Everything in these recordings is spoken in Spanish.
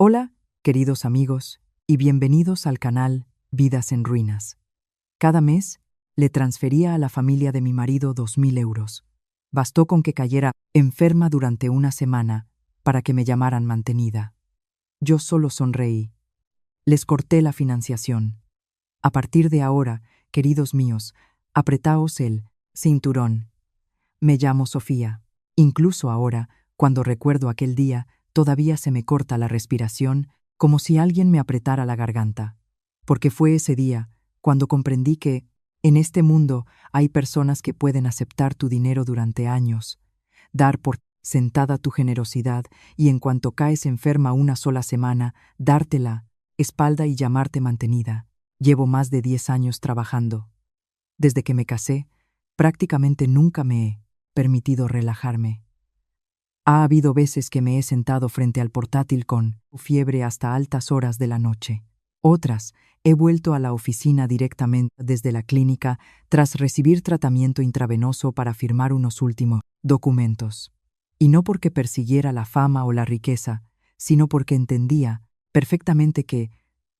Hola, queridos amigos, y bienvenidos al canal Vidas en Ruinas. Cada mes le transfería a la familia de mi marido 2.000 euros. Bastó con que cayera enferma durante una semana para que me llamaran mantenida. Yo solo sonreí. Les corté la financiación. A partir de ahora, queridos míos, apretaos el cinturón. Me llamo Sofía. Incluso ahora, cuando recuerdo aquel día, todavía se me corta la respiración, como si alguien me apretara la garganta. Porque fue ese día cuando comprendí que, en este mundo, hay personas que pueden aceptar tu dinero durante años, dar por sentada tu generosidad y en cuanto caes enferma una sola semana, dártela, espalda y llamarte mantenida. Llevo más de 10 años trabajando. Desde que me casé, prácticamente nunca me he permitido relajarme. Ha habido veces que me he sentado frente al portátil con fiebre hasta altas horas de la noche. Otras, he vuelto a la oficina directamente desde la clínica tras recibir tratamiento intravenoso para firmar unos últimos documentos. Y no porque persiguiera la fama o la riqueza, sino porque entendía perfectamente que,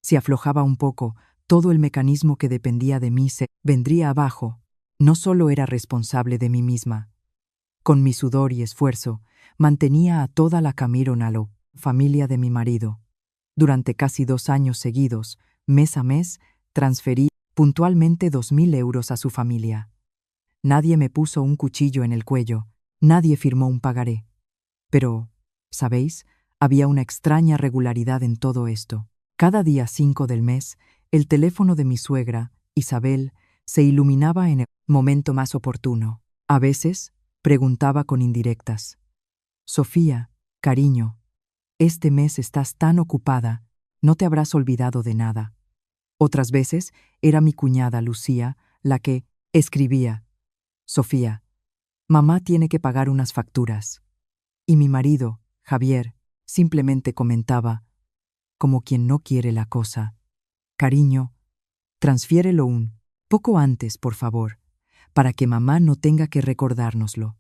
si aflojaba un poco, todo el mecanismo que dependía de mí se vendría abajo. No solo era responsable de mí misma. Con mi sudor y esfuerzo, mantenía a toda la Camironalo, familia de mi marido. Durante casi 2 años seguidos, mes a mes, transferí puntualmente 2.000 euros a su familia. Nadie me puso un cuchillo en el cuello, nadie firmó un pagaré. Pero, ¿sabéis? Había una extraña regularidad en todo esto. Cada día 5 del mes, el teléfono de mi suegra, Isabel, se iluminaba en el momento más oportuno. A veces, preguntaba con indirectas. Sofía, cariño, este mes estás tan ocupada, no te habrás olvidado de nada. Otras veces era mi cuñada Lucía la que escribía. Sofía, mamá tiene que pagar unas facturas. Y mi marido, Javier, simplemente comentaba, como quien no quiere la cosa. Cariño, transfiérelo un poco antes, por favor, para que mamá no tenga que recordárnoslo.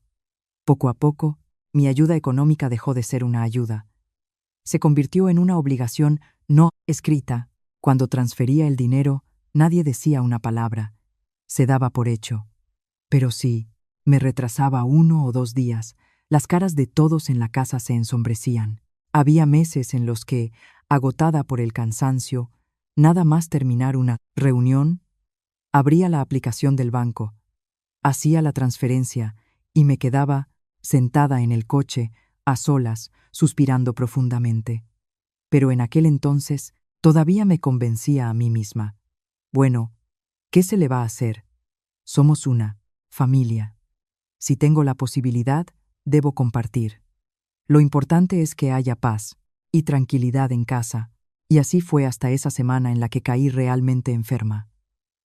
Poco a poco, mi ayuda económica dejó de ser una ayuda. Se convirtió en una obligación no escrita. Cuando transfería el dinero, nadie decía una palabra. Se daba por hecho. Pero si me retrasaba 1 o 2 días, las caras de todos en la casa se ensombrecían. Había meses en los que, agotada por el cansancio, nada más terminar una reunión, abría la aplicación del banco, hacía la transferencia y me quedaba sentada en el coche, a solas, suspirando profundamente. Pero en aquel entonces todavía me convencía a mí misma. Bueno, ¿qué se le va a hacer? Somos una familia. Si tengo la posibilidad, debo compartir. Lo importante es que haya paz y tranquilidad en casa, y así fue hasta esa semana en la que caí realmente enferma.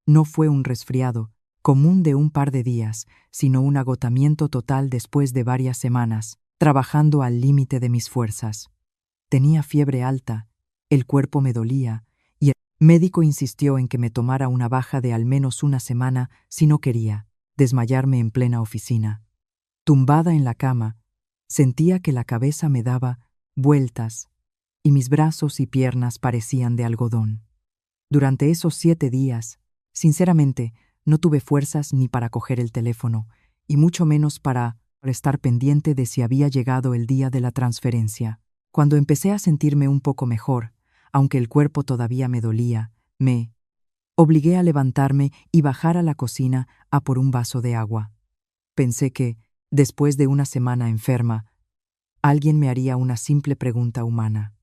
No fue un resfriado común de un par de días, sino un agotamiento total después de varias semanas, trabajando al límite de mis fuerzas. Tenía fiebre alta, el cuerpo me dolía, y el médico insistió en que me tomara una baja de al menos una semana si no quería desmayarme en plena oficina. Tumbada en la cama, sentía que la cabeza me daba vueltas y mis brazos y piernas parecían de algodón. Durante esos 7 días, sinceramente, no tuve fuerzas ni para coger el teléfono, y mucho menos para estar pendiente de si había llegado el día de la transferencia. Cuando empecé a sentirme un poco mejor, aunque el cuerpo todavía me dolía, me obligué a levantarme y bajar a la cocina a por un vaso de agua. Pensé que, después de una semana enferma, alguien me haría una simple pregunta humana.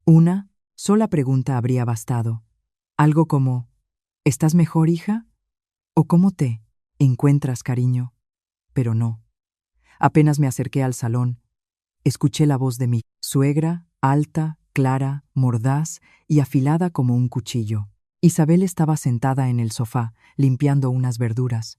Una sola pregunta habría bastado. Algo como, ¿estás mejor, hija? ¿O cómo te encuentras, cariño? Pero no. Apenas me acerqué al salón, escuché la voz de mi suegra, alta, clara, mordaz y afilada como un cuchillo. Isabel estaba sentada en el sofá, limpiando unas verduras,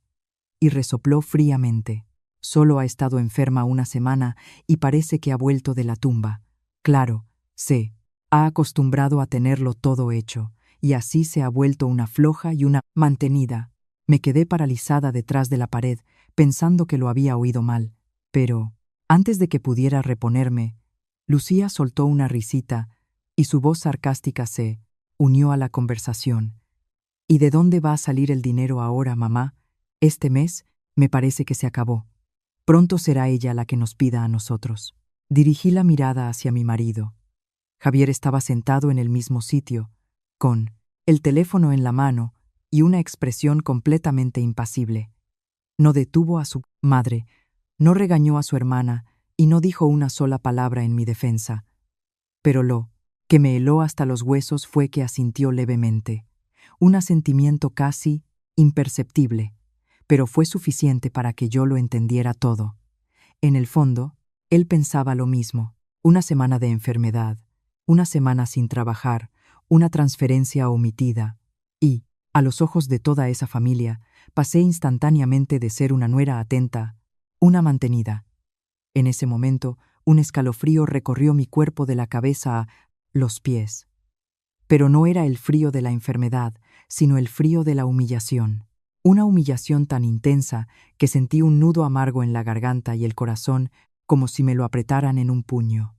y resopló fríamente. Solo ha estado enferma una semana y parece que ha vuelto de la tumba. Claro, se ha acostumbrado a tenerlo todo hecho, y así se ha vuelto una floja y una mantenida. Me quedé paralizada detrás de la pared, pensando que lo había oído mal. Pero, antes de que pudiera reponerme, Lucía soltó una risita y su voz sarcástica se unió a la conversación. ¿Y de dónde va a salir el dinero ahora, mamá? Este mes me parece que se acabó. Pronto será ella la que nos pida a nosotros. Dirigí la mirada hacia mi marido. Javier estaba sentado en el mismo sitio, con el teléfono en la mano y una expresión completamente impasible. No detuvo a su madre, no regañó a su hermana y no dijo una sola palabra en mi defensa. Pero lo que me heló hasta los huesos fue que asintió levemente, un asentimiento casi imperceptible, pero fue suficiente para que yo lo entendiera todo. En el fondo, él pensaba lo mismo: una semana de enfermedad, una semana sin trabajar, una transferencia omitida, y, a los ojos de toda esa familia, pasé instantáneamente de ser una nuera atenta, una mantenida. En ese momento, un escalofrío recorrió mi cuerpo de la cabeza a los pies. Pero no era el frío de la enfermedad, sino el frío de la humillación. Una humillación tan intensa que sentí un nudo amargo en la garganta y el corazón como si me lo apretaran en un puño.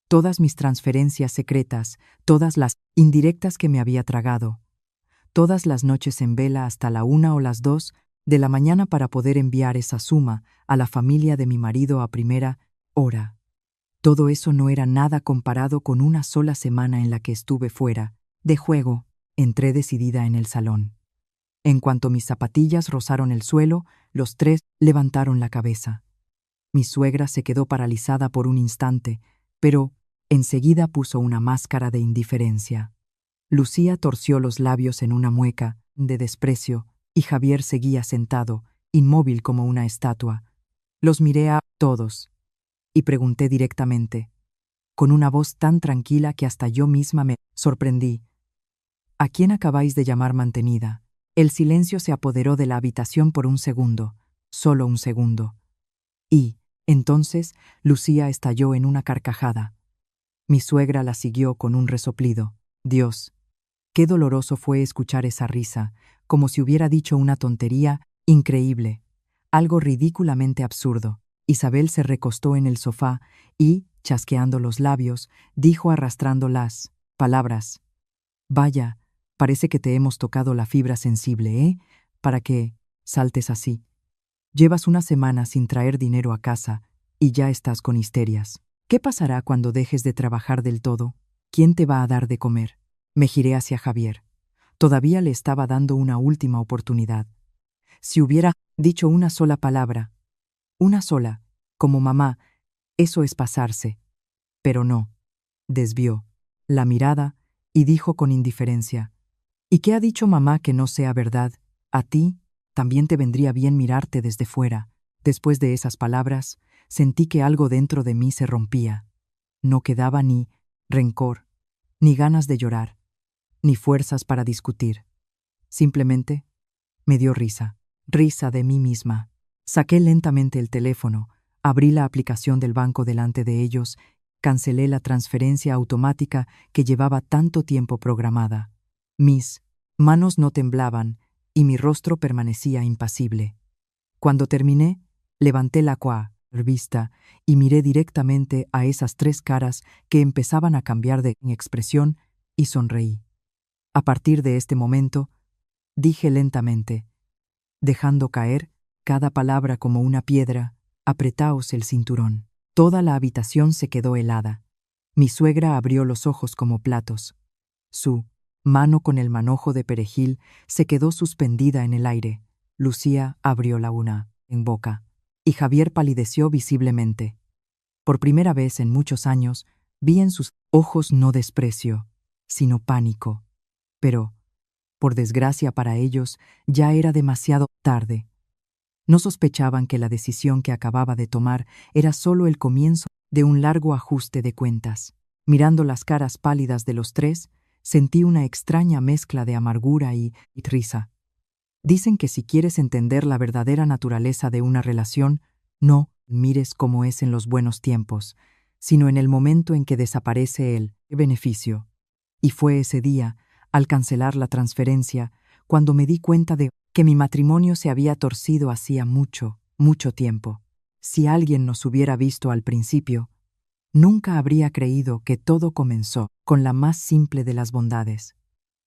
Todas mis transferencias secretas, todas las indirectas que me había tragado, todas las noches en vela hasta la 1 o las 2 de la mañana para poder enviar esa suma a la familia de mi marido a primera hora. Todo eso no era nada comparado con una sola semana en la que estuve fuera de juego. Entré decidida en el salón. En cuanto mis zapatillas rozaron el suelo, los tres levantaron la cabeza. Mi suegra se quedó paralizada por un instante, pero enseguida puso una máscara de indiferencia. Lucía torció los labios en una mueca de desprecio y Javier seguía sentado, inmóvil como una estatua. Los miré a todos y pregunté directamente, con una voz tan tranquila que hasta yo misma me sorprendí: ¿a quién acabáis de llamar mantenida? El silencio se apoderó de la habitación por un segundo, solo un segundo. Y, entonces, Lucía estalló en una carcajada. Mi suegra la siguió con un resoplido. Dios, qué doloroso fue escuchar esa risa, como si hubiera dicho una tontería increíble, algo ridículamente absurdo. Isabel se recostó en el sofá y, chasqueando los labios, dijo arrastrando las palabras: «Vaya, parece que te hemos tocado la fibra sensible, ¿eh? Para que saltes así. Llevas una semana sin traer dinero a casa y ya estás con histerias. ¿Qué pasará cuando dejes de trabajar del todo? ¿Quién te va a dar de comer?» Me giré hacia Javier. Todavía le estaba dando una última oportunidad. Si hubiera dicho una sola palabra, una sola, como mamá, eso es pasarse. Pero no. Desvió la mirada y dijo con indiferencia: «¿Y qué ha dicho mamá que no sea verdad? A ti también te vendría bien mirarte desde fuera». Después de esas palabras, sentí que algo dentro de mí se rompía. No quedaba ni rencor, ni ganas de llorar, ni fuerzas para discutir. Simplemente me dio risa, risa de mí misma. Saqué lentamente el teléfono, abrí la aplicación del banco delante de ellos, cancelé la transferencia automática que llevaba tanto tiempo programada. Mis manos no temblaban y mi rostro permanecía impasible. Cuando terminé, levanté la vista y miré directamente a esas tres caras que empezaban a cambiar de expresión y sonreí. A partir de este momento, dije lentamente, dejando caer cada palabra como una piedra: «Apretaos el cinturón». Toda la habitación se quedó helada. Mi suegra abrió los ojos como platos. Su mano con el manojo de perejil se quedó suspendida en el aire. Lucía abrió la una en boca y Javier palideció visiblemente. Por primera vez en muchos años vi en sus ojos no desprecio, sino pánico. Pero, por desgracia para ellos, ya era demasiado tarde. No sospechaban que la decisión que acababa de tomar era solo el comienzo de un largo ajuste de cuentas. Mirando las caras pálidas de los tres, sentí una extraña mezcla de amargura y risa. Dicen que si quieres entender la verdadera naturaleza de una relación, no mires cómo es en los buenos tiempos, sino en el momento en que desaparece el beneficio. Y fue ese día, al cancelar la transferencia, cuando me di cuenta de que mi matrimonio se había torcido hacía mucho, mucho tiempo. Si alguien nos hubiera visto al principio, nunca habría creído que todo comenzó con la más simple de las bondades.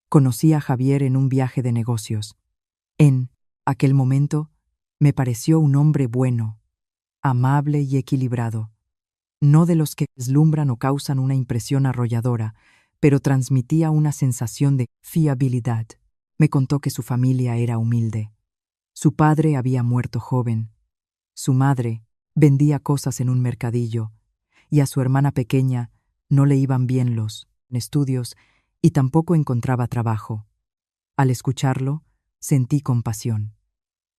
Conocí a Javier en un viaje de negocios. En aquel momento me pareció un hombre bueno, amable y equilibrado. No de los que deslumbran o causan una impresión arrolladora, pero transmitía una sensación de fiabilidad. Me contó que su familia era humilde. Su padre había muerto joven. Su madre vendía cosas en un mercadillo, y a su hermana pequeña no le iban bien los estudios y tampoco encontraba trabajo. Al escucharlo, sentí compasión.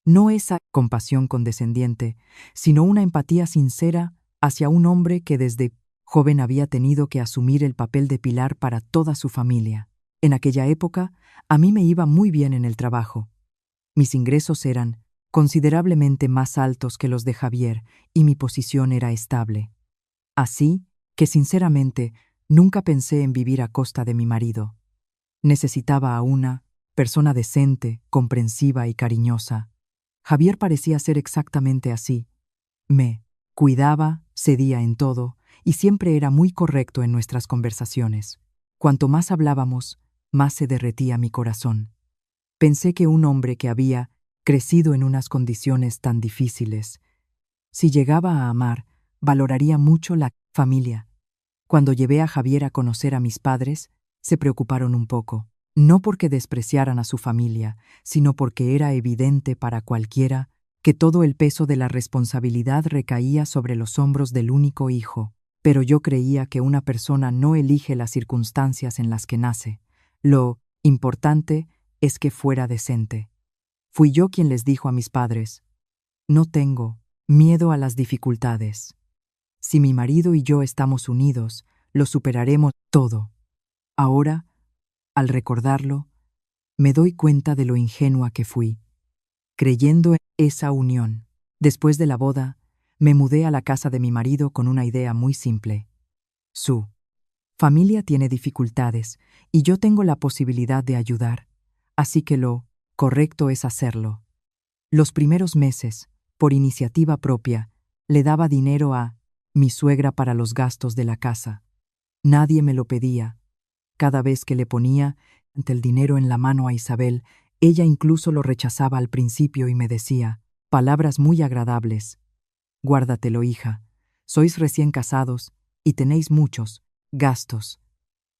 No esa compasión condescendiente, sino una empatía sincera hacia un hombre que desde joven había tenido que asumir el papel de pilar para toda su familia. En aquella época, a mí me iba muy bien en el trabajo. Mis ingresos eran considerablemente más altos que los de Javier y mi posición era estable. Así que, sinceramente, nunca pensé en vivir a costa de mi marido. Necesitaba a una persona decente, comprensiva y cariñosa. Javier parecía ser exactamente así. Me cuidaba, cedía en todo, y siempre era muy correcto en nuestras conversaciones. Cuanto más hablábamos, más se derretía mi corazón. Pensé que un hombre que había crecido en unas condiciones tan difíciles, si llegaba a amar, valoraría mucho la familia. Cuando llevé a Javier a conocer a mis padres, se preocuparon un poco, no porque despreciaran a su familia, sino porque era evidente para cualquiera que todo el peso de la responsabilidad recaía sobre los hombros del único hijo. Pero yo creía que una persona no elige las circunstancias en las que nace. Lo importante es que fuera decente. Fui yo quien les dijo a mis padres: no tengo miedo a las dificultades. Si mi marido y yo estamos unidos, lo superaremos todo. Ahora, al recordarlo, me doy cuenta de lo ingenua que fui, creyendo en esa unión. Después de la boda, me mudé a la casa de mi marido con una idea muy simple. Su familia tiene dificultades y yo tengo la posibilidad de ayudar, así que lo correcto es hacerlo. Los primeros meses, por iniciativa propia, le daba dinero a mi suegra para los gastos de la casa. Nadie me lo pedía. Cada vez que le ponía el dinero en la mano a Isabel, ella incluso lo rechazaba al principio y me decía palabras muy agradables. Guárdatelo, hija. Sois recién casados y tenéis muchos gastos.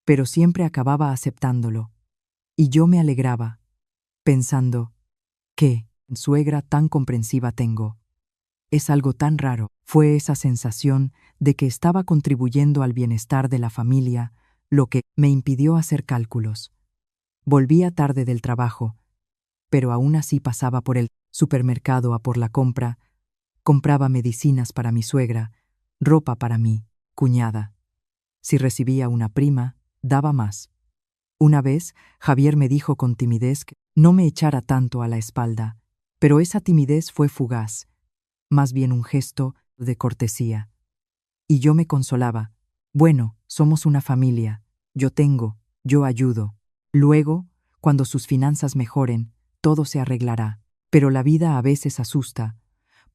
Pero siempre acababa aceptándolo. Y yo me alegraba, pensando, ¿qué suegra tan comprensiva tengo? Es algo tan raro. Fue esa sensación de que estaba contribuyendo al bienestar de la familia lo que me impidió hacer cálculos. Volvía tarde del trabajo, pero aún así pasaba por el supermercado a por la compra, compraba medicinas para mi suegra, ropa para mi cuñada. Si recibía una prima, daba más. Una vez, Javier me dijo con timidez que no me echara tanto a la espalda, pero esa timidez fue fugaz, más bien un gesto de cortesía. Y yo me consolaba. Bueno, somos una familia. Yo tengo, yo ayudo. Luego, cuando sus finanzas mejoren, todo se arreglará. Pero la vida a veces asusta,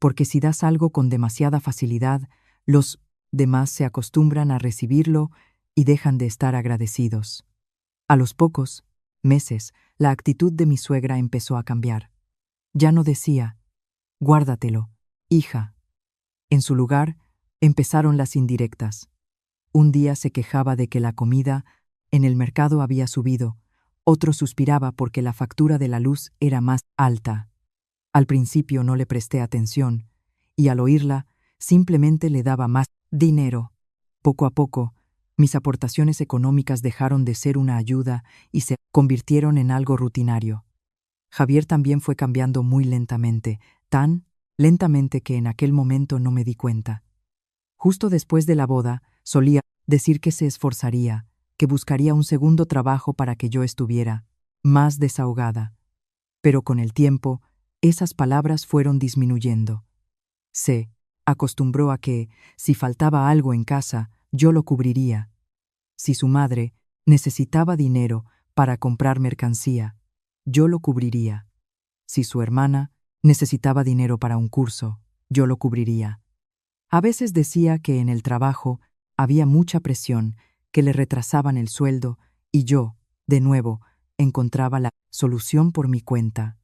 porque si das algo con demasiada facilidad, los demás se acostumbran a recibirlo y dejan de estar agradecidos. A los pocos meses, la actitud de mi suegra empezó a cambiar. Ya no decía, guárdatelo, hija. En su lugar, empezaron las indirectas. Un día se quejaba de que la comida en el mercado había subido, otro suspiraba porque la factura de la luz era más alta. Al principio no le presté atención, y al oírla, simplemente le daba más dinero. Poco a poco, mis aportaciones económicas dejaron de ser una ayuda y se convirtieron en algo rutinario. Javier también fue cambiando muy lentamente, tan lentamente que en aquel momento no me di cuenta. Justo después de la boda, solía decir que se esforzaría, que buscaría un segundo trabajo para que yo estuviera más desahogada. Pero con el tiempo, esas palabras fueron disminuyendo. Se acostumbró a que, si faltaba algo en casa, yo lo cubriría. Si su madre necesitaba dinero para comprar mercancía, yo lo cubriría. Si su hermana necesitaba dinero para un curso, yo lo cubriría. A veces decía que en el trabajo había mucha presión que le retrasaban el sueldo y yo, de nuevo, encontraba la solución por mi cuenta.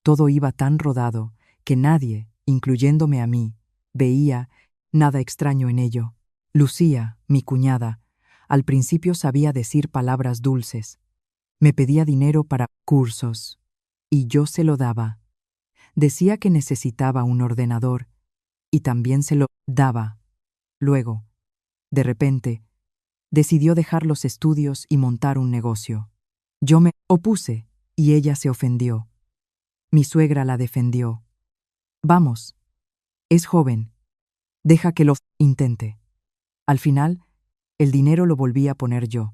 Todo iba tan rodado que nadie, incluyéndome a mí, veía nada extraño en ello. Lucía, mi cuñada, al principio sabía decir palabras dulces. Me pedía dinero para cursos, y yo se lo daba. Decía que necesitaba un ordenador, y también se lo daba. Luego, de repente, decidió dejar los estudios y montar un negocio. Yo me opuse, y ella se ofendió. Mi suegra la defendió. Vamos, es joven, deja que lo intente. Al final, el dinero lo volví a poner yo.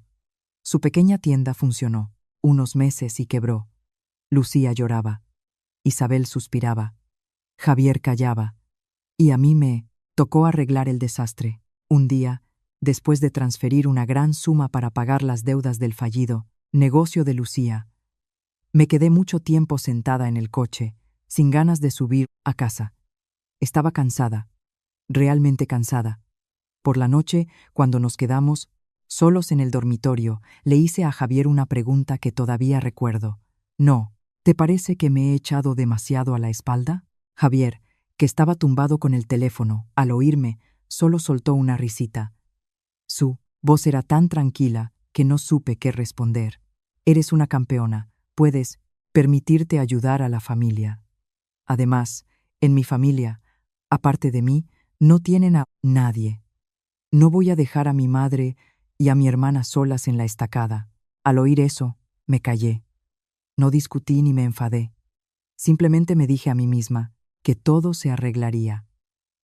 Su pequeña tienda funcionó unos meses y quebró. Lucía lloraba. Isabel suspiraba. Javier callaba. Y a mí me tocó arreglar el desastre. Un día, después de transferir una gran suma para pagar las deudas del fallido negocio de Lucía, me quedé mucho tiempo sentada en el coche, sin ganas de subir a casa. Estaba cansada, realmente cansada. Por la noche, cuando nos quedamos solos en el dormitorio, le hice a Javier una pregunta que todavía recuerdo. No, ¿te parece que me he echado demasiado a la espalda? Javier, que estaba tumbado con el teléfono, al oírme, solo soltó una risita. Su voz era tan tranquila que no supe qué responder. Eres una campeona, puedes permitirte ayudar a la familia. Además, en mi familia, aparte de mí, no tienen a nadie. No voy a dejar a mi madre y a mi hermana solas en la estacada. Al oír eso, me callé. No discutí ni me enfadé. Simplemente me dije a mí misma que todo se arreglaría.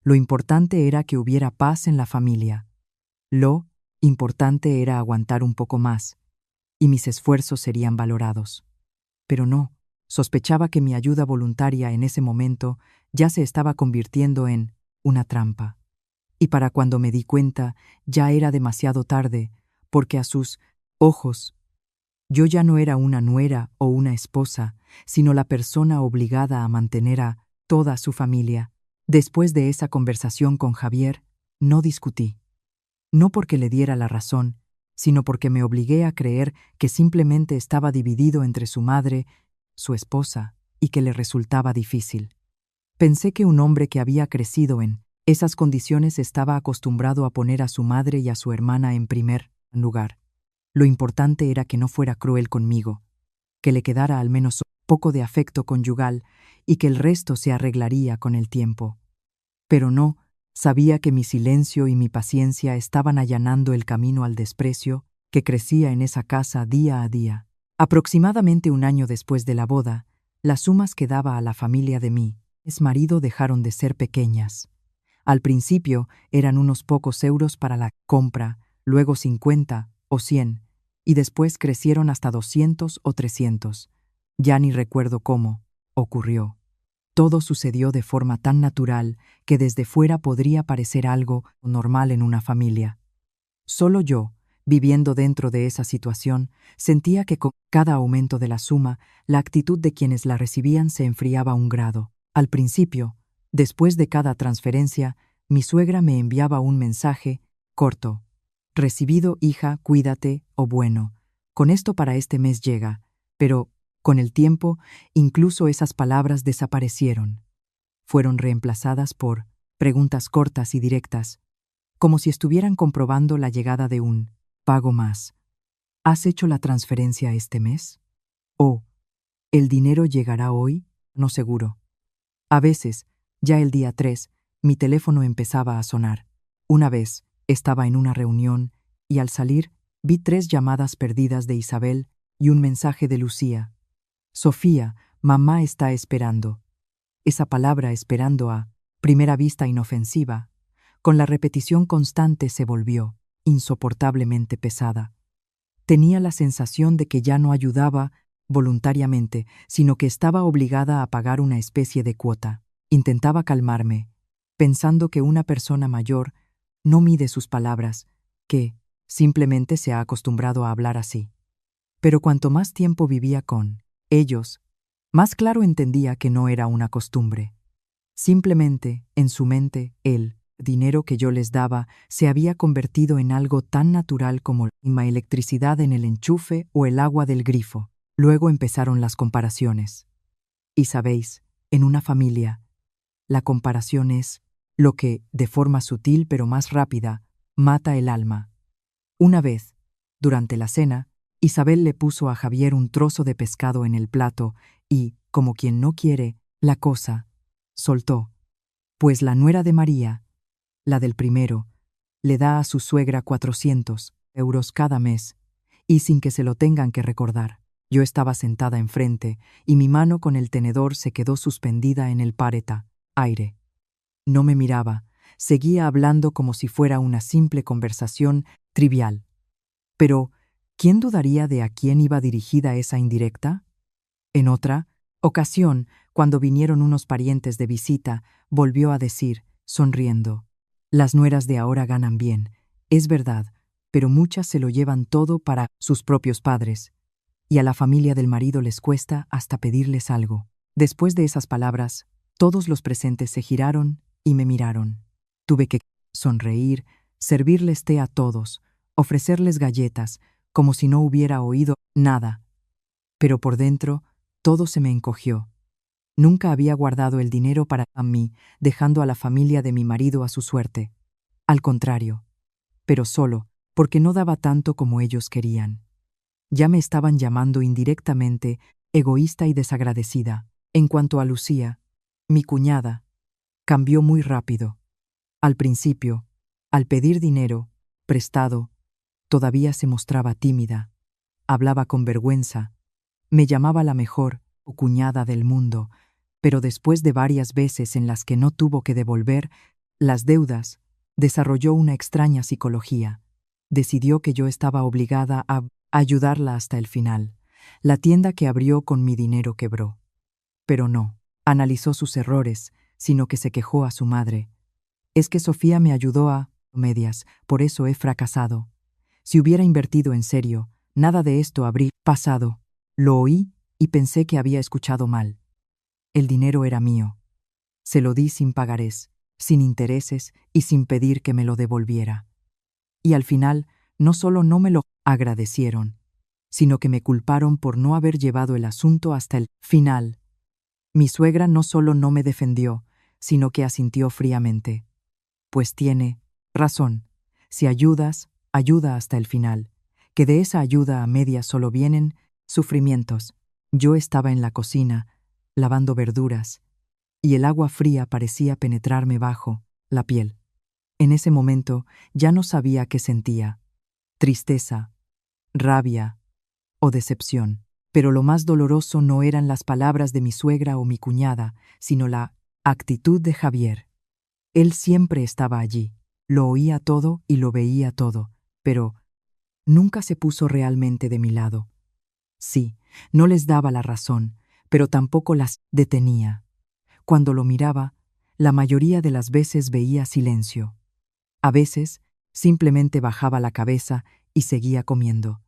Lo importante era que hubiera paz en la familia. Lo importante era aguantar un poco más, y mis esfuerzos serían valorados. Pero no, sospechaba que mi ayuda voluntaria en ese momento ya se estaba convirtiendo en una trampa. Y para cuando me di cuenta, ya era demasiado tarde, porque a sus ojos, yo ya no era una nuera o una esposa, sino la persona obligada a mantener a toda su familia. Después de esa conversación con Javier, no discutí. No porque le diera la razón, sino porque me obligué a creer que simplemente estaba dividido entre su madre, su esposa, y que le resultaba difícil. Pensé que un hombre que había crecido en esas condiciones estaba acostumbrado a poner a su madre y a su hermana en primer lugar. Lo importante era que no fuera cruel conmigo, que le quedara al menos poco de afecto conyugal y que el resto se arreglaría con el tiempo. Pero no, sabía que mi silencio y mi paciencia estaban allanando el camino al desprecio que crecía en esa casa día a día. Aproximadamente un año después de la boda, las sumas que daba a la familia de mi exmarido dejaron de ser pequeñas. Al principio eran unos pocos euros para la compra, luego 50 o 100, y después crecieron hasta 200 o 300. Ya ni recuerdo cómo ocurrió. Todo sucedió de forma tan natural que desde fuera podría parecer algo normal en una familia. Solo yo, viviendo dentro de esa situación, sentía que con cada aumento de la suma, la actitud de quienes la recibían se enfriaba un grado. Al principio, después de cada transferencia, mi suegra me enviaba un mensaje corto. Recibido, hija, cuídate, o bueno. Con esto para este mes llega, pero, con el tiempo, incluso esas palabras desaparecieron. Fueron reemplazadas por preguntas cortas y directas, como si estuvieran comprobando la llegada de un pago más. ¿Has hecho la transferencia este mes? ¿O el dinero llegará hoy? No seguro. A veces, ya el día 3, mi teléfono empezaba a sonar. Una vez, estaba en una reunión y al salir, vi 3 llamadas perdidas de Isabel y un mensaje de Lucía. Sofía, mamá está esperando. Esa palabra esperando a primera vista inofensiva, con la repetición constante se volvió insoportablemente pesada. Tenía la sensación de que ya no ayudaba voluntariamente, sino que estaba obligada a pagar una especie de cuota. Intentaba calmarme, pensando que una persona mayor no mide sus palabras, que simplemente se ha acostumbrado a hablar así. Pero cuanto más tiempo vivía con ellos, más claro entendía que no era una costumbre. Simplemente, en su mente, él dinero que yo les daba se había convertido en algo tan natural como la electricidad en el enchufe o el agua del grifo. Luego empezaron las comparaciones. Y sabéis, en una familia, la comparación es lo que, de forma sutil pero más rápida, mata el alma. Una vez, durante la cena, Isabel le puso a Javier un trozo de pescado en el plato y, como quien no quiere, la cosa, soltó. Pues la nuera de María, la del primero, le da a su suegra 400 euros cada mes, y sin que se lo tengan que recordar. Yo estaba sentada enfrente, y mi mano con el tenedor se quedó suspendida en el páreta, aire. No me miraba, seguía hablando como si fuera una simple conversación trivial. Pero, ¿quién dudaría de a quién iba dirigida esa indirecta? En otra ocasión, cuando vinieron unos parientes de visita, volvió a decir, sonriendo, «Las nueras de ahora ganan bien, es verdad, pero muchas se lo llevan todo para sus propios padres, y a la familia del marido les cuesta hasta pedirles algo». Después de esas palabras, todos los presentes se giraron y me miraron. Tuve que sonreír, servirles té a todos, ofrecerles galletas, como si no hubiera oído nada. Pero por dentro, todo se me encogió. Nunca había guardado el dinero para mí, dejando a la familia de mi marido a su suerte. Al contrario, pero solo, porque no daba tanto como ellos querían. Ya me estaban llamando indirectamente egoísta y desagradecida. En cuanto a Lucía, mi cuñada, cambió muy rápido. Al principio, al pedir dinero, prestado, todavía se mostraba tímida, hablaba con vergüenza, me llamaba la mejor cuñada del mundo, pero después de varias veces en las que no tuvo que devolver las deudas, desarrolló una extraña psicología. Decidió que yo estaba obligada a ayudarla hasta el final. La tienda que abrió con mi dinero quebró. Pero no analizó sus errores, sino que se quejó a su madre. Es que Sofía me ayudó a medias, por eso he fracasado. Si hubiera invertido en serio, nada de esto habría pasado. Lo oí y pensé que había escuchado mal. El dinero era mío. Se lo di sin pagarés, sin intereses y sin pedir que me lo devolviera. Y al final, no solo no me lo agradecieron, sino que me culparon por no haber llevado el asunto hasta el final. Mi suegra no solo no me defendió, sino que asintió fríamente. Pues tiene razón. Si ayudas, ayuda hasta el final, que de esa ayuda a medias solo vienen sufrimientos. Yo estaba en la cocina, lavando verduras, y el agua fría parecía penetrarme bajo la piel. En ese momento ya no sabía qué sentía, tristeza, rabia o decepción. Pero lo más doloroso no eran las palabras de mi suegra o mi cuñada, sino la actitud de Javier. Él siempre estaba allí, lo oía todo y lo veía todo, pero nunca se puso realmente de mi lado. Sí, no les daba la razón, pero tampoco las detenía. Cuando lo miraba, la mayoría de las veces veía silencio. A veces, simplemente bajaba la cabeza y seguía comiendo,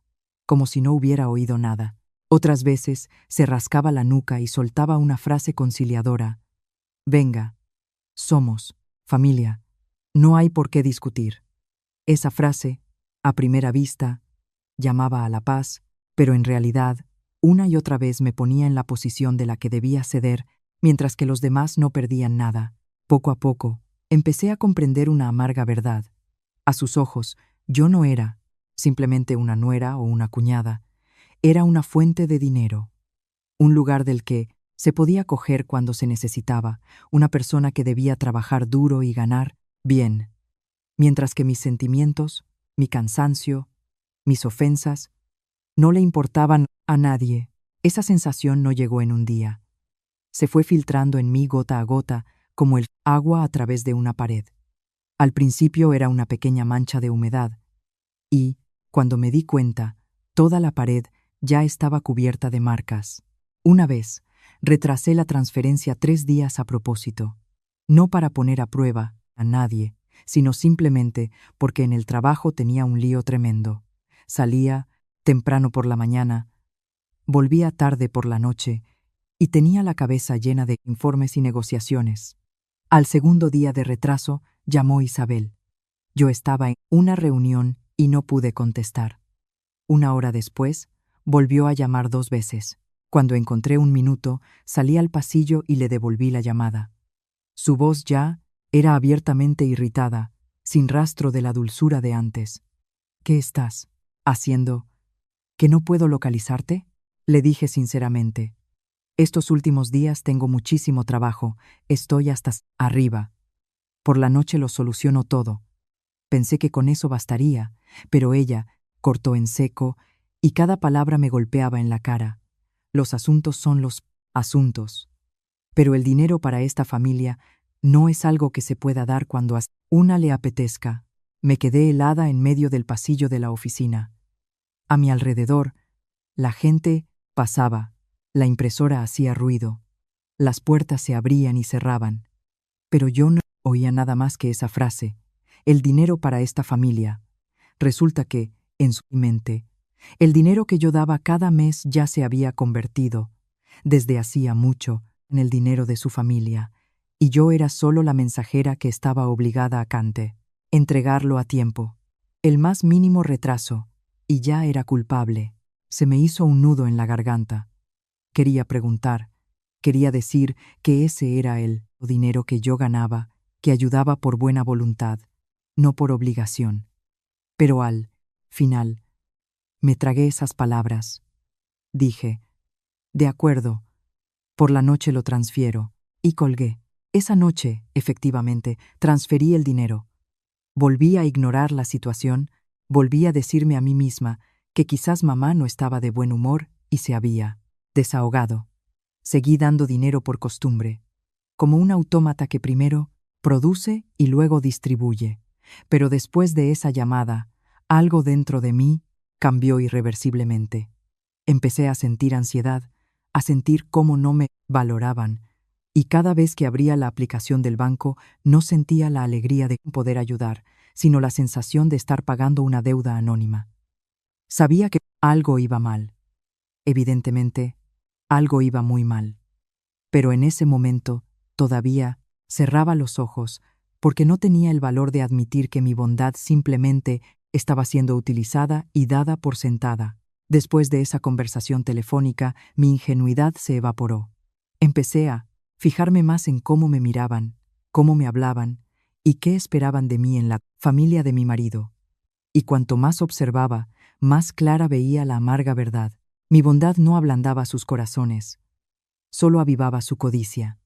como si no hubiera oído nada. Otras veces, se rascaba la nuca y soltaba una frase conciliadora. Venga, somos familia. No hay por qué discutir. Esa frase, a primera vista, llamaba a la paz, pero en realidad, una y otra vez me ponía en la posición de la que debía ceder, mientras que los demás no perdían nada. Poco a poco, empecé a comprender una amarga verdad. A sus ojos, yo no era simplemente una nuera o una cuñada. Era una fuente de dinero, un lugar del que se podía coger cuando se necesitaba, una persona que debía trabajar duro y ganar bien, mientras que mis sentimientos, mi cansancio, mis ofensas, no le importaban a nadie. Esa sensación no llegó en un día. Se fue filtrando en mí gota a gota, como el agua a través de una pared. Al principio era una pequeña mancha de humedad, y, cuando me di cuenta, toda la pared ya estaba cubierta de marcas. Una vez, retrasé la transferencia 3 días a propósito, no para poner a prueba a nadie, sino simplemente porque en el trabajo tenía un lío tremendo. Salía temprano por la mañana, volvía tarde por la noche y tenía la cabeza llena de informes y negociaciones. Al segundo día de retraso, Llamó Isabel. Yo estaba en una reunión y no pude contestar. Una hora después, volvió a llamar 2 veces. Cuando encontré un minuto, salí al pasillo y le devolví la llamada. Su voz ya era abiertamente irritada, sin rastro de la dulzura de antes. ¿Qué estás haciendo? ¿Que no puedo localizarte? Le dije sinceramente. Estos últimos días tengo muchísimo trabajo, estoy hasta arriba. Por la noche lo soluciono todo. Pensé que con eso bastaría, pero ella cortó en seco y cada palabra me golpeaba en la cara. Los asuntos son los asuntos. Pero el dinero para esta familia no es algo que se pueda dar cuando a una le apetezca. Me quedé helada en medio del pasillo de la oficina. A mi alrededor, la gente pasaba, la impresora hacía ruido, las puertas se abrían y cerraban. Pero yo no oía nada más que esa frase, el dinero para esta familia. Resulta que, en su mente, el dinero que yo daba cada mes ya se había convertido, desde hacía mucho, en el dinero de su familia, y yo era solo la mensajera que estaba obligada a entregarlo a tiempo. El más mínimo retraso, y ya era culpable. Se me hizo un nudo en la garganta. Quería preguntar, quería decir que ese era el dinero que yo ganaba, que ayudaba por buena voluntad, no por obligación. Pero al final, me tragué esas palabras. Dije, de acuerdo, por la noche lo transfiero, y colgué. Esa noche, efectivamente, transferí el dinero. Volví a ignorar la situación, volví a decirme a mí misma que quizás mamá no estaba de buen humor y se había desahogado. Seguí dando dinero por costumbre, como un autómata que primero produce y luego distribuye. Pero después de esa llamada, algo dentro de mí cambió irreversiblemente. Empecé a sentir ansiedad, a sentir cómo no me valoraban, y cada vez que abría la aplicación del banco no sentía la alegría de poder ayudar, sino la sensación de estar pagando una deuda anónima. Sabía que algo iba mal. Evidentemente, algo iba muy mal. Pero en ese momento, todavía, cerraba los ojos, porque no tenía el valor de admitir que mi bondad simplemente estaba siendo utilizada y dada por sentada. Después de esa conversación telefónica, mi ingenuidad se evaporó. Empecé a fijarme más en cómo me miraban, cómo me hablaban y qué esperaban de mí en la familia de mi marido. Y cuanto más observaba, más clara veía la amarga verdad. Mi bondad no ablandaba sus corazones, solo avivaba su codicia.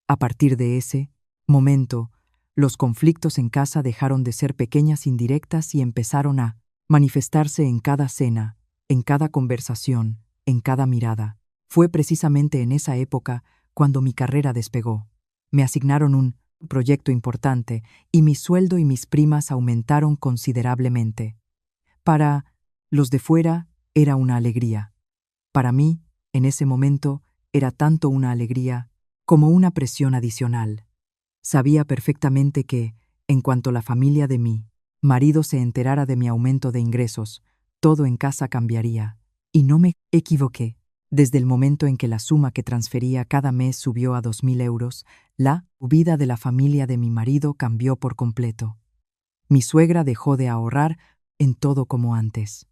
A partir de ese momento, los conflictos en casa dejaron de ser pequeñas indirectas y empezaron a manifestarse en cada cena, en cada conversación, en cada mirada. Fue precisamente en esa época cuando mi carrera despegó. Me asignaron un proyecto importante y mi sueldo y mis primas aumentaron considerablemente. Para los de fuera era una alegría. Para mí, en ese momento, era tanto una alegría como una presión adicional. Sabía perfectamente que, en cuanto la familia de mi marido se enterara de mi aumento de ingresos, todo en casa cambiaría. Y no me equivoqué. Desde el momento en que la suma que transfería cada mes subió a 2.000 euros, la vida de la familia de mi marido cambió por completo. Mi suegra dejó de ahorrar en todo como antes.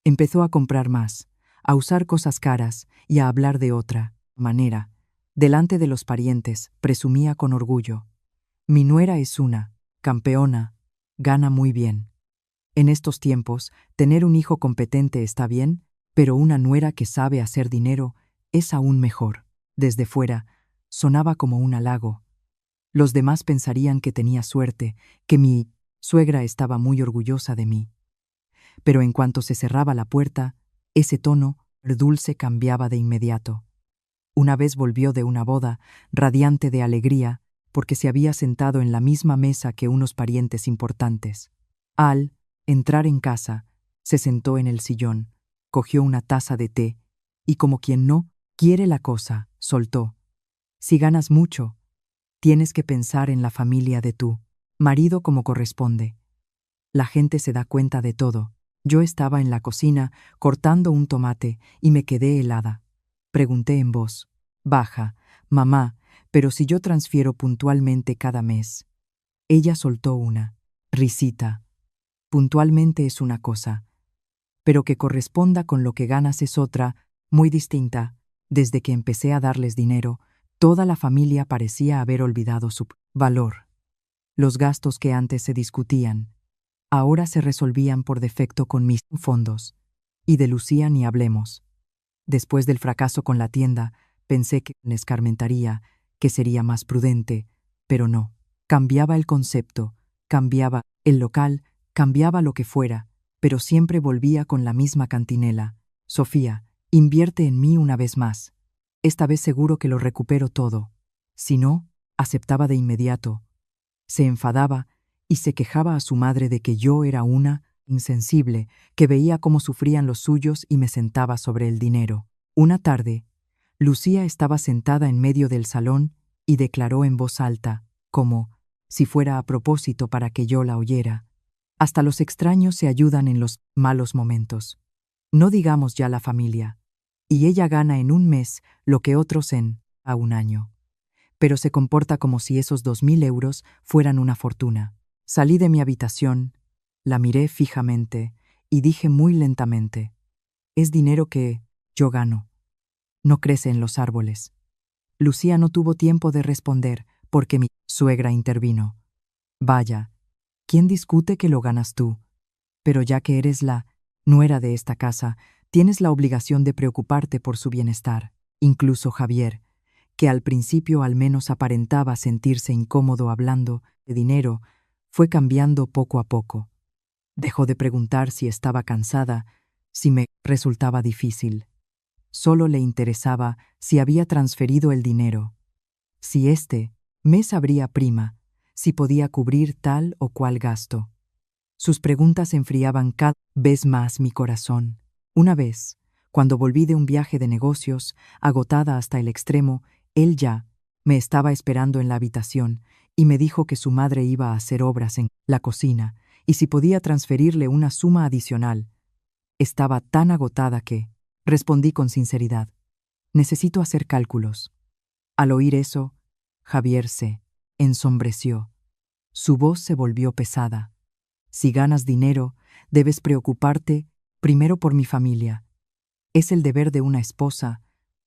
Empezó a comprar más, a usar cosas caras y a hablar de otra manera. Delante de los parientes, presumía con orgullo. Mi nuera es una campeona, gana muy bien. En estos tiempos, tener un hijo competente está bien, pero una nuera que sabe hacer dinero es aún mejor. Desde fuera, sonaba como un halago. Los demás pensarían que tenía suerte, que mi suegra estaba muy orgullosa de mí. Pero en cuanto se cerraba la puerta, ese tono dulce cambiaba de inmediato. Una vez volvió de una boda, radiante de alegría, porque se había sentado en la misma mesa que unos parientes importantes. Al entrar en casa, se sentó en el sillón, cogió una taza de té y, como quien no quiere la cosa, soltó. Si ganas mucho, tienes que pensar en la familia de tu marido como corresponde. La gente se da cuenta de todo. Yo estaba en la cocina cortando un tomate y me quedé helada. Pregunté en voz baja, mamá, pero si yo transfiero puntualmente cada mes, Ella soltó una risita. Puntualmente es una cosa, pero que corresponda con lo que ganas es otra, muy distinta. Desde que empecé a darles dinero, toda la familia parecía haber olvidado su valor. Los gastos que antes se discutían, ahora se resolvían por defecto con mis fondos. Y de Lucía ni hablemos. Después del fracaso con la tienda, pensé que me escarmentaría, que sería más prudente, pero no. Cambiaba el concepto, cambiaba el local, cambiaba lo que fuera, pero siempre volvía con la misma cantinela. Sofía, invierte en mí una vez más. Esta vez seguro que lo recupero todo. Si no, aceptaba de inmediato. Se enfadaba y se quejaba a su madre de que yo era una insensible, que veía cómo sufrían los suyos y me sentaba sobre el dinero. Una tarde, Lucía estaba sentada en medio del salón y declaró en voz alta, como si fuera a propósito para que yo la oyera: hasta los extraños se ayudan en los malos momentos. No digamos ya la familia. Y ella gana en un mes lo que otros en a un año. Pero se comporta como si esos 2000 € fueran una fortuna. Salí de mi habitación, la miré fijamente y dije muy lentamente: es dinero que yo gano. No crece en los árboles. Lucía no tuvo tiempo de responder porque mi suegra intervino. Vaya, ¿quién discute que lo ganas tú? Pero ya que eres la nuera de esta casa, tienes la obligación de preocuparte por su bienestar. Incluso Javier, que al principio al menos aparentaba sentirse incómodo hablando de dinero, fue cambiando poco a poco. Dejó de preguntar si estaba cansada, si me resultaba difícil. Solo le interesaba si había transferido el dinero, si este mes habría prima, si podía cubrir tal o cual gasto. Sus preguntas enfriaban cada vez más mi corazón. Una vez, cuando volví de un viaje de negocios, agotada hasta el extremo, él ya me estaba esperando en la habitación y me dijo que su madre iba a hacer obras en la cocina y si podía transferirle una suma adicional. Estaba tan agotada que respondí con sinceridad: necesito hacer cálculos. Al oír eso, Javier se ensombreció. Su voz se volvió pesada. Si ganas dinero, debes preocuparte primero por mi familia. Es el deber de una esposa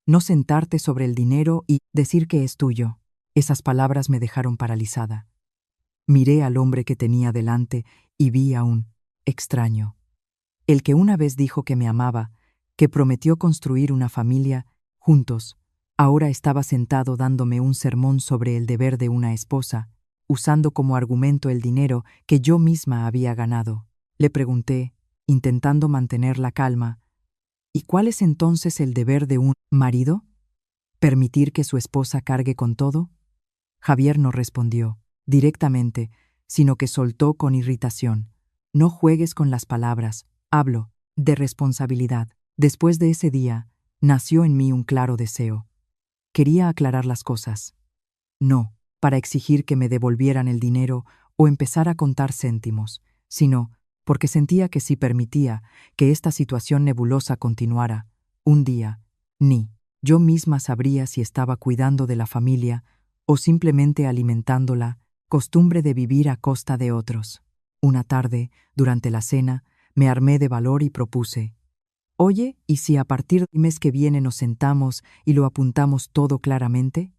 no sentarte sobre el dinero y decir que es tuyo. Esas palabras me dejaron paralizada. Miré al hombre que tenía delante y vi a un extraño. El que una vez dijo que me amaba, que prometió construir una familia juntos, ahora estaba sentado dándome un sermón sobre el deber de una esposa, usando como argumento el dinero que yo misma había ganado. Le pregunté, intentando mantener la calma: ¿y cuál es entonces el deber de un marido? ¿Permitir que su esposa cargue con todo? Javier no respondió directamente, sino que soltó con irritación: no juegues con las palabras, hablo de responsabilidad. Después de ese día, nació en mí un claro deseo. Quería aclarar las cosas. No para exigir que me devolvieran el dinero o empezar a contar céntimos, sino porque sentía que si permitía que esta situación nebulosa continuara, un día, ni yo misma sabría si estaba cuidando de la familia o simplemente alimentándola, costumbre de vivir a costa de otros. Una tarde, durante la cena, me armé de valor y propuse: oye, ¿y si a partir del mes que viene nos sentamos y lo apuntamos todo claramente?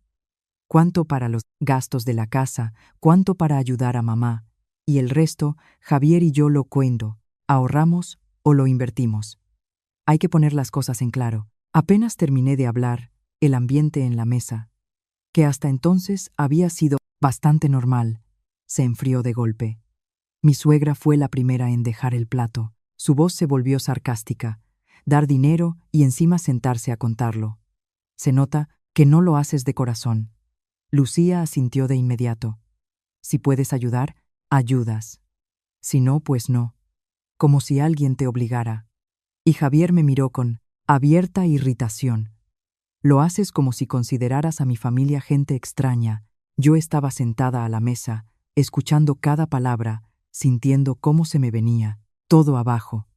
¿Cuánto para los gastos de la casa? ¿Cuánto para ayudar a mamá? Y el resto, Javier y yo lo cuento. ¿Ahorramos o lo invertimos? Hay que poner las cosas en claro. Apenas terminé de hablar, el ambiente en la mesa, que hasta entonces había sido bastante normal, se enfrió de golpe. Mi suegra fue la primera en dejar el plato. Su voz se volvió sarcástica. Dar dinero y encima sentarse a contarlo. Se nota que no lo haces de corazón. Lucía asintió de inmediato. Si puedes ayudar, ayudas. Si no, pues no. Como si alguien te obligara. Y Javier me miró con abierta irritación. Lo haces como si consideraras a mi familia gente extraña. Yo estaba sentada a la mesa, escuchando cada palabra, sintiendo cómo se me venía todo abajo.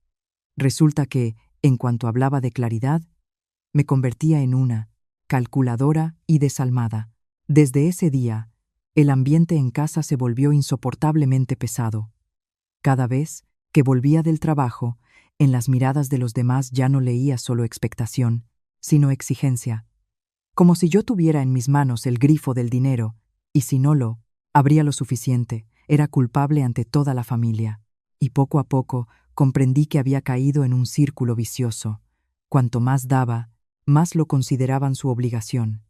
Resulta que, en cuanto hablaba de claridad, me convertía en una calculadora y desalmada. Desde ese día, El ambiente en casa se volvió insoportablemente pesado. Cada vez que volvía del trabajo, en las miradas de los demás ya no leía solo expectación, sino exigencia. Como si yo tuviera en mis manos el grifo del dinero, y si no lo habría lo suficiente, era culpable ante toda la familia. Y poco a poco comprendí que había caído en un círculo vicioso. Cuanto más daba, más lo consideraban su obligación.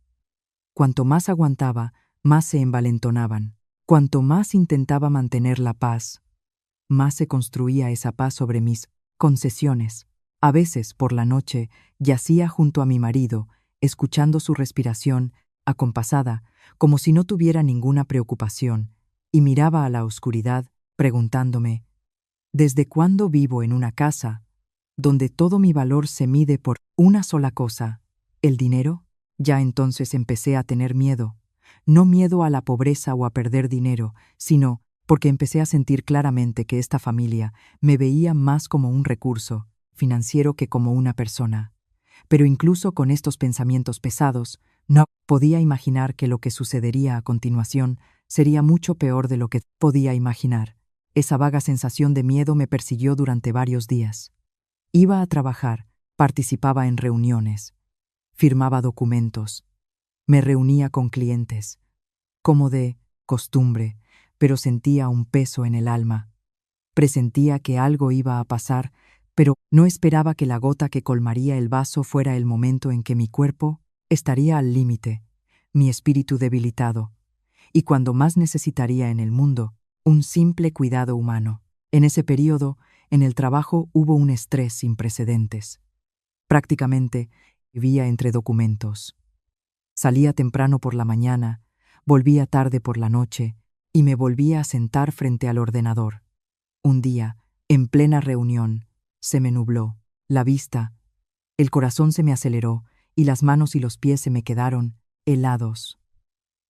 Cuanto más aguantaba, más se envalentonaban. Cuanto más intentaba mantener la paz, más se construía esa paz sobre mis concesiones. A veces, por la noche, yacía junto a mi marido, escuchando su respiración, acompasada, como si no tuviera ninguna preocupación, y miraba a la oscuridad, preguntándome, ¿desde cuándo vivo en una casa donde todo mi valor se mide por una sola cosa, el dinero? Ya entonces empecé a tener miedo. No miedo a la pobreza o a perder dinero, sino porque empecé a sentir claramente que esta familia me veía más como un recurso financiero que como una persona. Pero incluso con estos pensamientos pesados, no podía imaginar que lo que sucedería a continuación sería mucho peor de lo que podía imaginar. Esa vaga sensación de miedo me persiguió durante varios días. Iba a trabajar, participaba en reuniones, firmaba documentos, me reunía con clientes, como de costumbre, pero sentía un peso en el alma. Presentía que algo iba a pasar, pero no esperaba que la gota que colmaría el vaso fuera el momento en que mi cuerpo estaría al límite, mi espíritu debilitado, y cuando más necesitaría en el mundo, un simple cuidado humano. En ese período, en el trabajo hubo un estrés sin precedentes. Prácticamente vivía entre documentos. Salía temprano por la mañana, volvía tarde por la noche y me volvía a sentar frente al ordenador. Un día, en plena reunión, se me nubló la vista, el corazón se me aceleró y las manos y los pies se me quedaron helados.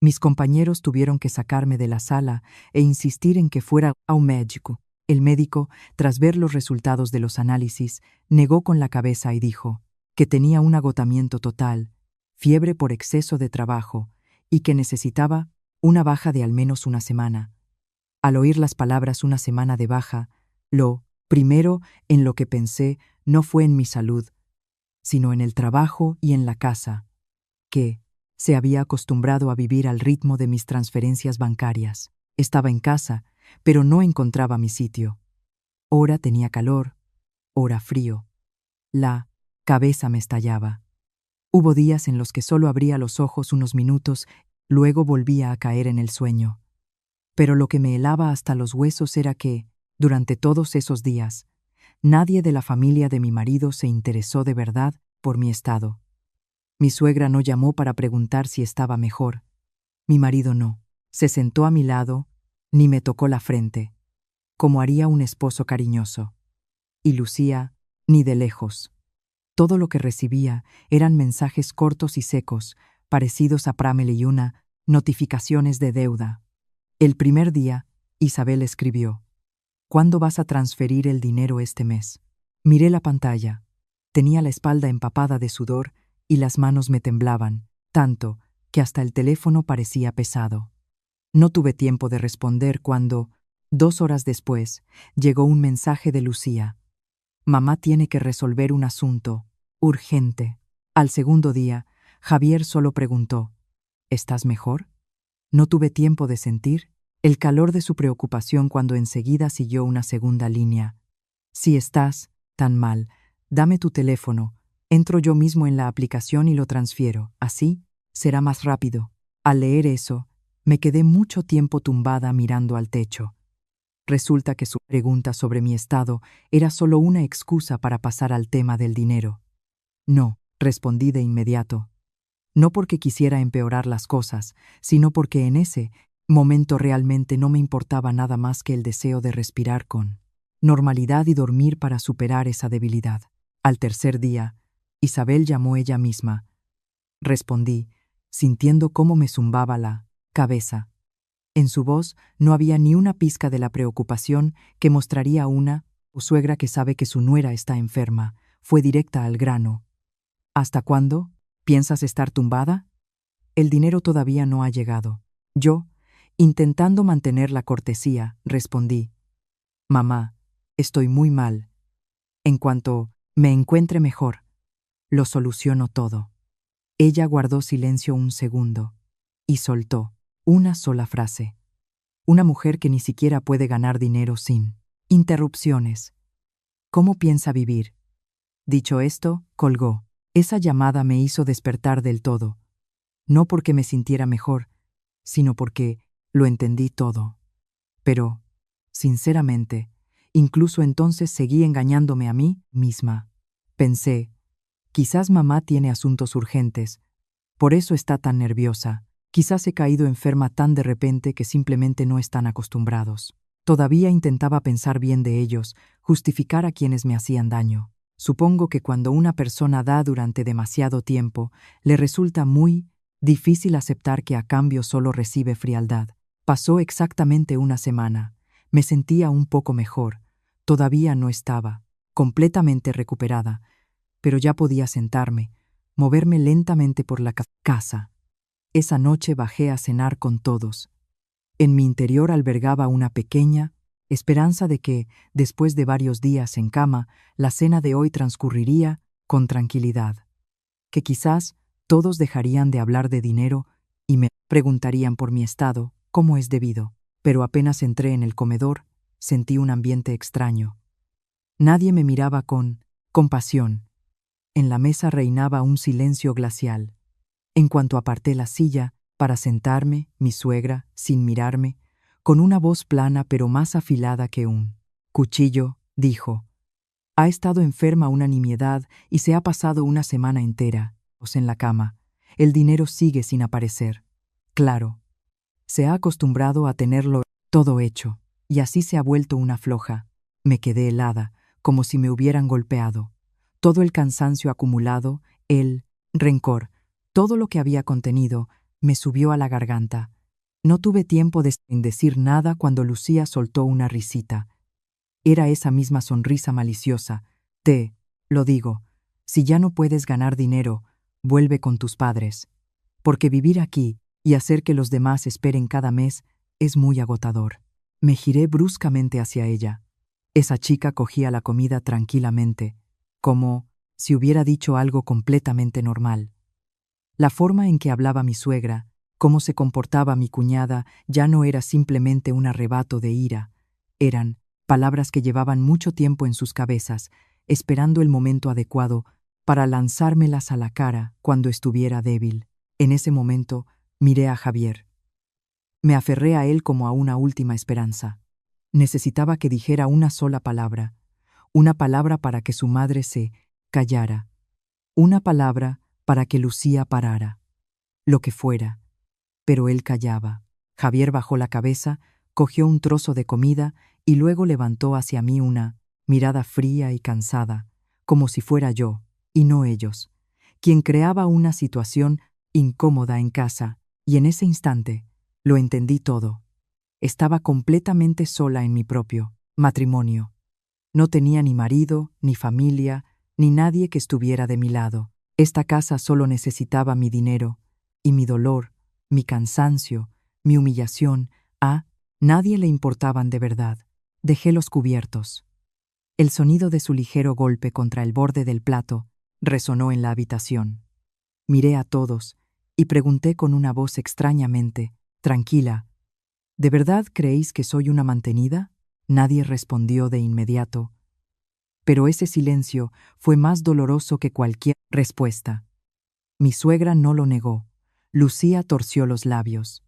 Mis compañeros tuvieron que sacarme de la sala e insistir en que fuera a un médico. El médico, tras ver los resultados de los análisis, negó con la cabeza y dijo que tenía un agotamiento total, fiebre por exceso de trabajo y que necesitaba una baja de al menos una semana. Al oír las palabras una semana de baja, lo primero en lo que pensé no fue en mi salud, sino en el trabajo y en la casa, que se había acostumbrado a vivir al ritmo de mis transferencias bancarias. Estaba en casa, pero no encontraba mi sitio. Ora tenía calor, ora frío. La cabeza me estallaba. Hubo días en los que solo abría los ojos unos minutos, luego volvía a caer en el sueño. Pero lo que me helaba hasta los huesos era que, durante todos esos días, nadie de la familia de mi marido se interesó de verdad por mi estado. Mi suegra no llamó para preguntar si estaba mejor. Mi marido no. Se sentó a mi lado, ni me tocó la frente, como haría un esposo cariñoso. Y Lucía, ni de lejos. Todo lo que recibía eran mensajes cortos y secos, parecidos a Pramel y una, notificaciones de deuda. El primer día, Isabel escribió: ¿Cuándo vas a transferir el dinero este mes? Miré la pantalla. Tenía la espalda empapada de sudor y las manos me temblaban, tanto que hasta el teléfono parecía pesado. No tuve tiempo de responder cuando, 2 horas después, llegó un mensaje de Lucía. Mamá tiene que resolver un asunto urgente. Al segundo día, Javier solo preguntó: ¿Estás mejor? No tuve tiempo de sentir el calor de su preocupación cuando enseguida siguió una segunda línea. Si estás tan mal, dame tu teléfono, entro yo mismo en la aplicación y lo transfiero, así será más rápido. Al leer eso, me quedé mucho tiempo tumbada mirando al techo. Resulta que su pregunta sobre mi estado era solo una excusa para pasar al tema del dinero. No, respondí de inmediato. No porque quisiera empeorar las cosas, sino porque en ese momento realmente no me importaba nada más que el deseo de respirar con normalidad y dormir para superar esa debilidad. Al tercer día, Isabel llamó ella misma. Respondí, sintiendo cómo me zumbaba la cabeza. En su voz no había ni una pizca de la preocupación que mostraría una suegra que sabe que su nuera está enferma. Fue directa al grano. ¿Hasta cuándo? ¿Piensas estar tumbada? El dinero todavía no ha llegado. Yo Intentando mantener la cortesía, respondí: «Mamá, estoy muy mal. En cuanto me encuentre mejor, lo soluciono todo». Ella guardó silencio un segundo y soltó una sola frase. Una mujer que ni siquiera puede ganar dinero sin interrupciones. ¿Cómo piensa vivir? Dicho esto, colgó. Esa llamada me hizo despertar del todo, no porque me sintiera mejor, sino porque lo entendí todo. Pero, sinceramente, incluso entonces seguí engañándome a mí misma. Pensé, quizás mamá tiene asuntos urgentes, por eso está tan nerviosa. Quizás he caído enferma tan de repente que simplemente no están acostumbrados. Todavía intentaba pensar bien de ellos, justificar a quienes me hacían daño. Supongo que cuando una persona da durante demasiado tiempo, le resulta muy difícil aceptar que a cambio solo recibe frialdad. Pasó exactamente una semana. Me sentía un poco mejor. Todavía no estaba completamente recuperada, pero ya podía sentarme, moverme lentamente por la casa. Esa noche bajé a cenar con todos. En mi interior albergaba una pequeña esperanza de que, después de varios días en cama, la cena de hoy transcurriría con tranquilidad. Que quizás todos dejarían de hablar de dinero y me preguntarían por mi estado, como es debido. Pero apenas entré en el comedor, sentí un ambiente extraño. Nadie me miraba con compasión. En la mesa reinaba un silencio glacial. En cuanto aparté la silla para sentarme, mi suegra, sin mirarme, con una voz plana pero más afilada que un cuchillo, dijo: «Ha estado enferma una nimiedad y se ha pasado una semana entera en la cama. El dinero sigue sin aparecer. Claro, se ha acostumbrado a tenerlo todo hecho, y así se ha vuelto una floja». Me quedé helada, como si me hubieran golpeado. Todo el cansancio acumulado, el rencor, todo lo que había contenido, me subió a la garganta. No tuve tiempo de decir nada cuando Lucía soltó una risita. Era esa misma sonrisa maliciosa. «Te lo digo, si ya no puedes ganar dinero, vuelve con tus padres. Porque vivir aquí y hacer que los demás esperen cada mes es muy agotador». Me giré bruscamente hacia ella. Esa chica cogía la comida tranquilamente, como si hubiera dicho algo completamente normal. La forma en que hablaba mi suegra, cómo se comportaba mi cuñada, ya no era simplemente un arrebato de ira. Eran palabras que llevaban mucho tiempo en sus cabezas, esperando el momento adecuado para lanzármelas a la cara cuando estuviera débil. En ese momento miré a Javier. Me aferré a él como a una última esperanza. Necesitaba que dijera una sola palabra, una palabra para que su madre se callara, una palabra para que Lucía parara, lo que fuera. Pero él callaba. Javier bajó la cabeza, cogió un trozo de comida y luego levantó hacia mí una mirada fría y cansada, como si fuera yo, y no ellos, quien creaba una situación incómoda en casa, y en ese instante lo entendí todo. Estaba completamente sola en mi propio matrimonio. No tenía ni marido, ni familia, ni nadie que estuviera de mi lado. Esta casa solo necesitaba mi dinero, y mi dolor, mi cansancio, mi humillación, a nadie le importaban de verdad. Dejé los cubiertos. El sonido de su ligero golpe contra el borde del plato resonó en la habitación. Miré a todos y pregunté con una voz extrañamente tranquila: «¿De verdad creéis que soy una mantenida?». Nadie respondió de inmediato, pero ese silencio fue más doloroso que cualquier respuesta. Mi suegra no lo negó. Lucía torció los labios.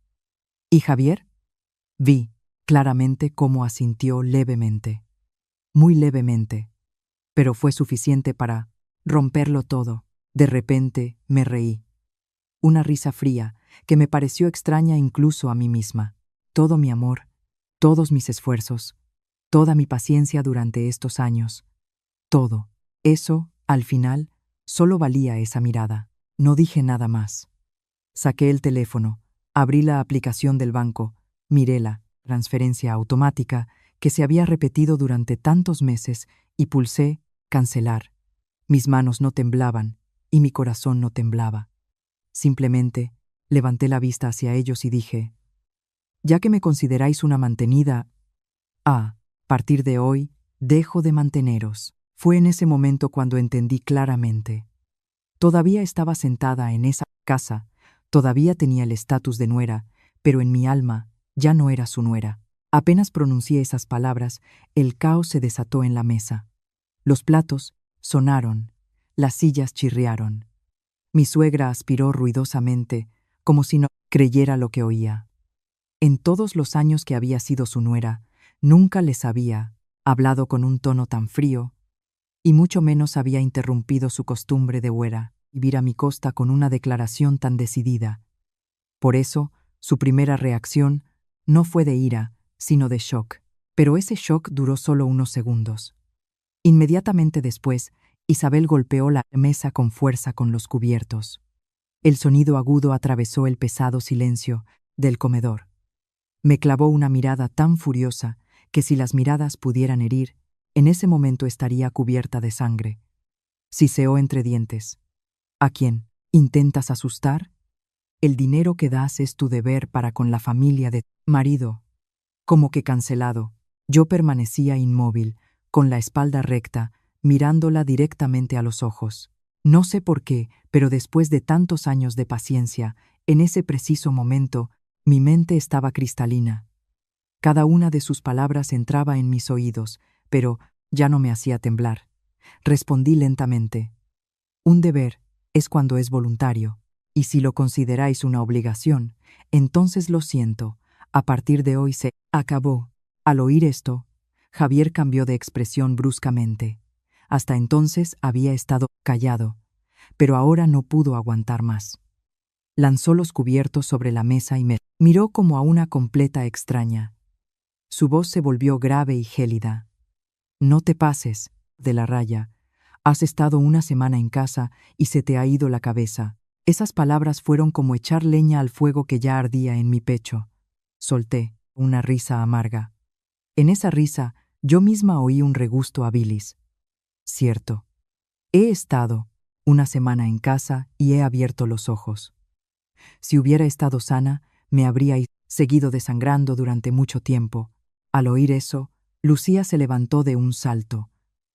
«¿Y Javier?». Vi claramente cómo asintió levemente, muy levemente, pero fue suficiente para romperlo todo. De repente me reí. Una risa fría que me pareció extraña incluso a mí misma. Todo mi amor, todos mis esfuerzos, toda mi paciencia durante estos años, todo, eso, al final, solo valía esa mirada. No dije nada más. Saqué el teléfono, abrí la aplicación del banco, miré la transferencia automática que se había repetido durante tantos meses y pulsé cancelar. Mis manos no temblaban y mi corazón no temblaba. Simplemente levanté la vista hacia ellos y dije: Ya que me consideráis una mantenida, a partir de hoy, dejo de manteneros. Fue en ese momento cuando entendí claramente. Todavía estaba sentada en esa casa, todavía tenía el estatus de nuera, pero en mi alma ya no era su nuera. Apenas pronuncié esas palabras, el caos se desató en la mesa. Los platos sonaron, las sillas chirriaron. Mi suegra aspiró ruidosamente, como si no creyera lo que oía. En todos los años que había sido su nuera, nunca les había hablado con un tono tan frío, y mucho menos había interrumpido su costumbre de huera, vivir a mi costa con una declaración tan decidida. Por eso, su primera reacción no fue de ira, sino de shock. Pero ese shock duró solo unos segundos. Inmediatamente después, Isabel golpeó la mesa con fuerza con los cubiertos. El sonido agudo atravesó el pesado silencio del comedor. Me clavó una mirada tan furiosa que si las miradas pudieran herir, en ese momento estaría cubierta de sangre. Siseó entre dientes. ¿A quién intentas asustar? El dinero que das es tu deber para con la familia de marido. Como que cancelado, yo permanecía inmóvil, con la espalda recta, mirándola directamente a los ojos. No sé por qué, pero después de tantos años de paciencia, en ese preciso momento, mi mente estaba cristalina. Cada una de sus palabras entraba en mis oídos, pero ya no me hacía temblar. Respondí lentamente. Un deber es cuando es voluntario, y si lo consideráis una obligación, entonces lo siento, a partir de hoy se acabó. Al oír esto, Javier cambió de expresión bruscamente. Hasta entonces había estado callado, pero ahora no pudo aguantar más. Lanzó los cubiertos sobre la mesa y me miró como a una completa extraña. Su voz se volvió grave y gélida. No te pases de la raya. Has estado una semana en casa y se te ha ido la cabeza. Esas palabras fueron como echar leña al fuego que ya ardía en mi pecho. Solté una risa amarga. En esa risa, yo misma oí un regusto a bilis. Cierto. He estado una semana en casa y he abierto los ojos. Si hubiera estado sana, me habría seguido desangrando durante mucho tiempo. Al oír eso, Lucía se levantó de un salto.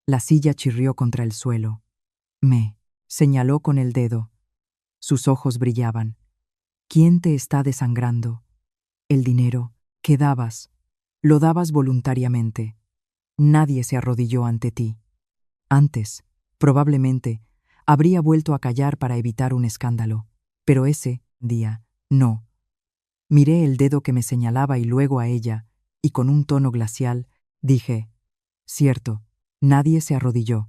La silla chirrió contra el suelo. Me señaló con el dedo. Sus ojos brillaban. ¿Quién te está desangrando? El dinero que dabas. Lo dabas voluntariamente. Nadie se arrodilló ante ti. Antes, probablemente, habría vuelto a callar para evitar un escándalo. Pero ese día, no. Miré el dedo que me señalaba y luego a ella, y con un tono glacial, dije, cierto, nadie se arrodilló.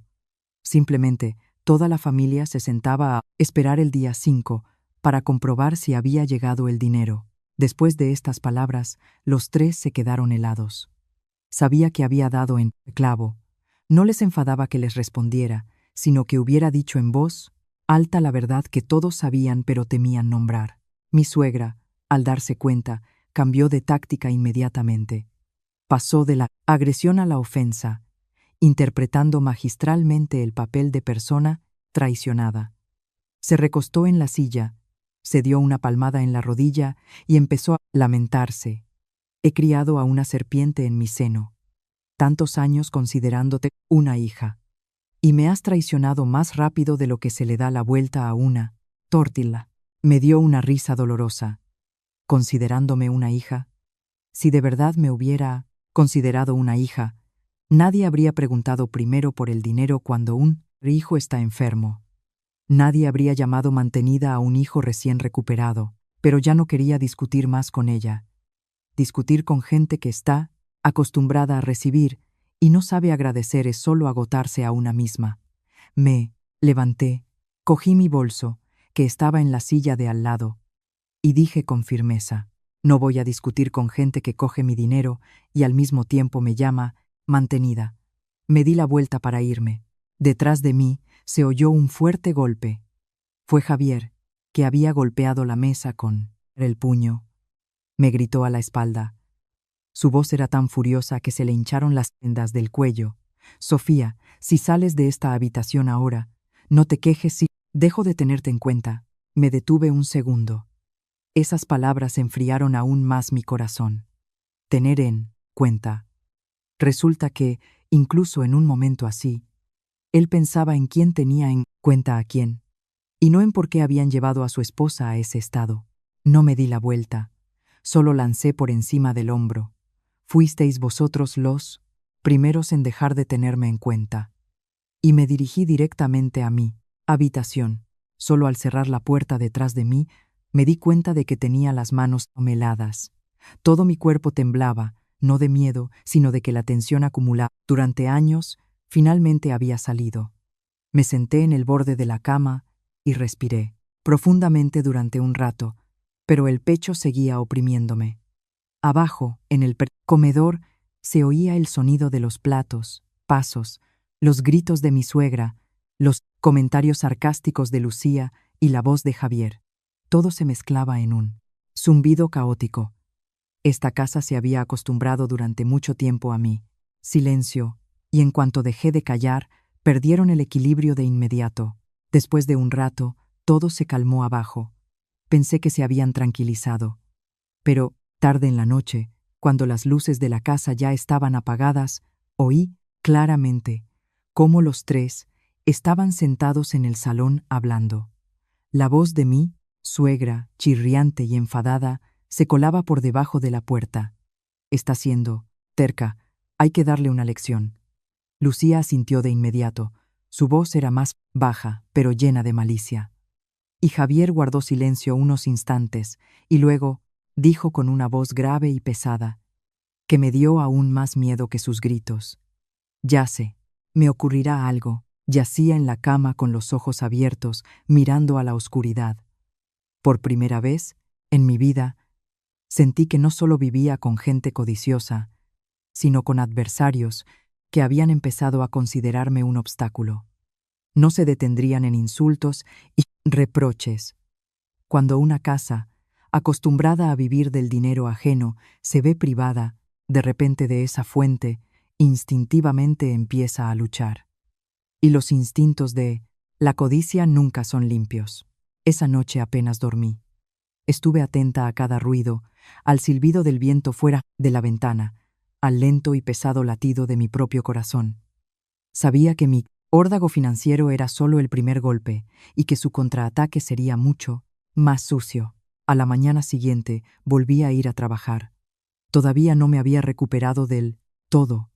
Simplemente, toda la familia se sentaba a esperar el día 5 para comprobar si había llegado el dinero. Después de estas palabras, los tres se quedaron helados. Sabía que había dado en clavo. No les enfadaba que les respondiera, sino que hubiera dicho en voz alta la verdad que todos sabían pero temían nombrar. Mi suegra, al darse cuenta, cambió de táctica inmediatamente. Pasó de la agresión a la ofensa, interpretando magistralmente el papel de persona traicionada. Se recostó en la silla, se dio una palmada en la rodilla y empezó a lamentarse. He criado a una serpiente en mi seno, tantos años considerándote una hija, y me has traicionado más rápido de lo que se le da la vuelta a una tórtila. Me dio una risa dolorosa. ¿Considerándome una hija? Si de verdad me hubiera considerado una hija, nadie habría preguntado primero por el dinero cuando un hijo está enfermo. Nadie habría llamado mantenida a un hijo recién recuperado, pero ya no quería discutir más con ella. Discutir con gente que está acostumbrada a recibir y no sabe agradecer es solo agotarse a una misma. Me levanté, cogí mi bolso, que estaba en la silla de al lado, y dije con firmeza, no voy a discutir con gente que coge mi dinero y al mismo tiempo me llama mantenida. Me di la vuelta para irme. Detrás de mí se oyó un fuerte golpe. Fue Javier, que había golpeado la mesa con el puño. Me gritó a la espalda. Su voz era tan furiosa que se le hincharon las vendas del cuello. Sofía, si sales de esta habitación ahora, no te quejes si dejo de tenerte en cuenta. Me detuve un segundo. Esas palabras enfriaron aún más mi corazón. Tener en cuenta. Resulta que, incluso en un momento así, él pensaba en quién tenía en cuenta a quién, y no en por qué habían llevado a su esposa a ese estado. No me di la vuelta, solo lancé por encima del hombro. Fuisteis vosotros los primeros en dejar de tenerme en cuenta. Y me dirigí directamente a mi habitación. Solo al cerrar la puerta detrás de mí, me di cuenta de que tenía las manos heladas. Todo mi cuerpo temblaba, no de miedo, sino de que la tensión acumulada durante años finalmente había salido. Me senté en el borde de la cama y respiré profundamente durante un rato, pero el pecho seguía oprimiéndome. Abajo, en el comedor, se oía el sonido de los platos, pasos, los gritos de mi suegra, los comentarios sarcásticos de Lucía y la voz de Javier. Todo se mezclaba en un zumbido caótico. Esta casa se había acostumbrado durante mucho tiempo a mí. Silencio, y en cuanto dejé de callar, perdieron el equilibrio de inmediato. Después de un rato, todo se calmó abajo. Pensé que se habían tranquilizado. Pero, tarde en la noche, cuando las luces de la casa ya estaban apagadas, oí, claramente, cómo los tres estaban sentados en el salón hablando. La voz de mi suegra, chirriante y enfadada, se colaba por debajo de la puerta. Está siendo terca, hay que darle una lección. Lucía asintió de inmediato. Su voz era más baja, pero llena de malicia. Y Javier guardó silencio unos instantes, y luego dijo con una voz grave y pesada, que me dio aún más miedo que sus gritos. Ya sé, me ocurrirá algo. Yacía en la cama con los ojos abiertos, mirando a la oscuridad. Por primera vez, en mi vida, sentí que no solo vivía con gente codiciosa, sino con adversarios que habían empezado a considerarme un obstáculo. No se detendrían en insultos y reproches. Cuando una casa, acostumbrada a vivir del dinero ajeno, se ve privada, de repente de esa fuente, instintivamente empieza a luchar. Y los instintos de la codicia nunca son limpios. Esa noche apenas dormí. Estuve atenta a cada ruido, al silbido del viento fuera de la ventana, al lento y pesado latido de mi propio corazón. Sabía que mi órdago financiero era solo el primer golpe y que su contraataque sería mucho más sucio. A la mañana siguiente volví a ir a trabajar. Todavía no me había recuperado del todo.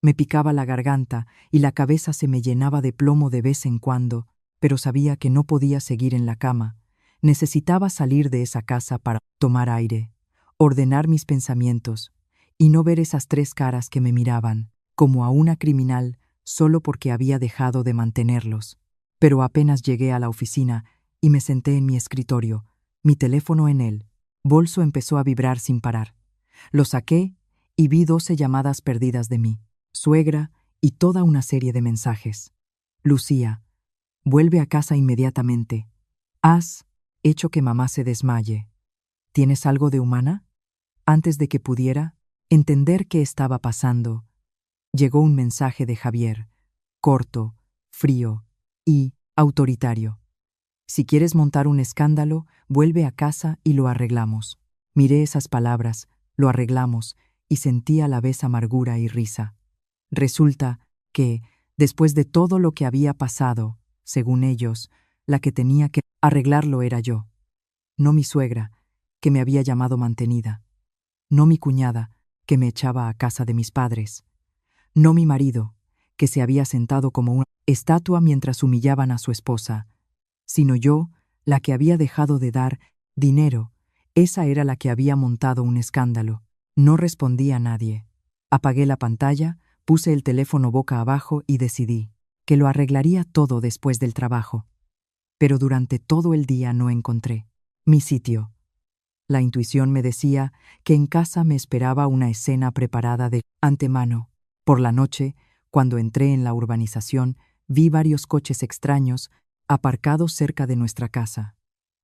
Me picaba la garganta y la cabeza se me llenaba de plomo de vez en cuando, pero sabía que no podía seguir en la cama. Necesitaba salir de esa casa para tomar aire, ordenar mis pensamientos y no ver esas tres caras que me miraban, como a una criminal, solo porque había dejado de mantenerlos. Pero apenas llegué a la oficina y me senté en mi escritorio, mi teléfono en el bolso empezó a vibrar sin parar. Lo saqué y vi 12 llamadas perdidas de mi suegra y toda una serie de mensajes. Lucía, vuelve a casa inmediatamente. Has hecho que mamá se desmaye. ¿Tienes algo de humana? Antes de que pudiera entender qué estaba pasando, llegó un mensaje de Javier, corto, frío y autoritario. Si quieres montar un escándalo, vuelve a casa y lo arreglamos. Miré esas palabras, lo arreglamos, y sentí a la vez amargura y risa. Resulta que, después de todo lo que había pasado, según ellos, la que tenía que arreglarlo era yo. No mi suegra, que me había llamado mantenida. No mi cuñada, que me echaba a casa de mis padres. No mi marido, que se había sentado como una estatua mientras humillaban a su esposa, sino yo, la que había dejado de dar dinero. Esa era la que había montado un escándalo. No respondí a nadie. Apagué la pantalla, puse el teléfono boca abajo y decidí que lo arreglaría todo después del trabajo. Pero durante todo el día no encontré mi sitio. La intuición me decía que en casa me esperaba una escena preparada de antemano. Por la noche, cuando entré en la urbanización, vi varios coches extraños aparcados cerca de nuestra casa.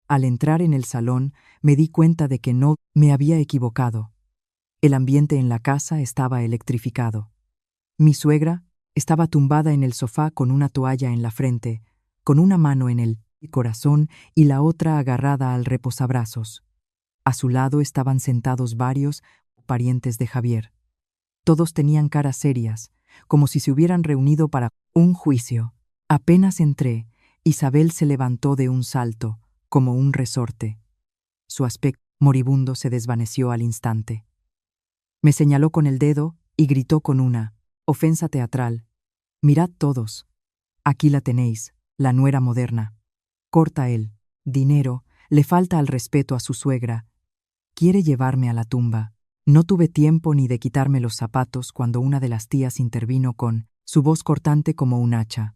Al entrar en el salón, me di cuenta de que no me había equivocado. El ambiente en la casa estaba electrificado. Mi suegra estaba tumbada en el sofá con una toalla en la frente, con una mano en el corazón y la otra agarrada al reposabrazos. A su lado estaban sentados varios parientes de Javier. Todos tenían caras serias, como si se hubieran reunido para un juicio. Apenas entré, Isabel se levantó de un salto, como un resorte. Su aspecto moribundo se desvaneció al instante. Me señaló con el dedo y gritó con una ofensa teatral: «Mirad todos. Aquí la tenéis, la nuera moderna. Corta él. Dinero, le falta al respeto a su suegra. Quiere llevarme a la tumba». No tuve tiempo ni de quitarme los zapatos cuando una de las tías intervino con su voz cortante como un hacha: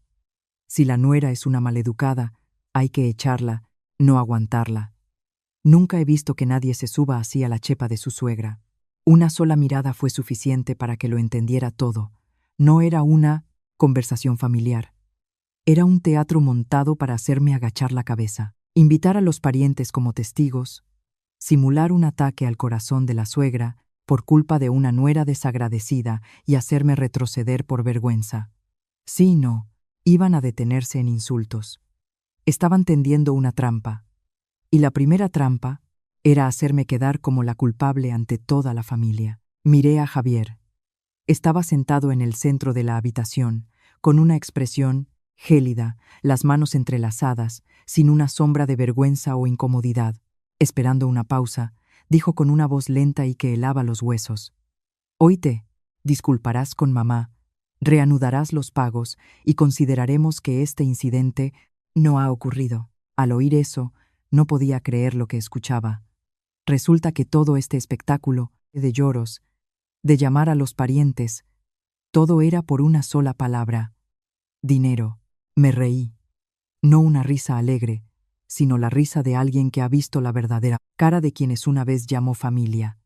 «Si la nuera es una maleducada, hay que echarla, no aguantarla». Nunca he visto que nadie se suba así a la chepa de su suegra. Una sola mirada fue suficiente para que lo entendiera todo. No era una conversación familiar. Era un teatro montado para hacerme agachar la cabeza, invitar a los parientes como testigos, simular un ataque al corazón de la suegra por culpa de una nuera desagradecida y hacerme retroceder por vergüenza. Sí y no, iban a detenerse en insultos. Estaban tendiendo una trampa. Y la primera trampa era hacerme quedar como la culpable ante toda la familia. Miré a Javier. Estaba sentado en el centro de la habitación, con una expresión gélida, las manos entrelazadas, sin una sombra de vergüenza o incomodidad. Esperando una pausa, dijo con una voz lenta y que helaba los huesos: «Hoy te disculparás con mamá, reanudarás los pagos y consideraremos que este incidente no ha ocurrido». Al oír eso, no podía creer lo que escuchaba. Resulta que todo este espectáculo de lloros, de llamar a los parientes, todo era por una sola palabra: dinero. Me reí. No una risa alegre, sino la risa de alguien que ha visto la verdadera cara de quienes una vez llamó familia.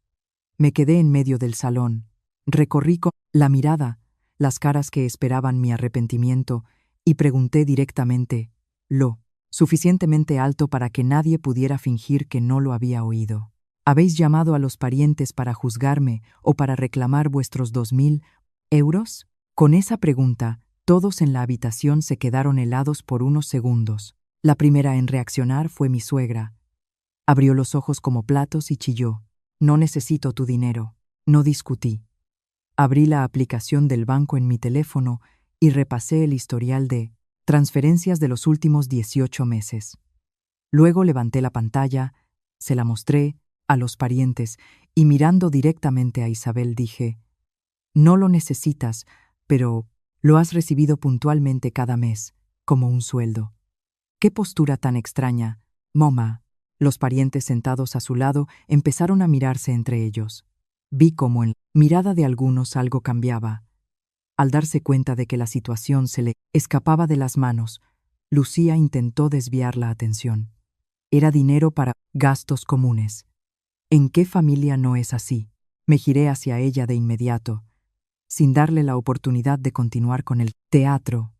Me quedé en medio del salón, recorrí con la mirada las caras que esperaban mi arrepentimiento y pregunté directamente, lo suficientemente alto para que nadie pudiera fingir que no lo había oído: ¿Habéis llamado a los parientes para juzgarme o para reclamar vuestros 2.000 euros? Con esa pregunta, todos en la habitación se quedaron helados por unos segundos. La primera en reaccionar fue mi suegra. Abrió los ojos como platos y chilló: «No necesito tu dinero». No discutí. Abrí la aplicación del banco en mi teléfono y repasé el historial de transferencias de los últimos 18 meses. Luego levanté la pantalla, se la mostré a los parientes y mirando directamente a Isabel dije: «No lo necesitas, pero lo has recibido puntualmente cada mes, como un sueldo». «¿Qué postura tan extraña, mamá?». Los parientes sentados a su lado empezaron a mirarse entre ellos. Vi cómo en la mirada de algunos algo cambiaba. Al darse cuenta de que la situación se le escapaba de las manos, Lucía intentó desviar la atención. Era dinero para gastos comunes. ¿En qué familia no es así? Me giré hacia ella de inmediato, sin darle la oportunidad de continuar con el teatro.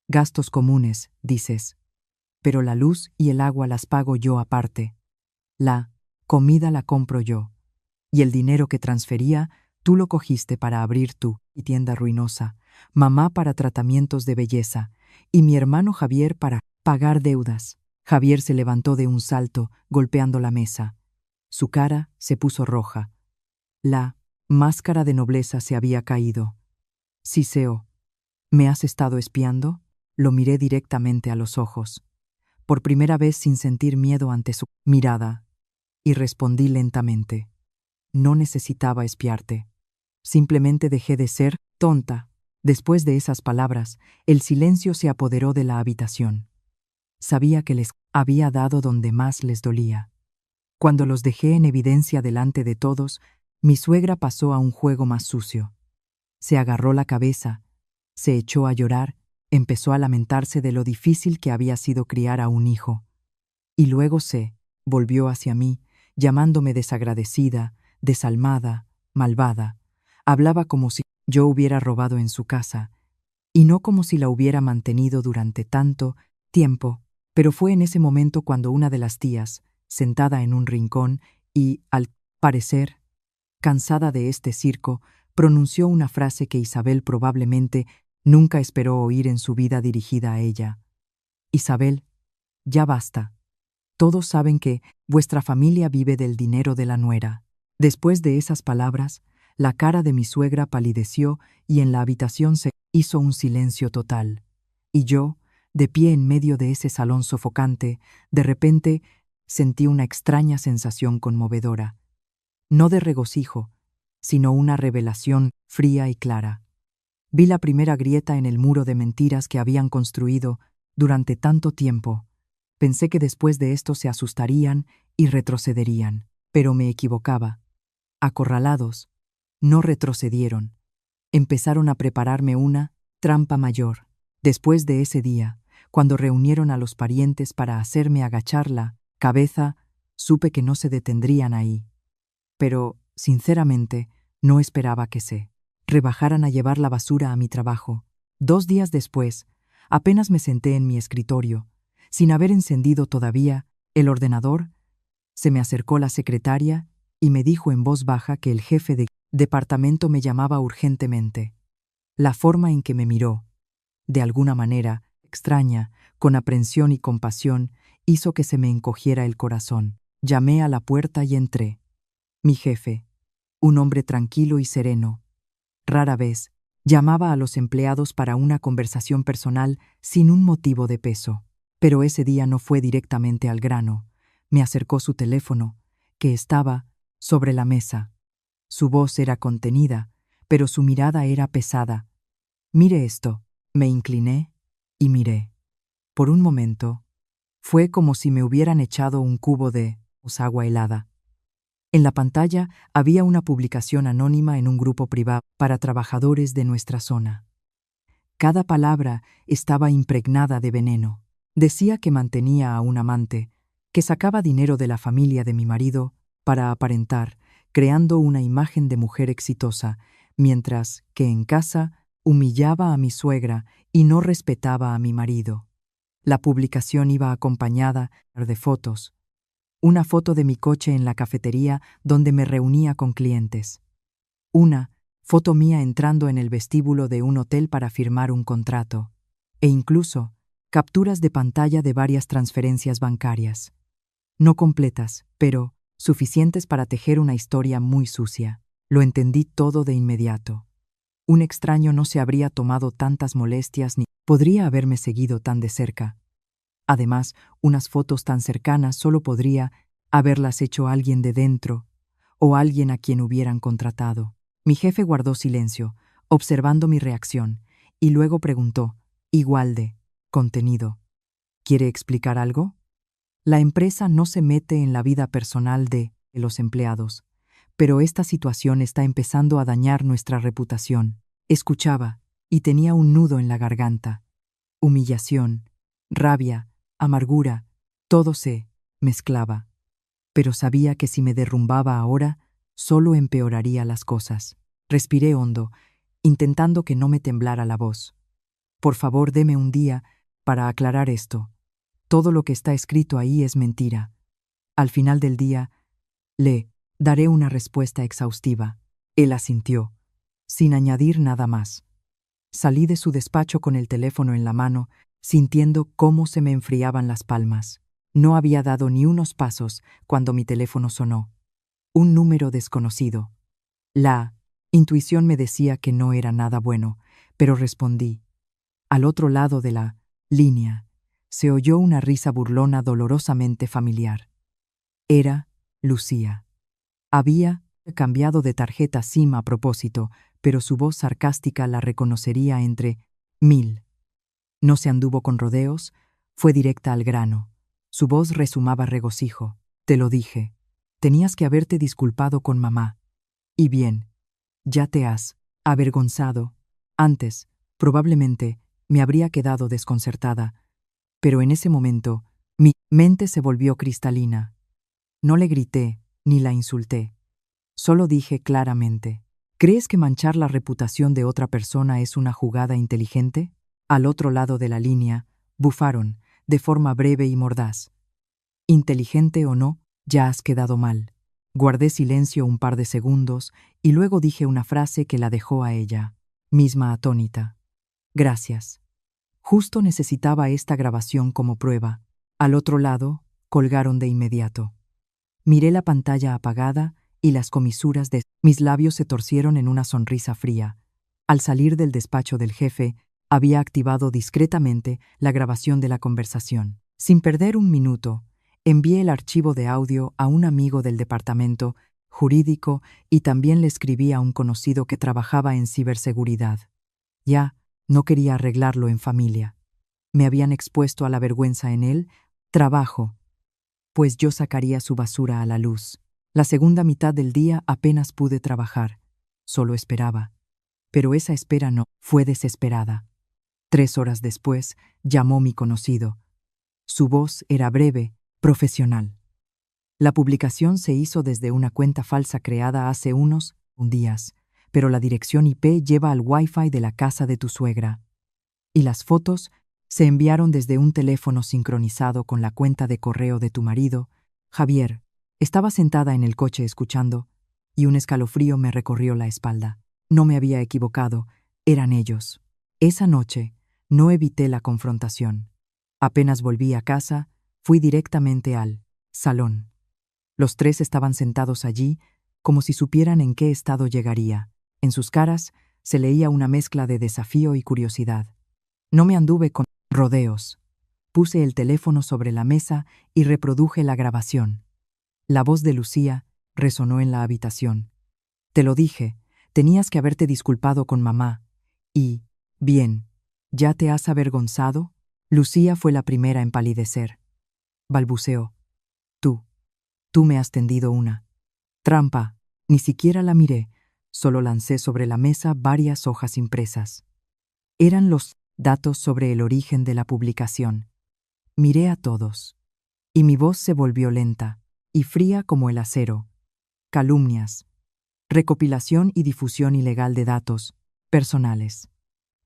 «Gastos comunes, dices. Pero la luz y el agua las pago yo aparte. La comida la compro yo. Y el dinero que transfería, tú lo cogiste para abrir tu tienda ruinosa, mamá para tratamientos de belleza, y mi hermano Javier para pagar deudas». Javier se levantó de un salto, golpeando la mesa. Su cara se puso roja. La máscara de nobleza se había caído. «Siseo, ¿me has estado espiando?». Lo miré directamente a los ojos, por primera vez sin sentir miedo ante su mirada, y respondí lentamente: «No necesitaba espiarte. Simplemente dejé de ser tonta». Después de esas palabras, el silencio se apoderó de la habitación. Sabía que les había dado donde más les dolía. Cuando los dejé en evidencia delante de todos, mi suegra pasó a un juego más sucio. Se agarró la cabeza, se echó a llorar, empezó a lamentarse de lo difícil que había sido criar a un hijo. Y luego se volvió hacia mí, llamándome desagradecida, desalmada, malvada. Hablaba como si yo hubiera robado en su casa, y no como si la hubiera mantenido durante tanto tiempo. Pero fue en ese momento cuando una de las tías, sentada en un rincón y, al parecer, cansada de este circo, pronunció una frase que Isabel probablemente nunca esperó oír en su vida dirigida a ella: «Isabel, ya basta. Todos saben que vuestra familia vive del dinero de la nuera. Después de esas palabras, la cara de mi suegra palideció y en la habitación se hizo un silencio total. Y yo, de pie en medio de ese salón sofocante, de repente sentí una extraña sensación conmovedora. No de regocijo, sino una revelación fría y clara. Vi la primera grieta en el muro de mentiras que habían construido durante tanto tiempo. Pensé que después de esto se asustarían y retrocederían, pero me equivocaba. Acorralados, no retrocedieron. Empezaron a prepararme una trampa mayor. Después de ese día, cuando reunieron a los parientes para hacerme agachar la cabeza, supe que no se detendrían ahí. Pero, sinceramente, no esperaba que se rebajaran a llevar la basura a mi trabajo. 2 días después, apenas me senté en mi escritorio, sin haber encendido todavía el ordenador, se me acercó la secretaria y me dijo en voz baja que el jefe de departamento me llamaba urgentemente. La forma en que me miró, de alguna manera extraña, con aprensión y compasión, hizo que se me encogiera el corazón. Llamé a la puerta y entré. Mi jefe, un hombre tranquilo y sereno, rara vez llamaba a los empleados para una conversación personal sin un motivo de peso. Pero ese día no fue directamente al grano. Me acercó su teléfono, que estaba sobre la mesa. Su voz era contenida, pero su mirada era pesada. «Mire esto». Me incliné y miré. Por un momento, fue como si me hubieran echado un cubo de agua helada. En la pantalla había una publicación anónima en un grupo privado para trabajadores de nuestra zona. Cada palabra estaba impregnada de veneno. Decía que mantenía a un amante, que sacaba dinero de la familia de mi marido para aparentar, creando una imagen de mujer exitosa, mientras que en casa humillaba a mi suegra y no respetaba a mi marido. La publicación iba acompañada de fotos. Una foto de mi coche en la cafetería donde me reunía con clientes. Una foto mía entrando en el vestíbulo de un hotel para firmar un contrato. E incluso capturas de pantalla de varias transferencias bancarias. No completas, pero suficientes para tejer una historia muy sucia. Lo entendí todo de inmediato. Un extraño no se habría tomado tantas molestias ni podría haberme seguido tan de cerca. Además, unas fotos tan cercanas solo podría haberlas hecho alguien de dentro o alguien a quien hubieran contratado. Mi jefe guardó silencio, observando mi reacción, y luego preguntó, igual de contenido: ¿Quiere explicar algo? La empresa no se mete en la vida personal de los empleados, pero esta situación está empezando a dañar nuestra reputación. Escuchaba, y tenía un nudo en la garganta. Humillación, rabia, amargura, todo se mezclaba. Pero sabía que si me derrumbaba ahora, solo empeoraría las cosas. Respiré hondo, intentando que no me temblara la voz. Por favor, deme un día para aclarar esto. Todo lo que está escrito ahí es mentira. Al final del día, le daré una respuesta exhaustiva. Él asintió, sin añadir nada más. Salí de su despacho con el teléfono en la mano, sintiendo cómo se me enfriaban las palmas. No había dado ni unos pasos cuando mi teléfono sonó. Un número desconocido. La intuición me decía que no era nada bueno, pero respondí. Al otro lado de la línea se oyó una risa burlona dolorosamente familiar. Era Lucía. Había cambiado de tarjeta SIM a propósito, pero su voz sarcástica la reconocería entre 1000. No se anduvo con rodeos, fue directa al grano. Su voz resumaba regocijo. Te lo dije. Tenías que haberte disculpado con mamá. Y bien, ya te has avergonzado. Antes, probablemente, me habría quedado desconcertada. Pero en ese momento, mi mente se volvió cristalina. No le grité, ni la insulté. Solo dije claramente, ¿crees que manchar la reputación de otra persona es una jugada inteligente? Al otro lado de la línea, bufaron, de forma breve y mordaz. Inteligente o no, ya has quedado mal. Guardé silencio un par de segundos y luego dije una frase que la dejó a ella, misma atónita. Gracias. Justo necesitaba esta grabación como prueba. Al otro lado, colgaron de inmediato. Miré la pantalla apagada y las comisuras de mis labios se torcieron en una sonrisa fría. Al salir del despacho del jefe, había activado discretamente la grabación de la conversación. Sin perder un minuto, envié el archivo de audio a un amigo del departamento jurídico y también le escribí a un conocido que trabajaba en ciberseguridad. Ya no quería arreglarlo en familia. Me habían expuesto a la vergüenza en el trabajo, pues yo sacaría su basura a la luz. La segunda mitad del día apenas pude trabajar. Solo esperaba. Pero esa espera no fue desesperada. 3 horas después, llamó mi conocido. Su voz era breve, profesional. La publicación se hizo desde una cuenta falsa creada hace unos días, pero la dirección IP lleva al Wi-Fi de la casa de tu suegra. Y las fotos se enviaron desde un teléfono sincronizado con la cuenta de correo de tu marido, Javier. Estaba sentada en el coche escuchando, y un escalofrío me recorrió la espalda. No me había equivocado, eran ellos. Esa noche no evité la confrontación. Apenas volví a casa, fui directamente al salón. Los tres estaban sentados allí, como si supieran en qué estado llegaría. En sus caras se leía una mezcla de desafío y curiosidad. No me anduve con rodeos. Puse el teléfono sobre la mesa y reproduje la grabación. La voz de Lucía resonó en la habitación. Te lo dije, tenías que haberte disculpado con mamá. Y, bien, ¿ya te has avergonzado? Lucía fue la primera en palidecer. Balbuceó. Tú me has tendido una trampa. Ni siquiera la miré, solo lancé sobre la mesa varias hojas impresas. Eran los datos sobre el origen de la publicación. Miré a todos, y mi voz se volvió lenta y fría como el acero. Calumnias, recopilación y difusión ilegal de datos personales,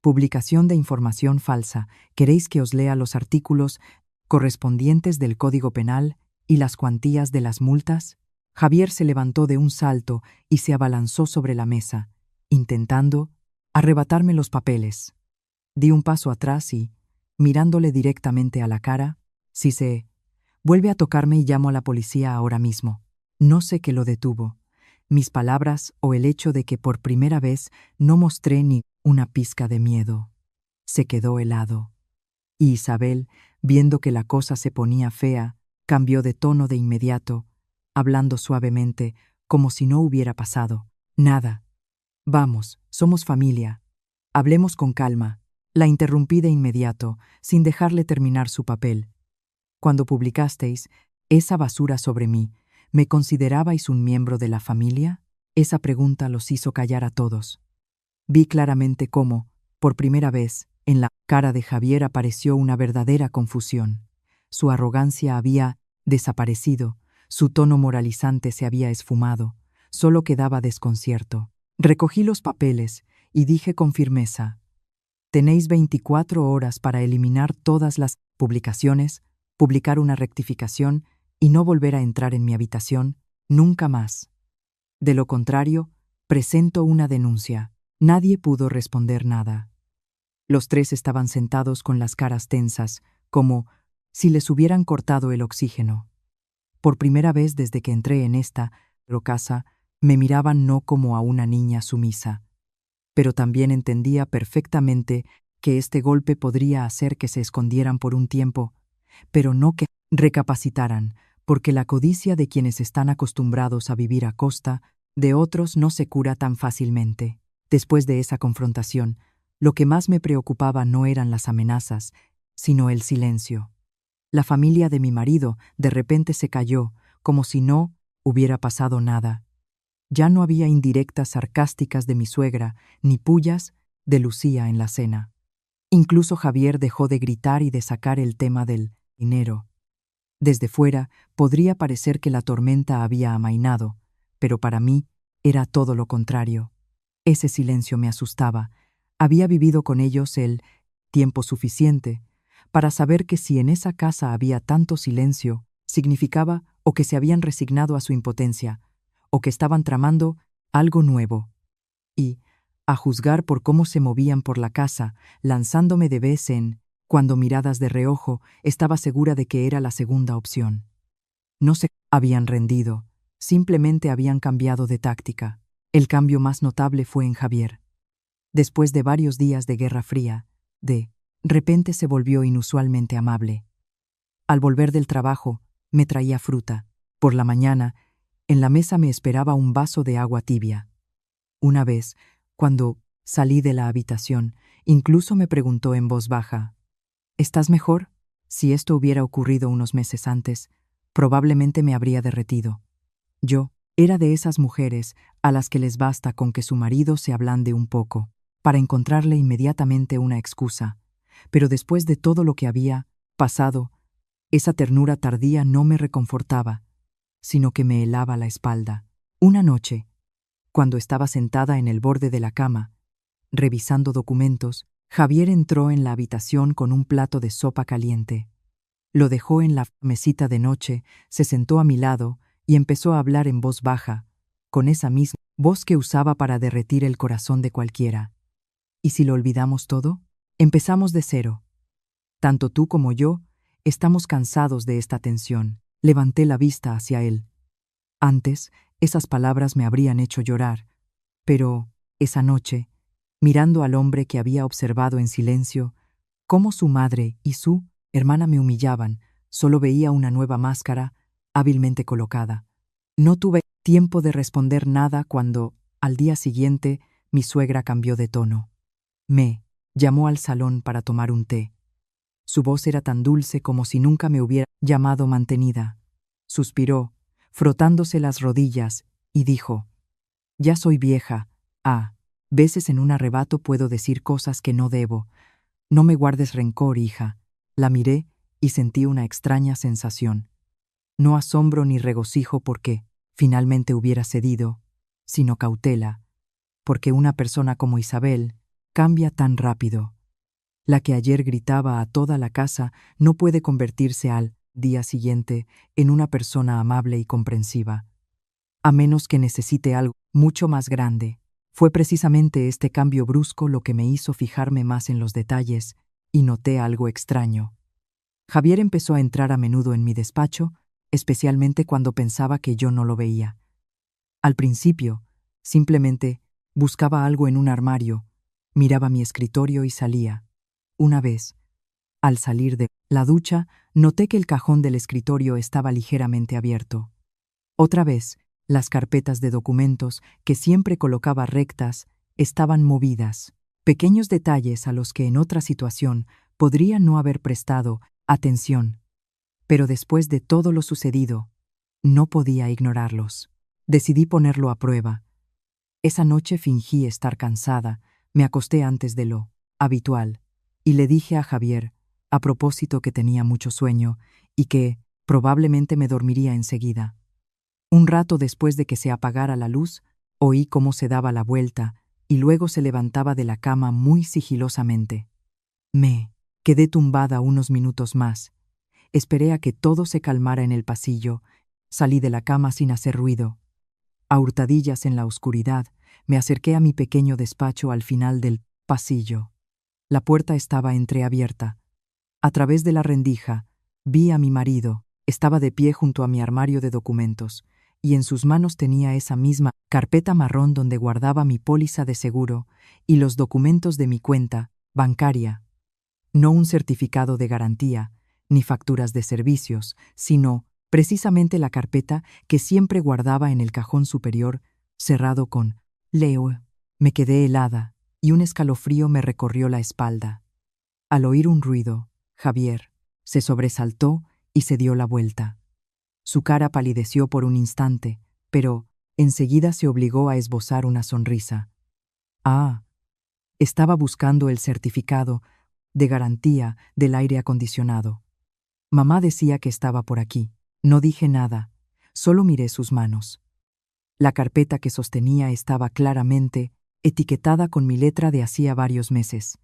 publicación de información falsa. ¿Queréis que os lea los artículos correspondientes del Código Penal y las cuantías de las multas? Javier se levantó de un salto y se abalanzó sobre la mesa, intentando arrebatarme los papeles. Di un paso atrás y, mirándole directamente a la cara, si se vuelve a tocarme y llamo a la policía ahora mismo. No sé qué lo detuvo, mis palabras o el hecho de que por primera vez no mostré ni una pizca de miedo. Se quedó helado. Y Isabel, viendo que la cosa se ponía fea, cambió de tono de inmediato, hablando suavemente, como si no hubiera pasado nada. Vamos, somos familia. Hablemos con calma. La interrumpí de inmediato, sin dejarle terminar su papel. Cuando publicasteis esa basura sobre mí, ¿me considerabais un miembro de la familia? Esa pregunta los hizo callar a todos. Vi claramente cómo, por primera vez, en la cara de Javier apareció una verdadera confusión. Su arrogancia había desaparecido, su tono moralizante se había esfumado, solo quedaba desconcierto. Recogí los papeles y dije con firmeza: tenéis 24 horas para eliminar todas las publicaciones, publicar una rectificación y no volver a entrar en mi habitación nunca más. De lo contrario, presento una denuncia. Nadie pudo responder nada. Los tres estaban sentados con las caras tensas, como si les hubieran cortado el oxígeno. Por primera vez desde que entré en esta casa, me miraban no como a una niña sumisa. Pero también entendía perfectamente que este golpe podría hacer que se escondieran por un tiempo, pero no que recapacitaran, porque la codicia de quienes están acostumbrados a vivir a costa de otros no se cura tan fácilmente. Después de esa confrontación, lo que más me preocupaba no eran las amenazas, sino el silencio. La familia de mi marido de repente se calló, como si no hubiera pasado nada. Ya no había indirectas sarcásticas de mi suegra, ni pullas de Lucía en la cena. Incluso Javier dejó de gritar y de sacar el tema del dinero. Desde fuera podría parecer que la tormenta había amainado, pero para mí era todo lo contrario. Ese silencio me asustaba. Había vivido con ellos el tiempo suficiente para saber que si en esa casa había tanto silencio, significaba o que se habían resignado a su impotencia, o que estaban tramando algo nuevo. Y, a juzgar por cómo se movían por la casa, lanzándome de vez en cuando miradas de reojo, estaba segura de que era la segunda opción. No se habían rendido, simplemente habían cambiado de táctica. El cambio más notable fue en Javier. Después de varios días de guerra fría, de repente se volvió inusualmente amable. Al volver del trabajo, me traía fruta. Por la mañana, en la mesa me esperaba un vaso de agua tibia. Una vez, cuando salí de la habitación, incluso me preguntó en voz baja: ¿estás mejor? Si esto hubiera ocurrido unos meses antes, probablemente me habría derretido. Yo era de esas mujeres a las que les basta con que su marido se ablande un poco, para encontrarle inmediatamente una excusa. Pero después de todo lo que había pasado, esa ternura tardía no me reconfortaba, sino que me helaba la espalda. Una noche, cuando estaba sentada en el borde de la cama, revisando documentos, Javier entró en la habitación con un plato de sopa caliente. Lo dejó en la mesita de noche, se sentó a mi lado y empezó a hablar en voz baja, con esa misma voz que usaba para derretir el corazón de cualquiera. ¿Y si lo olvidamos todo? Empezamos de cero. Tanto tú como yo estamos cansados de esta tensión. Levanté la vista hacia él. Antes, esas palabras me habrían hecho llorar, pero esa noche, mirando al hombre que había observado en silencio, cómo su madre y su hermana me humillaban, solo veía una nueva máscara hábilmente colocada. No tuve tiempo de responder nada cuando, al día siguiente, mi suegra cambió de tono. Me llamó al salón para tomar un té. Su voz era tan dulce como si nunca me hubiera llamado mantenida. Suspiró, frotándose las rodillas, y dijo: ya soy vieja. Veces en un arrebato puedo decir cosas que no debo. No me guardes rencor, hija. La miré y sentí una extraña sensación. No asombro ni regocijo porque finalmente hubiera cedido, sino cautela, porque una persona como Isabel cambia tan rápido. La que ayer gritaba a toda la casa no puede convertirse al día siguiente en una persona amable y comprensiva, a menos que necesite algo mucho más grande. Fue precisamente este cambio brusco lo que me hizo fijarme más en los detalles, y noté algo extraño. Javier empezó a entrar a menudo en mi despacho, especialmente cuando pensaba que yo no lo veía. Al principio, simplemente buscaba algo en un armario, miraba mi escritorio y salía. Una vez, al salir de la ducha, noté que el cajón del escritorio estaba ligeramente abierto. Otra vez, las carpetas de documentos, que siempre colocaba rectas, estaban movidas. Pequeños detalles a los que en otra situación podría no haber prestado atención. Pero después de todo lo sucedido, no podía ignorarlos. Decidí ponerlo a prueba. Esa noche fingí estar cansada, me acosté antes de lo habitual, y le dije a Javier, a propósito, que tenía mucho sueño y que probablemente me dormiría enseguida. Un rato después de que se apagara la luz, oí cómo se daba la vuelta y luego se levantaba de la cama muy sigilosamente. Me quedé tumbada unos minutos más. Esperé a que todo se calmara en el pasillo. Salí de la cama sin hacer ruido. A hurtadillas en la oscuridad, me acerqué a mi pequeño despacho al final del pasillo. La puerta estaba entreabierta. A través de la rendija, vi a mi marido. Estaba de pie junto a mi armario de documentos, y en sus manos tenía esa misma carpeta marrón donde guardaba mi póliza de seguro y los documentos de mi cuenta bancaria. No un certificado de garantía, ni facturas de servicios, sino precisamente la carpeta que siempre guardaba en el cajón superior, cerrado con Leo. Me quedé helada, y un escalofrío me recorrió la espalda. Al oír un ruido, Javier se sobresaltó y se dio la vuelta. Su cara palideció por un instante, pero enseguida se obligó a esbozar una sonrisa. Estaba buscando el certificado de garantía del aire acondicionado. Mamá decía que estaba por aquí. No dije nada, solo miré sus manos. La carpeta que sostenía estaba claramente etiquetada con mi letra de hacía varios meses.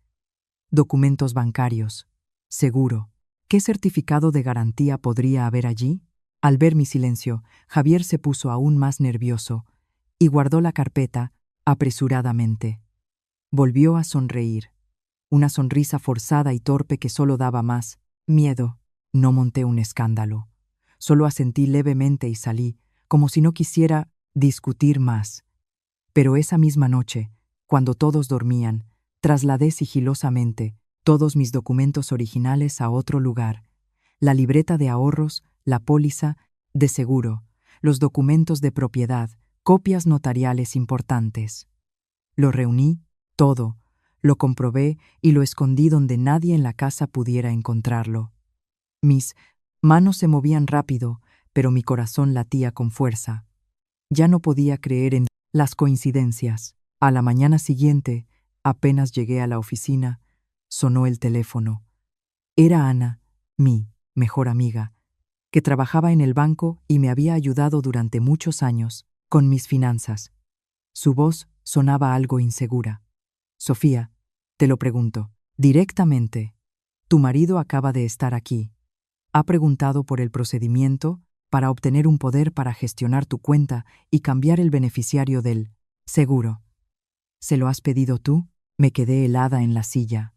Documentos bancarios. Seguro. ¿Qué certificado de garantía podría haber allí? Al ver mi silencio, Javier se puso aún más nervioso y guardó la carpeta apresuradamente. Volvió a sonreír, una sonrisa forzada y torpe que solo daba más miedo. No monté un escándalo. Solo asentí levemente y salí, como si no quisiera discutir más. Pero esa misma noche, cuando todos dormían, trasladé sigilosamente todos mis documentos originales a otro lugar: la libreta de ahorros, la póliza de seguro, los documentos de propiedad, copias notariales importantes. Lo reuní todo, lo comprobé y lo escondí donde nadie en la casa pudiera encontrarlo. Mis manos se movían rápido, pero mi corazón latía con fuerza. Ya no podía creer en las coincidencias. A la mañana siguiente, apenas llegué a la oficina, sonó el teléfono. Era Ana, mi mejor amiga, que trabajaba en el banco y me había ayudado durante muchos años con mis finanzas. Su voz sonaba algo insegura. Sofía, te lo pregunto, directamente. Tu marido acaba de estar aquí. Ha preguntado por el procedimiento para obtener un poder para gestionar tu cuenta y cambiar el beneficiario del seguro. ¿Se lo has pedido tú? Me quedé helada en la silla.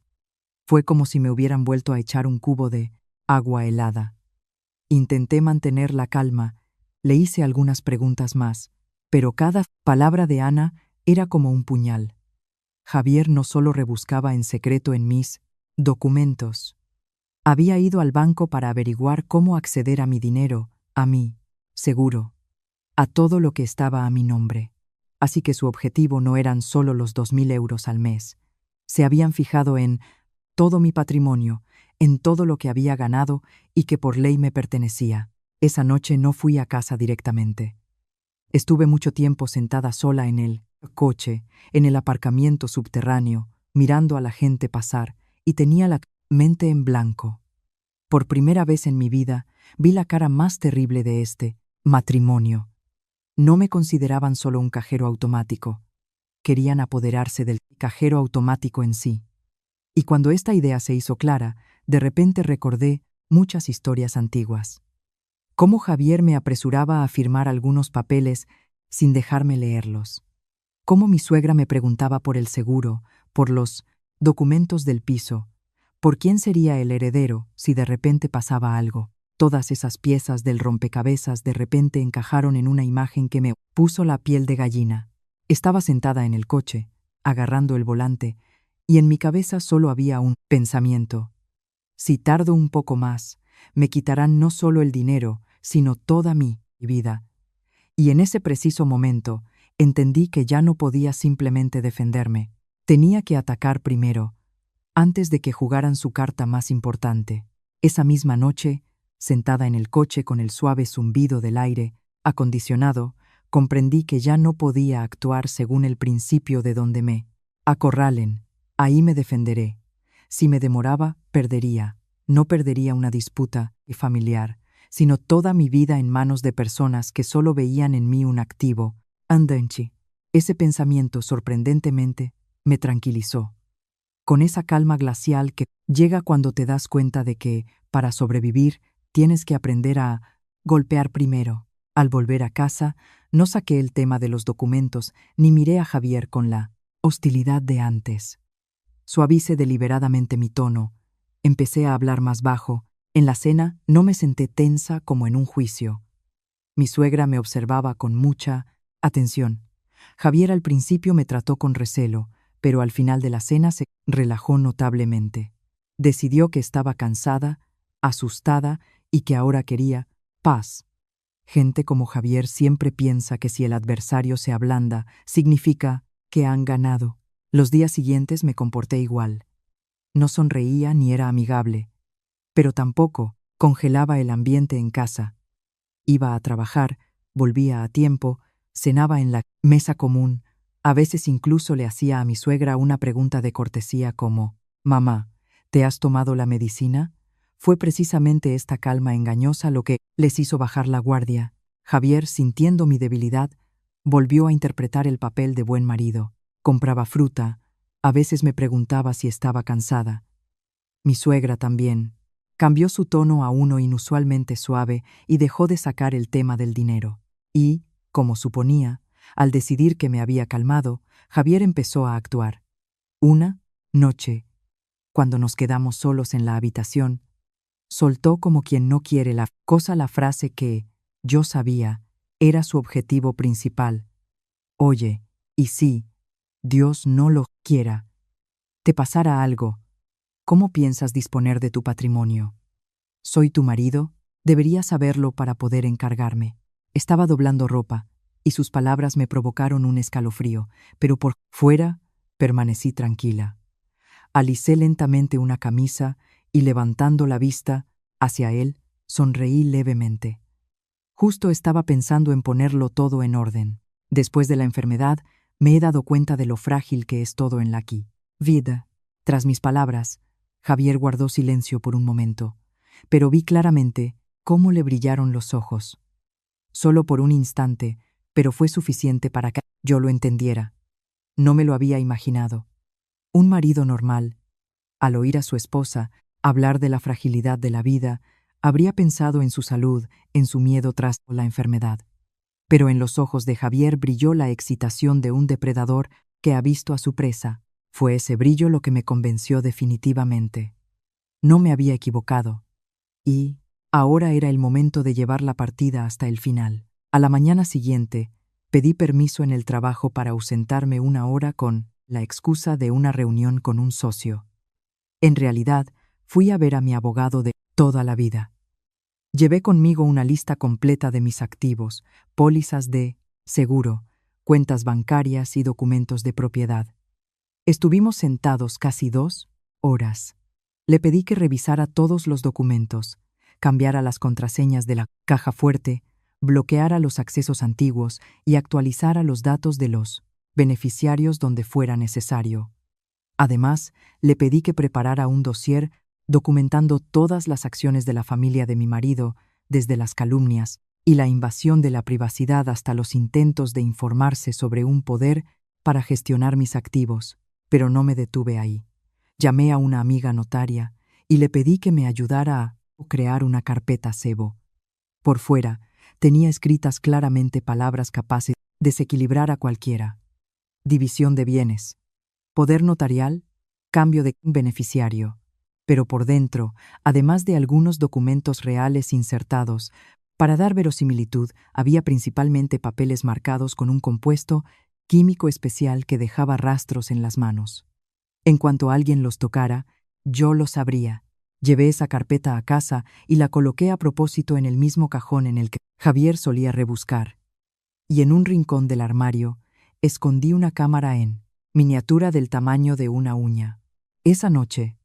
Fue como si me hubieran vuelto a echar un cubo de agua helada. Intenté mantener la calma, le hice algunas preguntas más, pero cada palabra de Ana era como un puñal. Javier no solo rebuscaba en secreto en mis documentos. Había ido al banco para averiguar cómo acceder a mi dinero, a mi seguro, a todo lo que estaba a mi nombre. Así que su objetivo no eran solo los 2.000 euros al mes. Se habían fijado en todo mi patrimonio, en todo lo que había ganado y que por ley me pertenecía. Esa noche no fui a casa directamente. Estuve mucho tiempo sentada sola en el coche, en el aparcamiento subterráneo, mirando a la gente pasar, y tenía la mente en blanco. Por primera vez en mi vida, vi la cara más terrible de este matrimonio. No me consideraban solo un cajero automático. Querían apoderarse del cajero automático en sí. Y cuando esta idea se hizo clara, de repente recordé muchas historias antiguas. Cómo Javier me apresuraba a firmar algunos papeles sin dejarme leerlos. Cómo mi suegra me preguntaba por el seguro, por los documentos del piso, por quién sería el heredero si de repente pasaba algo. Todas esas piezas del rompecabezas de repente encajaron en una imagen que me puso la piel de gallina. Estaba sentada en el coche, agarrando el volante, y en mi cabeza solo había un pensamiento. Si tardo un poco más, me quitarán no solo el dinero, sino toda mi vida. Y en ese preciso momento, entendí que ya no podía simplemente defenderme. Tenía que atacar primero, antes de que jugaran su carta más importante. Esa misma noche, sentada en el coche con el suave zumbido del aire acondicionado, comprendí que ya no podía actuar según el principio de donde me acorralen. Ahí me defenderé. Si me demoraba, perdería. No perdería una disputa familiar, sino toda mi vida en manos de personas que solo veían en mí un activo. Andanchi. Ese pensamiento, sorprendentemente, me tranquilizó. Con esa calma glacial que llega cuando te das cuenta de que, para sobrevivir, tienes que aprender a golpear primero. Al volver a casa, no saqué el tema de los documentos ni miré a Javier con la hostilidad de antes. Suavice deliberadamente mi tono. Empecé a hablar más bajo. En la cena no me senté tensa como en un juicio. Mi suegra me observaba con mucha atención. Javier al principio me trató con recelo, pero al final de la cena se relajó notablemente. Decidió que estaba cansada, asustada y que ahora quería paz. Gente como Javier siempre piensa que si el adversario se ablanda, significa que han ganado. Los días siguientes me comporté igual. No sonreía ni era amigable, pero tampoco congelaba el ambiente en casa. Iba a trabajar, volvía a tiempo, cenaba en la mesa común. A veces incluso le hacía a mi suegra una pregunta de cortesía como: «Mamá, ¿te has tomado la medicina?». Fue precisamente esta calma engañosa lo que les hizo bajar la guardia. Javier, sintiendo mi debilidad, volvió a interpretar el papel de buen marido. Compraba fruta, a veces me preguntaba si estaba cansada. Mi suegra también. Cambió su tono a uno inusualmente suave y dejó de sacar el tema del dinero. Y, como suponía, al decidir que me había calmado, Javier empezó a actuar. Una noche, cuando nos quedamos solos en la habitación, Soltó como quien no quiere la cosa la frase que, yo sabía, era su objetivo principal. Oye, y si, Dios no lo quiera, te pasara algo, ¿cómo piensas disponer de tu patrimonio? Soy tu marido, deberías saberlo para poder encargarme. Estaba doblando ropa, y sus palabras me provocaron un escalofrío, pero por fuera permanecí tranquila. Alicé lentamente una camisa y levantando la vista hacia él, sonreí levemente. Justo estaba pensando en ponerlo todo en orden. Después de la enfermedad, me he dado cuenta de lo frágil que es todo en la aquí. Vida. Tras mis palabras, Javier guardó silencio por un momento, pero vi claramente cómo le brillaron los ojos. Solo por un instante, pero fue suficiente para que yo lo entendiera. No me lo había imaginado. Un marido normal, al oír a su esposa hablar de la fragilidad de la vida, habría pensado en su salud, en su miedo tras la enfermedad. Pero en los ojos de Javier brilló la excitación de un depredador que ha visto a su presa. Fue ese brillo lo que me convenció definitivamente. No me había equivocado. Y ahora era el momento de llevar la partida hasta el final. A la mañana siguiente, pedí permiso en el trabajo para ausentarme una hora con la excusa de una reunión con un socio. En realidad, fui a ver a mi abogado de toda la vida. Llevé conmigo una lista completa de mis activos, pólizas de seguro, cuentas bancarias y documentos de propiedad. Estuvimos sentados casi 2 horas. Le pedí que revisara todos los documentos, cambiara las contraseñas de la caja fuerte, bloqueara los accesos antiguos y actualizara los datos de los beneficiarios donde fuera necesario. Además, le pedí que preparara un dossier documentando todas las acciones de la familia de mi marido, desde las calumnias y la invasión de la privacidad hasta los intentos de informarse sobre un poder para gestionar mis activos. Pero no me detuve ahí. Llamé a una amiga notaria y le pedí que me ayudara a crear una carpeta cebo. Por fuera, tenía escritas claramente palabras capaces de desequilibrar a cualquiera. División de bienes, poder notarial, cambio de beneficiario. Pero por dentro, además de algunos documentos reales insertados, para dar verosimilitud, había principalmente papeles marcados con un compuesto químico especial que dejaba rastros en las manos. En cuanto alguien los tocara, yo lo sabría. Llevé esa carpeta a casa y la coloqué a propósito en el mismo cajón en el que Javier solía rebuscar. Y en un rincón del armario, escondí una cámara en miniatura del tamaño de una uña. Esa noche,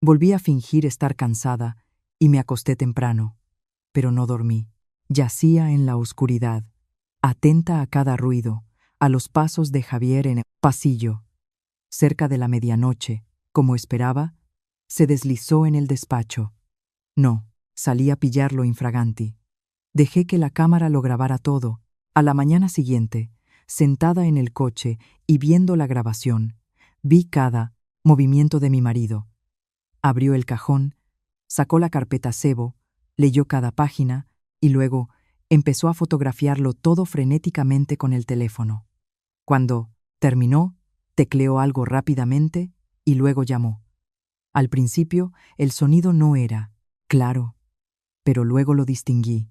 volví a fingir estar cansada y me acosté temprano, pero no dormí. Yacía en la oscuridad, atenta a cada ruido, a los pasos de Javier en el pasillo. Cerca de la medianoche, como esperaba, se deslizó en el despacho. No, salí a pillarlo infraganti. Dejé que la cámara lo grabara todo. A la mañana siguiente, sentada en el coche y viendo la grabación, vi cada movimiento de mi marido. Abrió el cajón, sacó la carpeta cebo, leyó cada página y luego empezó a fotografiarlo todo frenéticamente con el teléfono. Cuando terminó, tecleó algo rápidamente y luego llamó. Al principio, el sonido no era claro, pero luego lo distinguí.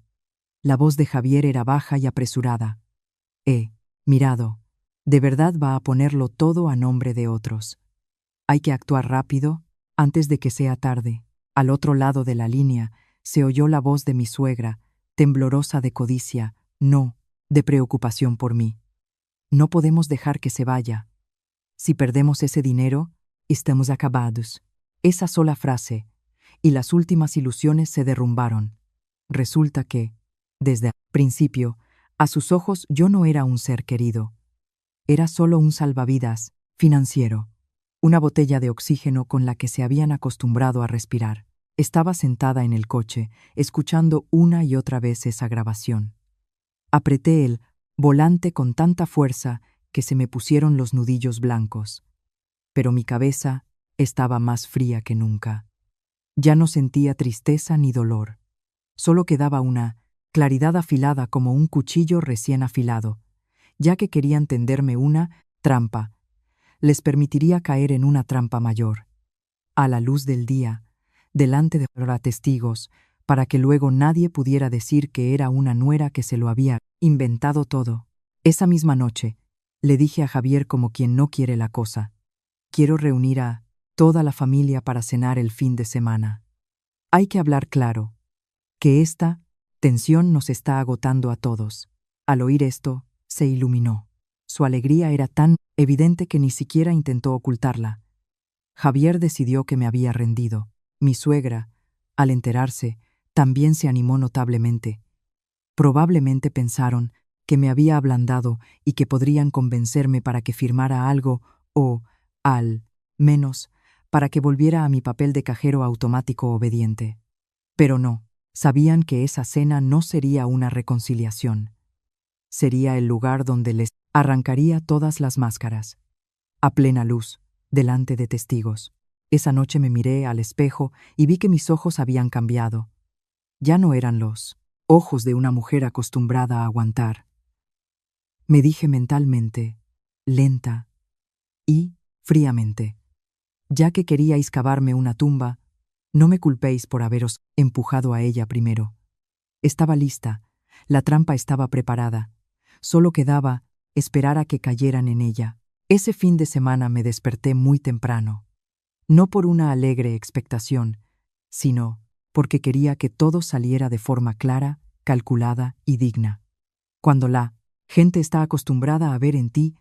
La voz de Javier era baja y apresurada. Mirado, de verdad va a ponerlo todo a nombre de otros. Hay que actuar rápido, antes de que sea tarde. Al otro lado de la línea, se oyó la voz de mi suegra, temblorosa de codicia, no, de preocupación por mí. No podemos dejar que se vaya. Si perdemos ese dinero, estamos acabados. Esa sola frase, y las últimas ilusiones se derrumbaron. Resulta que, desde el principio, a sus ojos yo no era un ser querido. Era solo un salvavidas financiero, una botella de oxígeno con la que se habían acostumbrado a respirar. Estaba sentada en el coche, escuchando una y otra vez esa grabación. Apreté el volante con tanta fuerza que se me pusieron los nudillos blancos. Pero mi cabeza estaba más fría que nunca. Ya no sentía tristeza ni dolor. Solo quedaba una claridad afilada como un cuchillo recién afilado, ya que querían tenderme una trampa. Les permitiría caer en una trampa mayor. A la luz del día, delante de los testigos, para que luego nadie pudiera decir que era una nuera que se lo había inventado todo. Esa misma noche, le dije a Javier como quien no quiere la cosa: quiero reunir a toda la familia para cenar el fin de semana. Hay que hablar claro, que esta tensión nos está agotando a todos. Al oír esto, se iluminó. Su alegría era tan evidente que ni siquiera intentó ocultarla. Javier decidió que me había rendido. Mi suegra, al enterarse, también se animó notablemente. Probablemente pensaron que me había ablandado y que podrían convencerme para que firmara algo o, al menos, para que volviera a mi papel de cajero automático obediente. Pero no, sabían que esa cena no sería una reconciliación. Sería el lugar donde les arrancaría todas las máscaras. A plena luz, delante de testigos. Esa noche me miré al espejo y vi que mis ojos habían cambiado. Ya no eran los ojos de una mujer acostumbrada a aguantar. Me dije mentalmente, lenta y fríamente: ya que queríais cavarme una tumba, no me culpéis por haberos empujado a ella primero. Estaba lista, la trampa estaba preparada, solo quedaba esperar a que cayeran en ella. Ese fin de semana me desperté muy temprano, no por una alegre expectación, sino porque quería que todo saliera de forma clara, calculada y digna. Cuando la gente está acostumbrada a ver en ti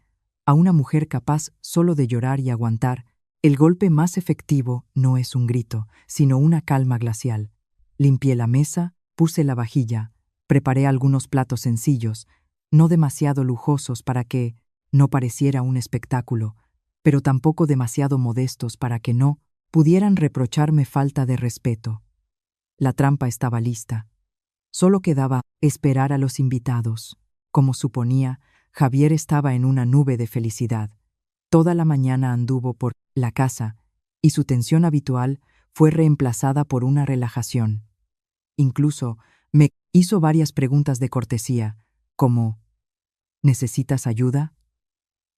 a una mujer capaz solo de llorar y aguantar, el golpe más efectivo no es un grito, sino una calma glacial. Limpié la mesa, puse la vajilla, preparé algunos platos sencillos, no demasiado lujosos para que no pareciera un espectáculo, pero tampoco demasiado modestos para que no pudieran reprocharme falta de respeto. La trampa estaba lista. Solo quedaba esperar a los invitados. Como suponía, Javier estaba en una nube de felicidad. Toda la mañana anduvo por la casa y su tensión habitual fue reemplazada por una relajación. Incluso me hizo varias preguntas de cortesía, como: ¿necesitas ayuda?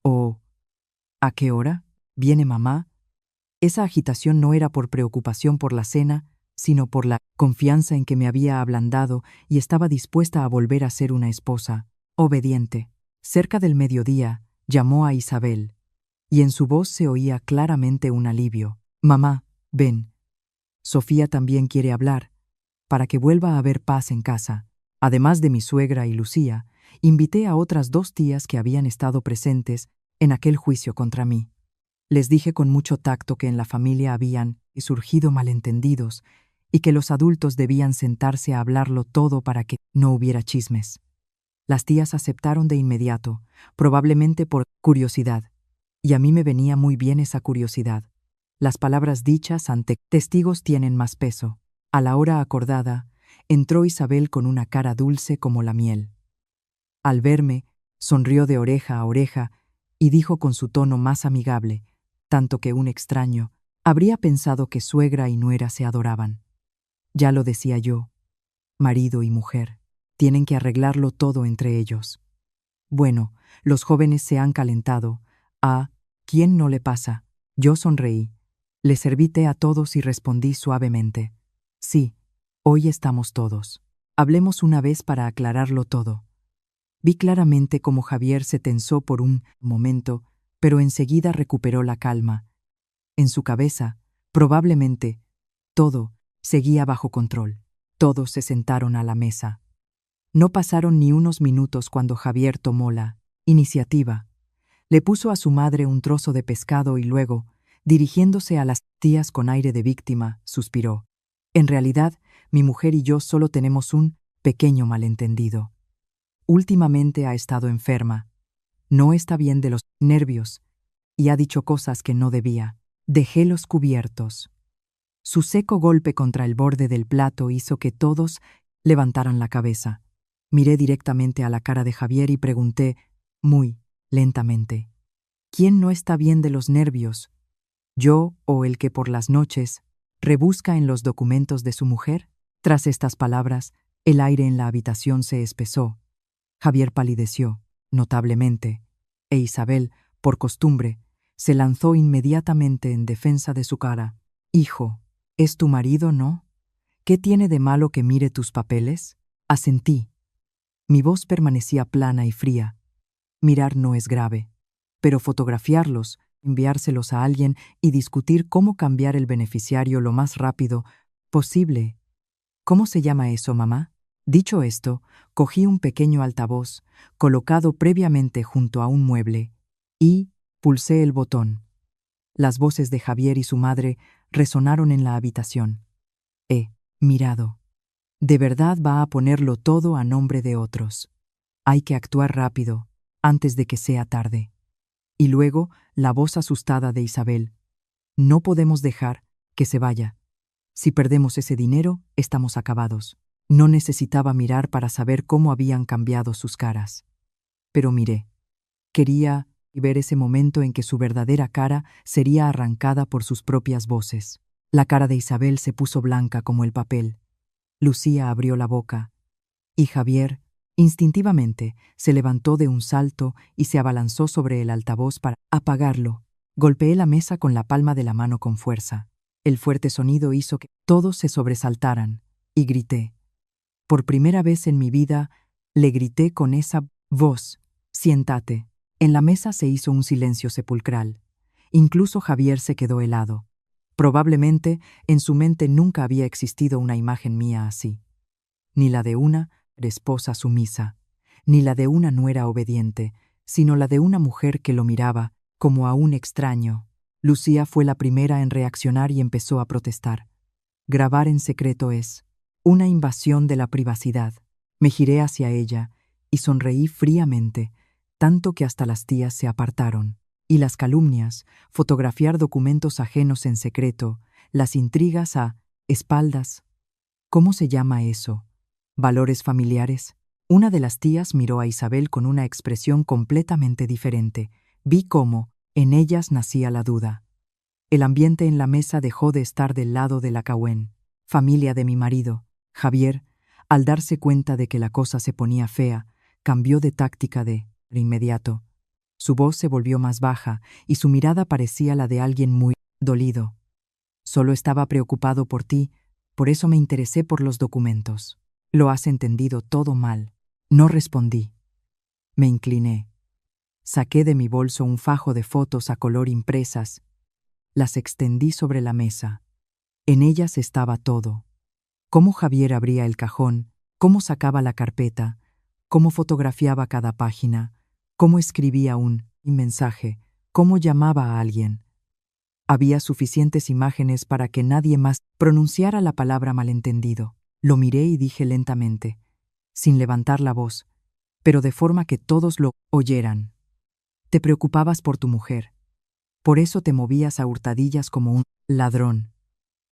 ¿O ¿a qué hora viene mamá? Esa agitación no era por preocupación por la cena, sino por la confianza en que me había ablandado y estaba dispuesta a volver a ser una esposa obediente. Cerca del mediodía, llamó a Isabel, y en su voz se oía claramente un alivio. «Mamá, ven. Sofía también quiere hablar, para que vuelva a haber paz en casa». Además de mi suegra y Lucía, invité a otras 2 tías que habían estado presentes en aquel juicio contra mí. Les dije con mucho tacto que en la familia habían surgido malentendidos y que los adultos debían sentarse a hablarlo todo para que no hubiera chismes. Las tías aceptaron de inmediato, probablemente por curiosidad, y a mí me venía muy bien esa curiosidad. Las palabras dichas ante testigos tienen más peso. A la hora acordada, entró Isabel con una cara dulce como la miel. Al verme, sonrió de oreja a oreja y dijo con su tono más amigable, tanto que un extraño habría pensado que suegra y nuera se adoraban: ya lo decía yo, marido y mujer, tienen que arreglarlo todo entre ellos. Bueno, los jóvenes se han calentado. ¿A quién no le pasa? Yo sonreí. Le serví té a todos y respondí suavemente: sí, hoy estamos todos. Hablemos una vez para aclararlo todo. Vi claramente cómo Javier se tensó por un momento, pero enseguida recuperó la calma. En su cabeza, probablemente, todo seguía bajo control. Todos se sentaron a la mesa. No pasaron ni unos minutos cuando Javier tomó la iniciativa. Le puso a su madre un trozo de pescado y luego, dirigiéndose a las tías con aire de víctima, suspiró: en realidad, mi mujer y yo solo tenemos un pequeño malentendido. Últimamente ha estado enferma, no está bien de los nervios y ha dicho cosas que no debía. Dejé los cubiertos. Su seco golpe contra el borde del plato hizo que todos levantaran la cabeza. Miré directamente a la cara de Javier y pregunté, muy lentamente: ¿quién no está bien de los nervios? ¿Yo o el que por las noches rebusca en los documentos de su mujer? Tras estas palabras, el aire en la habitación se espesó. Javier palideció notablemente, e Isabel, por costumbre, se lanzó inmediatamente en defensa de su cara. Hijo, Es tu marido, ¿no? ¿Qué tiene de malo que mire tus papeles? Asentí. Mi voz permanecía plana y fría. Mirar no es grave, pero fotografiarlos, enviárselos a alguien y discutir cómo cambiar el beneficiario lo más rápido posible. ¿Cómo se llama eso, mamá? Dicho esto, cogí un pequeño altavoz, colocado previamente junto a un mueble, y pulsé el botón. Las voces de Javier y su madre resonaron en la habitación. He mirado. De verdad va a ponerlo todo a nombre de otros. Hay que actuar rápido, antes de que sea tarde. Y luego, la voz asustada de Isabel. No podemos dejar que se vaya. Si perdemos ese dinero, estamos acabados. No necesitaba mirar para saber cómo habían cambiado sus caras. Pero miré. Quería ver ese momento en que su verdadera cara sería arrancada por sus propias voces. La cara de Isabel se puso blanca como el papel. Lucía abrió la boca. Y Javier, instintivamente, se levantó de un salto y se abalanzó sobre el altavoz para apagarlo. Golpeé la mesa con la palma de la mano con fuerza. El fuerte sonido hizo que todos se sobresaltaran, y grité. Por primera vez en mi vida, le grité con esa voz. Siéntate. En la mesa se hizo un silencio sepulcral. Incluso Javier se quedó helado. Probablemente en su mente nunca había existido una imagen mía así. Ni la de una esposa sumisa, ni la de una nuera obediente, sino la de una mujer que lo miraba como a un extraño. Lucía fue la primera en reaccionar y empezó a protestar. Grabar en secreto es una invasión de la privacidad. Me giré hacia ella y sonreí fríamente, tanto que hasta las tías se apartaron. Y las calumnias, fotografiar documentos ajenos en secreto, las intrigas a espaldas. ¿Cómo se llama eso? ¿Valores familiares? Una de las tías miró a Isabel con una expresión completamente diferente. Vi cómo, en ellas nacía la duda. El ambiente en la mesa dejó de estar del lado de la Cahuén, familia de mi marido. Javier, al darse cuenta de que la cosa se ponía fea, cambió de táctica de inmediato. Su voz se volvió más baja y su mirada parecía la de alguien muy dolido. Solo estaba preocupado por ti, por eso me interesé por los documentos. Lo has entendido todo mal. No respondí. Me incliné. Saqué de mi bolso un fajo de fotos a color impresas. Las extendí sobre la mesa. En ellas estaba todo. Cómo Javier abría el cajón, cómo sacaba la carpeta, cómo fotografiaba cada página, cómo escribía un mensaje, cómo llamaba a alguien. Había suficientes imágenes para que nadie más pronunciara la palabra malentendido. Lo miré y dije lentamente, sin levantar la voz, pero de forma que todos lo oyeran. Te preocupabas por tu mujer. Por eso te movías a hurtadillas como un ladrón.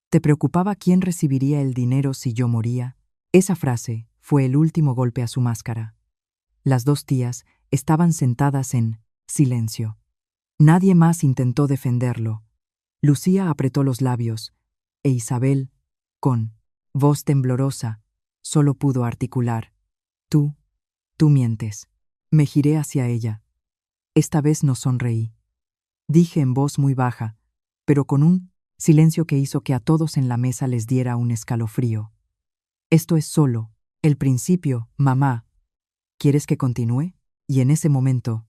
¿Te preocupaba quién recibiría el dinero si yo moría? Esa frase fue el último golpe a su máscara. Las dos tías estaban sentadas en silencio. Nadie más intentó defenderlo. Lucía apretó los labios, e Isabel, con voz temblorosa, solo pudo articular. Tú mientes. Me giré hacia ella. Esta vez no sonreí. Dije en voz muy baja, pero con un silencio que hizo que a todos en la mesa les diera un escalofrío. Esto es solo el principio, mamá. ¿Quieres que continúe? Y en ese momento,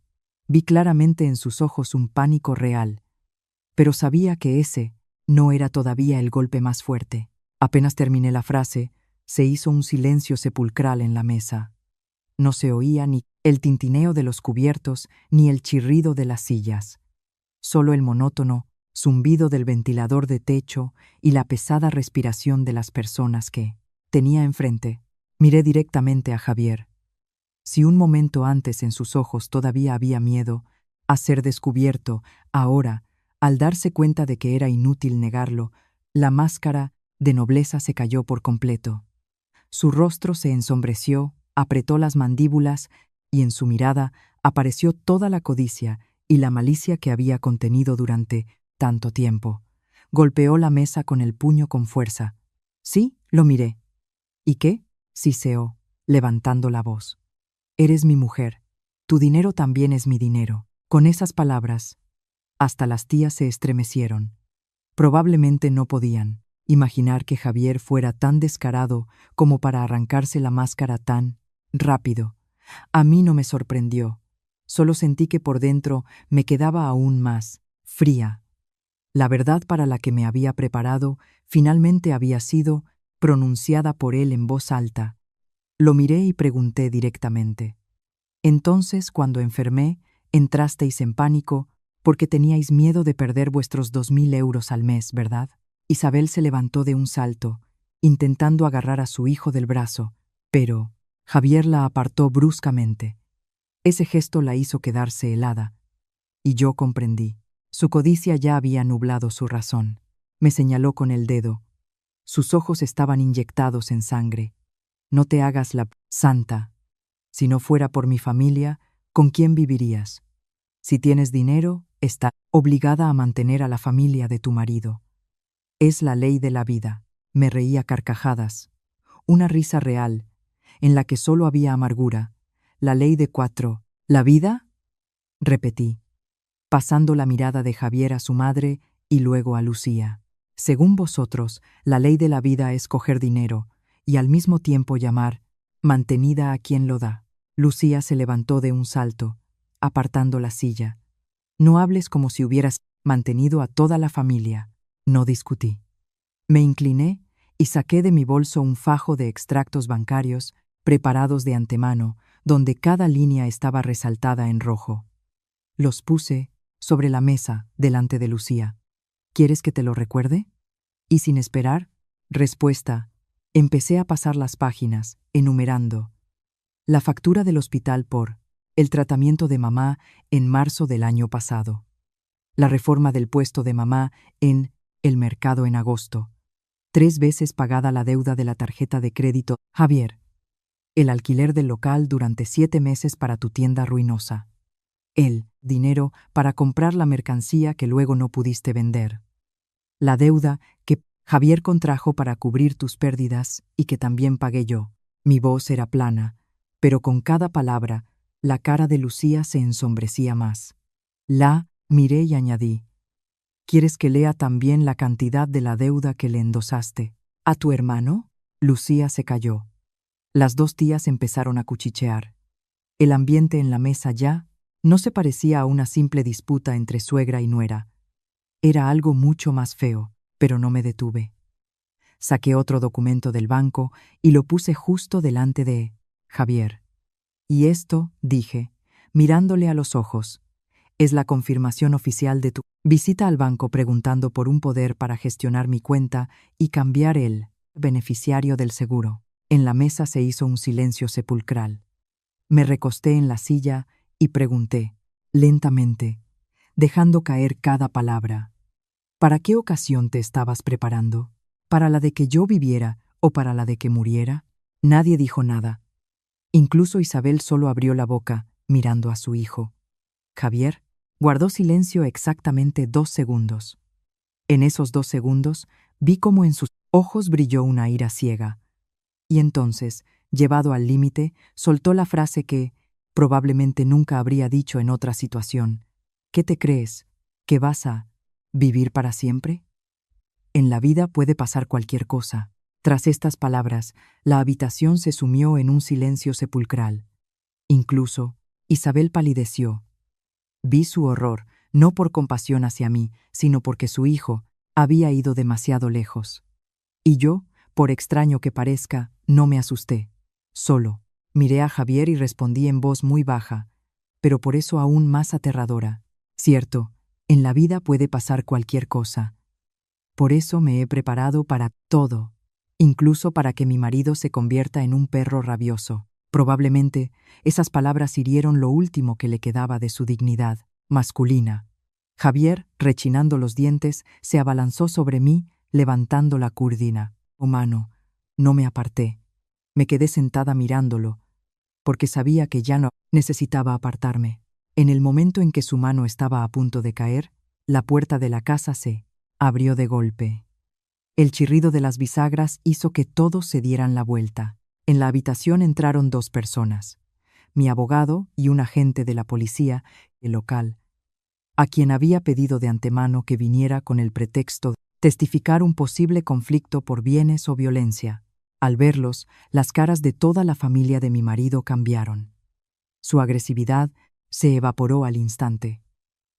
vi claramente en sus ojos un pánico real, pero sabía que ese no era todavía el golpe más fuerte. Apenas terminé la frase, se hizo un silencio sepulcral en la mesa. No se oía ni el tintineo de los cubiertos ni el chirrido de las sillas. Solo el monótono zumbido del ventilador de techo y la pesada respiración de las personas que tenía enfrente. Miré directamente a Javier. Si un momento antes en sus ojos todavía había miedo a ser descubierto, ahora, al darse cuenta de que era inútil negarlo, la máscara de nobleza se cayó por completo. Su rostro se ensombreció, apretó las mandíbulas y en su mirada apareció toda la codicia y la malicia que había contenido durante tanto tiempo. Golpeó la mesa con el puño con fuerza. Sí, lo miré. ¿Y qué? Siseó, levantando la voz. Eres mi mujer. Tu dinero también es mi dinero. Con esas palabras, hasta las tías se estremecieron. Probablemente no podían Imaginar que Javier fuera tan descarado como para arrancarse la máscara tan rápido. A mí no me sorprendió. Solo sentí que por dentro me quedaba aún más fría. La verdad para la que me había preparado finalmente había sido pronunciada por él en voz alta. Lo miré y pregunté directamente. Entonces, cuando enfermé, entrasteis en pánico porque teníais miedo de perder vuestros 2000 € al mes, ¿verdad? Isabel se levantó de un salto, intentando agarrar a su hijo del brazo, pero Javier la apartó bruscamente. Ese gesto la hizo quedarse helada, y yo comprendí. Su codicia ya había nublado su razón. Me señaló con el dedo. Sus ojos estaban inyectados en sangre. No te hagas la santa. Si no fuera por mi familia, ¿con quién vivirías? Si tienes dinero, estás obligada a mantener a la familia de tu marido. Es la ley de la vida. Me reí a carcajadas. Una risa real, en la que solo había amargura. La ley de 4. ¿La vida? Repetí, pasando la mirada de Javier a su madre y luego a Lucía. Según vosotros, la ley de la vida es coger dinero y al mismo tiempo llamar mantenida a quien lo da. Lucía se levantó de un salto, apartando la silla. No hables como si hubieras mantenido a toda la familia. No discutí. Me incliné y saqué de mi bolso un fajo de extractos bancarios preparados de antemano, donde cada línea estaba resaltada en rojo. Los puse sobre la mesa delante de Lucía. ¿Quieres que te lo recuerde? Y sin esperar respuesta, empecé a pasar las páginas, enumerando. La factura del hospital por el tratamiento de mamá en marzo del año pasado. La reforma del puesto de mamá en el mercado en agosto. 3 veces pagada la deuda de la tarjeta de crédito. Javier. El alquiler del local durante 7 meses para tu tienda ruinosa. El dinero para comprar la mercancía que luego no pudiste vender. La deuda que Javier contrajo para cubrir tus pérdidas y que también pagué yo. Mi voz era plana, pero con cada palabra, la cara de Lucía se ensombrecía más. La miré y añadí. ¿Quieres que lea también la cantidad de la deuda que le endosaste a tu hermano? Lucía se calló. Las 2 tías empezaron a cuchichear. El ambiente en la mesa ya no se parecía a una simple disputa entre suegra y nuera. Era algo mucho más feo, pero no me detuve. Saqué otro documento del banco y lo puse justo delante de Javier. Y esto, dije, mirándole a los ojos, es la confirmación oficial de tu visita al banco preguntando por un poder para gestionar mi cuenta y cambiar el beneficiario del seguro. En la mesa se hizo un silencio sepulcral. Me recosté en la silla y pregunté, lentamente, dejando caer cada palabra. ¿Para qué ocasión te estabas preparando? ¿Para la de que yo viviera o para la de que muriera? Nadie dijo nada. Incluso Isabel solo abrió la boca, mirando a su hijo. Javier guardó silencio exactamente 2 segundos. En esos 2 segundos vi cómo en sus ojos brilló una ira ciega. Y entonces, llevado al límite, soltó la frase que probablemente nunca habría dicho en otra situación. ¿Qué te crees? ¿Que vas a vivir para siempre? En la vida puede pasar cualquier cosa. Tras estas palabras, la habitación se sumió en un silencio sepulcral. Incluso, Isabel palideció. Vi su horror, no por compasión hacia mí, sino porque su hijo había ido demasiado lejos. Y yo, por extraño que parezca, no me asusté. Solo miré a Javier y respondí en voz muy baja, pero por eso aún más aterradora. Cierto, en la vida puede pasar cualquier cosa. Por eso me he preparado para todo, incluso para que mi marido se convierta en un perro rabioso. Probablemente esas palabras hirieron lo último que le quedaba de su dignidad masculina. Javier, rechinando los dientes, se abalanzó sobre mí, levantando la curdina. Oh mano, no me aparté. Me quedé sentada mirándolo, porque sabía que ya no necesitaba apartarme. En el momento en que su mano estaba a punto de caer, la puerta de la casa se abrió de golpe. El chirrido de las bisagras hizo que todos se dieran la vuelta. En la habitación entraron 2 personas, mi abogado y un agente de la policía, el local, a quien había pedido de antemano que viniera con el pretexto testificar un posible conflicto por bienes o violencia. Al verlos, las caras de toda la familia de mi marido cambiaron. Su agresividad se evaporó al instante.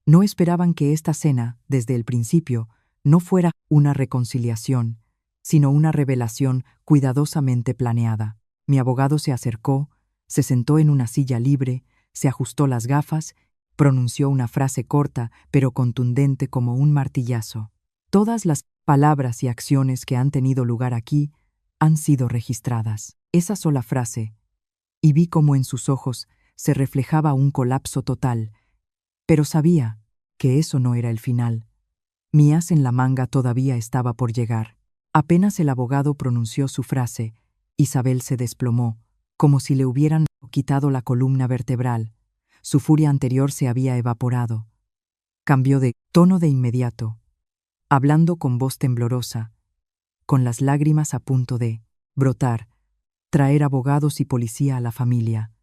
No esperaban que esta cena, desde el principio, no fuera una reconciliación, sino una revelación cuidadosamente planeada. Mi abogado se acercó, se sentó en una silla libre, se ajustó las gafas, pronunció una frase corta pero contundente como un martillazo. Todas las palabras y acciones que han tenido lugar aquí han sido registradas. Esa sola frase, y vi cómo en sus ojos se reflejaba un colapso total, pero sabía que eso no era el final. Mi as en la manga todavía estaba por llegar. Apenas el abogado pronunció su frase, Isabel se desplomó, como si le hubieran quitado la columna vertebral. Su furia anterior se había evaporado. Cambió de tono de inmediato, hablando con voz temblorosa, con las lágrimas a punto de brotar, traer abogados y policía a la familia.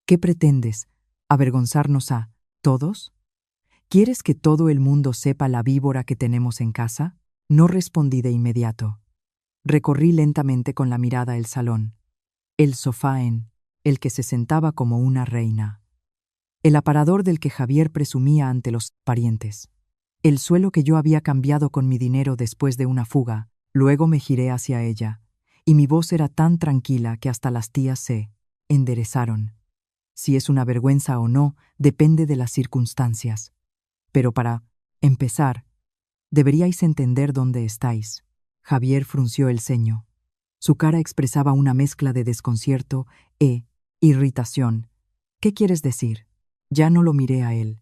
¿Qué pretendes? ¿Avergonzarnos a todos? ¿Quieres que todo el mundo sepa la víbora que tenemos en casa? No respondí de inmediato. Recorrí lentamente con la mirada el salón, el sofá en el que se sentaba como una reina, el aparador del que Javier presumía ante los parientes, el suelo que yo había cambiado con mi dinero después de una fuga. Luego me giré hacia ella, y mi voz era tan tranquila que hasta las tías se enderezaron. Si es una vergüenza o no, depende de las circunstancias. Pero para empezar, deberíais entender dónde estáis. Javier frunció el ceño. Su cara expresaba una mezcla de desconcierto e irritación. ¿Qué quieres decir? Ya no lo miré a él.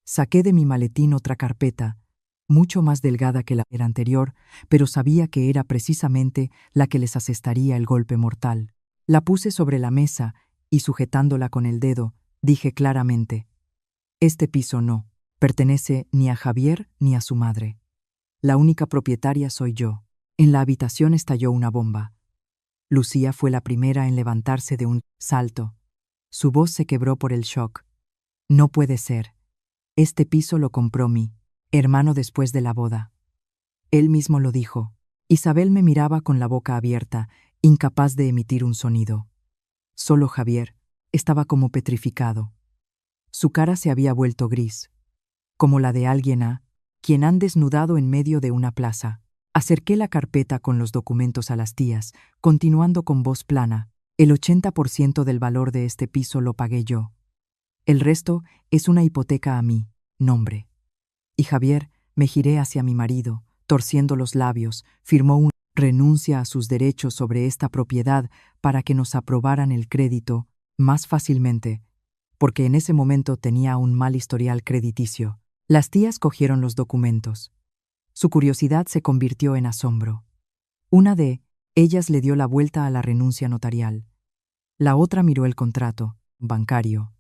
Saqué de mi maletín otra carpeta, mucho más delgada que la anterior, pero sabía que era precisamente la que les asestaría el golpe mortal. La puse sobre la mesa y, sujetándola con el dedo, dije claramente: este piso no pertenece ni a Javier ni a su madre. La única propietaria soy yo. En la habitación estalló una bomba. Lucía fue la primera en levantarse de un salto. Su voz se quebró por el shock. No puede ser. Este piso lo compró mi hermano después de la boda. Él mismo lo dijo. Isabel me miraba con la boca abierta, incapaz de emitir un sonido. Solo Javier estaba como petrificado. Su cara se había vuelto gris, como la de alguien a quien han desnudado en medio de una plaza. Acerqué la carpeta con los documentos a las tías, continuando con voz plana: el 80% del valor de este piso lo pagué yo. El resto es una hipoteca a mi nombre. Y Javier, me giré hacia mi marido, torciendo los labios, firmó una renuncia a sus derechos sobre esta propiedad para que nos aprobaran el crédito más fácilmente, porque en ese momento tenía un mal historial crediticio. Las tías cogieron los documentos. Su curiosidad se convirtió en asombro. Una de ellas le dio la vuelta a la renuncia notarial. La otra miró el contrato bancario.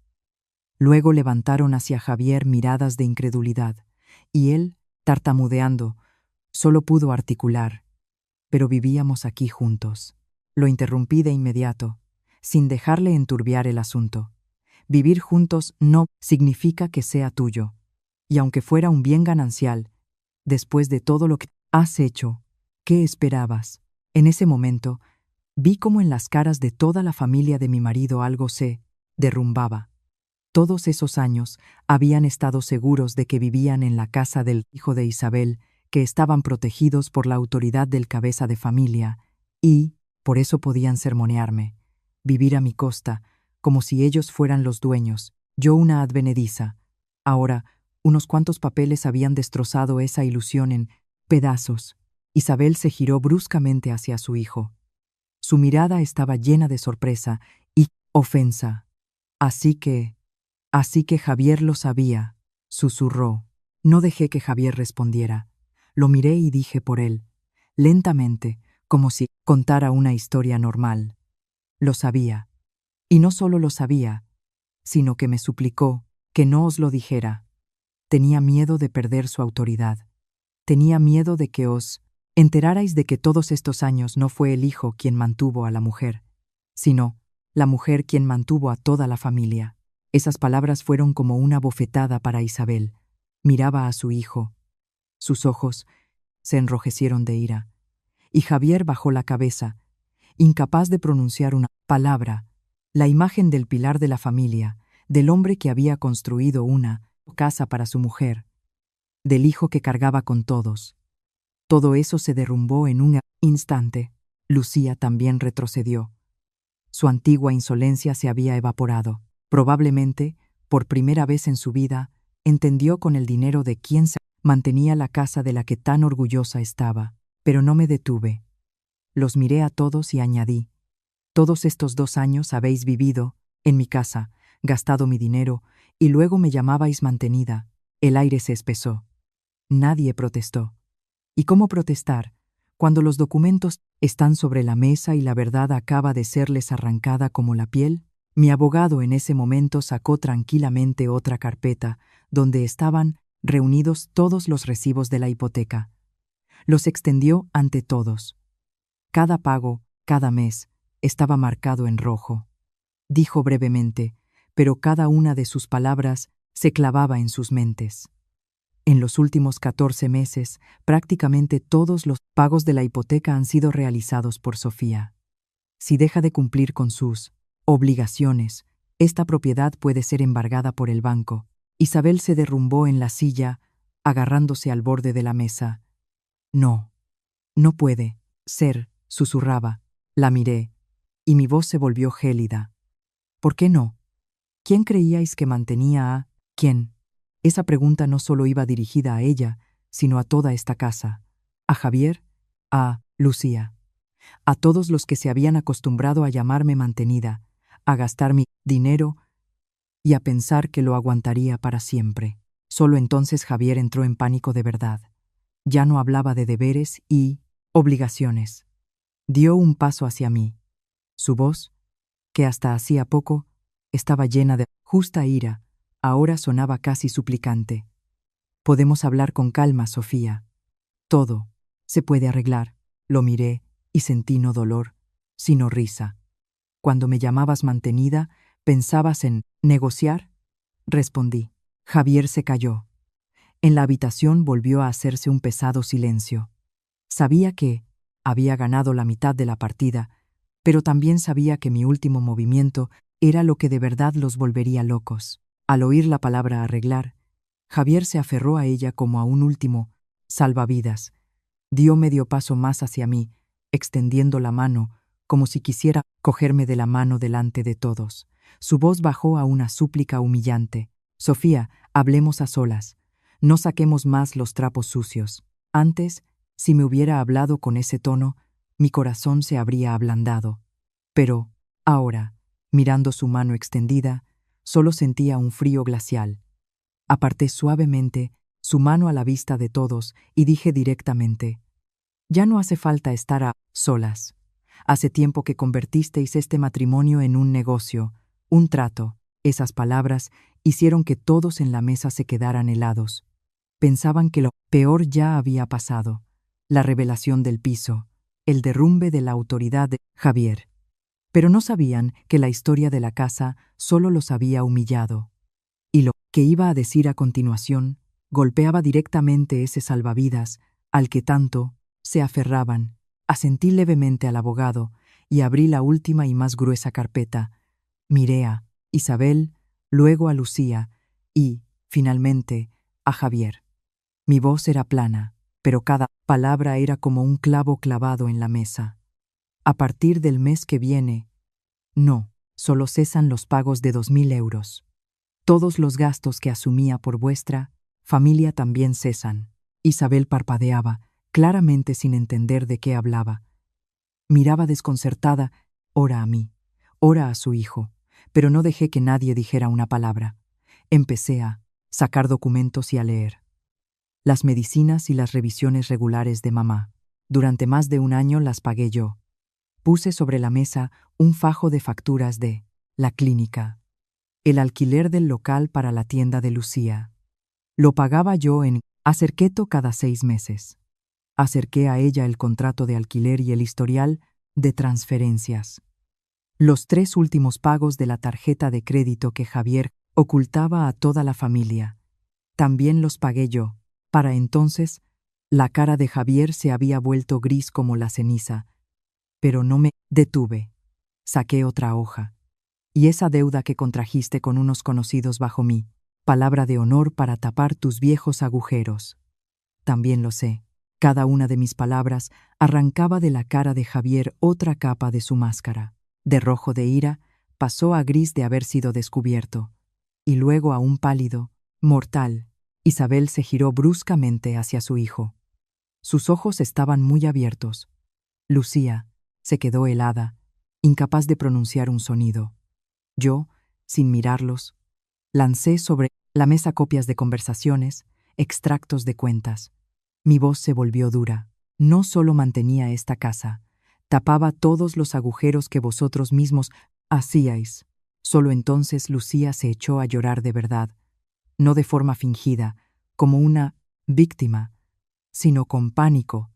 Luego levantaron hacia Javier miradas de incredulidad, y él, tartamudeando, solo pudo articular: pero vivíamos aquí juntos. Lo interrumpí de inmediato, sin dejarle enturbiar el asunto. Vivir juntos no significa que sea tuyo. Y aunque fuera un bien ganancial, después de todo lo que has hecho, ¿qué esperabas? En ese momento, vi cómo en las caras de toda la familia de mi marido algo se derrumbaba. Todos esos años habían estado seguros de que vivían en la casa del hijo de Isabel, que estaban protegidos por la autoridad del cabeza de familia, y, por eso podían sermonearme, vivir a mi costa, como si ellos fueran los dueños, yo una advenediza. Ahora, unos cuantos papeles habían destrozado esa ilusión en pedazos. Isabel se giró bruscamente hacia su hijo. Su mirada estaba llena de sorpresa y ofensa. Así que Javier lo sabía, susurró. No dejé que Javier respondiera. Lo miré y dije por él, lentamente, como si contara una historia normal. Lo sabía. Y no solo lo sabía, sino que me suplicó que no os lo dijera. Tenía miedo de perder su autoridad. Tenía miedo de que os enterarais de que todos estos años no fue el hijo quien mantuvo a la mujer, sino la mujer quien mantuvo a toda la familia. Esas palabras fueron como una bofetada para Isabel. Miraba a su hijo. Sus ojos, se enrojecieron de ira, y Javier bajó la cabeza, incapaz de pronunciar una palabra. La imagen del pilar de la familia, del hombre que había construido una casa para su mujer, del hijo que cargaba con todos. Todo eso se derrumbó en un instante. Lucía también retrocedió. Su antigua insolencia se había evaporado. Probablemente, por primera vez en su vida, entendió con el dinero de quién se mantenía la casa de la que tan orgullosa estaba. Pero no me detuve. Los miré a todos y añadí: todos estos 2 años habéis vivido en mi casa, gastado mi dinero, y luego me llamabais mantenida. El aire se espesó. Nadie protestó. ¿Y cómo protestar cuando los documentos están sobre la mesa y la verdad acaba de serles arrancada como la piel? Mi abogado en ese momento sacó tranquilamente otra carpeta donde estaban reunidos todos los recibos de la hipoteca. Los extendió ante todos. Cada pago, cada mes, estaba marcado en rojo. Dijo brevemente, pero cada una de sus palabras se clavaba en sus mentes. En los últimos 14 meses, prácticamente todos los pagos de la hipoteca han sido realizados por Sofía. Si deja de cumplir con sus obligaciones, esta propiedad puede ser embargada por el banco. Isabel se derrumbó en la silla, agarrándose al borde de la mesa. No, no puede ser, susurraba. La miré, y mi voz se volvió gélida. ¿Por qué no? ¿Quién creíais que mantenía a quién? Esa pregunta no solo iba dirigida a ella, sino a toda esta casa. A Javier, a Lucía, a todos los que se habían acostumbrado a llamarme mantenida, a gastar mi dinero y a pensar que lo aguantaría para siempre. Solo entonces Javier entró en pánico de verdad. Ya no hablaba de deberes y obligaciones. Dio un paso hacia mí. Su voz, que hasta hacía poco estaba llena de justa ira, ahora sonaba casi suplicante. Podemos hablar con calma, Sofía. Todo se puede arreglar. Lo miré y sentí no dolor, sino risa. Cuando me llamabas mantenida, ¿pensabas en negociar? Respondí. Javier se calló. En la habitación volvió a hacerse un pesado silencio. Sabía que había ganado la mitad de la partida, pero también sabía que mi último movimiento era lo que de verdad los volvería locos. Al oír la palabra arreglar, Javier se aferró a ella como a un último salvavidas. Dio medio paso más hacia mí, extendiendo la mano, como si quisiera cogerme de la mano delante de todos. Su voz bajó a una súplica humillante. Sofía, hablemos a solas. No saquemos más los trapos sucios. Antes, si me hubiera hablado con ese tono, mi corazón se habría ablandado. Pero, ahora, mirando su mano extendida, solo sentía un frío glacial. Aparté suavemente su mano a la vista de todos y dije directamente: ya no hace falta estar a solas. Hace tiempo que convertisteis este matrimonio en un negocio, un trato. Esas palabras hicieron que todos en la mesa se quedaran helados. Pensaban que lo peor ya había pasado: la revelación del piso, el derrumbe de la autoridad de Javier. Pero no sabían que la historia de la casa solo los había humillado. Y lo que iba a decir a continuación golpeaba directamente ese salvavidas al que tanto se aferraban. Asentí levemente al abogado y abrí la última y más gruesa carpeta. Miré a Isabel, luego a Lucía y, finalmente, a Javier. Mi voz era plana, pero cada palabra era como un clavo clavado en la mesa. A partir del mes que viene, no, solo cesan los pagos de 2.000 euros. Todos los gastos que asumía por vuestra familia también cesan. Isabel parpadeaba, claramente sin entender de qué hablaba. Miraba desconcertada, ora a mí, ora a su hijo, pero no dejé que nadie dijera una palabra. Empecé a sacar documentos y a leer. Las medicinas y las revisiones regulares de mamá. Durante más de 1 año las pagué yo. Puse sobre la mesa un fajo de facturas de la clínica, el alquiler del local para la tienda de Lucía. Lo pagaba yo en Acerqueto cada 6 meses. Acerqué a ella el contrato de alquiler y el historial de transferencias. Los 3 últimos pagos de la tarjeta de crédito que Javier ocultaba a toda la familia. También los pagué yo. Para entonces, La cara de Javier se había vuelto gris como la ceniza, pero no me detuve. Saqué otra hoja. Y esa deuda que contrajiste con unos conocidos bajo mí, palabra de honor para tapar tus viejos agujeros. También lo sé. Cada una de mis palabras arrancaba de la cara de Javier otra capa de su máscara. De rojo de ira, pasó a gris de haber sido descubierto, y luego a un pálido, mortal. Isabel se giró bruscamente hacia su hijo. Sus ojos estaban muy abiertos. Lucía se quedó helada, incapaz de pronunciar un sonido. Yo, sin mirarlos, lancé sobre la mesa copias de conversaciones, extractos de cuentas. Mi voz se volvió dura. No solo mantenía esta casa, tapaba todos los agujeros que vosotros mismos hacíais. Solo entonces Lucía se echó a llorar de verdad, no de forma fingida, como una víctima, sino con pánico,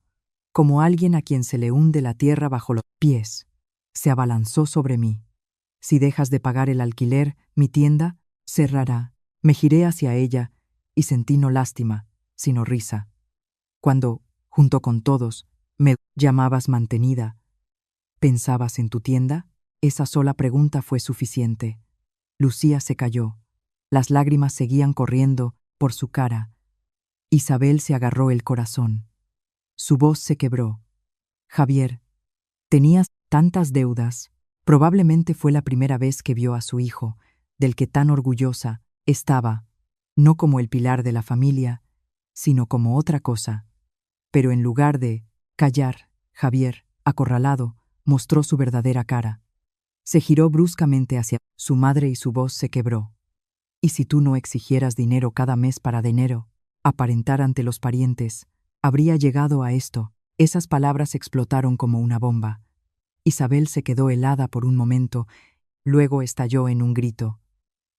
como alguien a quien se le hunde la tierra bajo los pies. Se abalanzó sobre mí. Si dejas de pagar el alquiler, mi tienda cerrará. Me giré hacia ella y sentí no lástima, sino risa. Cuando, junto con todos, me llamabas mantenida, ¿pensabas en tu tienda? Esa sola pregunta fue suficiente. Lucía se calló. Las lágrimas seguían corriendo por su cara. Isabel se agarró el corazón. Su voz se quebró. Javier, tenías tantas deudas. Probablemente fue la primera vez que vio a su hijo, del que tan orgullosa estaba, no como el pilar de la familia, sino como otra cosa. Pero en lugar de callar, Javier, acorralado, mostró su verdadera cara. Se giró bruscamente hacia su madre y su voz se quebró. ¿Y si tú no exigieras dinero cada mes para dinero, aparentar ante los parientes, habría llegado a esto? Esas palabras explotaron como una bomba. Isabel se quedó helada por un momento, luego estalló en un grito.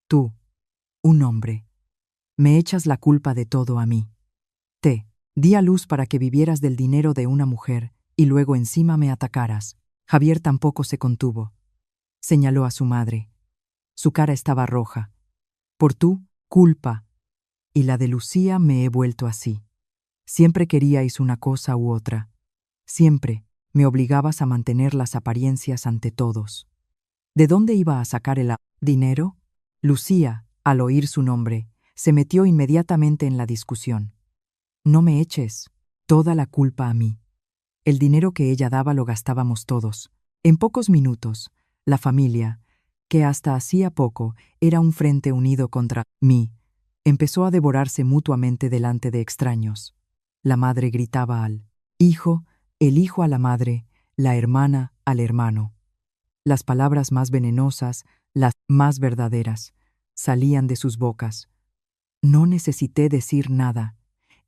Tú, un hombre, me echas la culpa de todo a mí. Te di a luz para que vivieras del dinero de una mujer y luego encima me atacaras. Javier tampoco se contuvo. Señaló a su madre. Su cara estaba roja. Por tu culpa y la de Lucía me he vuelto así. Siempre queríais una cosa u otra. Siempre me obligabas a mantener las apariencias ante todos. ¿De dónde iba a sacar el dinero? Lucía, al oír su nombre, se metió inmediatamente en la discusión. No me eches toda la culpa a mí. El dinero que ella daba lo gastábamos todos. En pocos minutos, la familia, que hasta hacía poco era un frente unido contra mí, empezó a devorarse mutuamente delante de extraños. La madre gritaba al hijo, el hijo a la madre, la hermana al hermano. Las palabras más venenosas, las más verdaderas, salían de sus bocas. No necesité decir nada.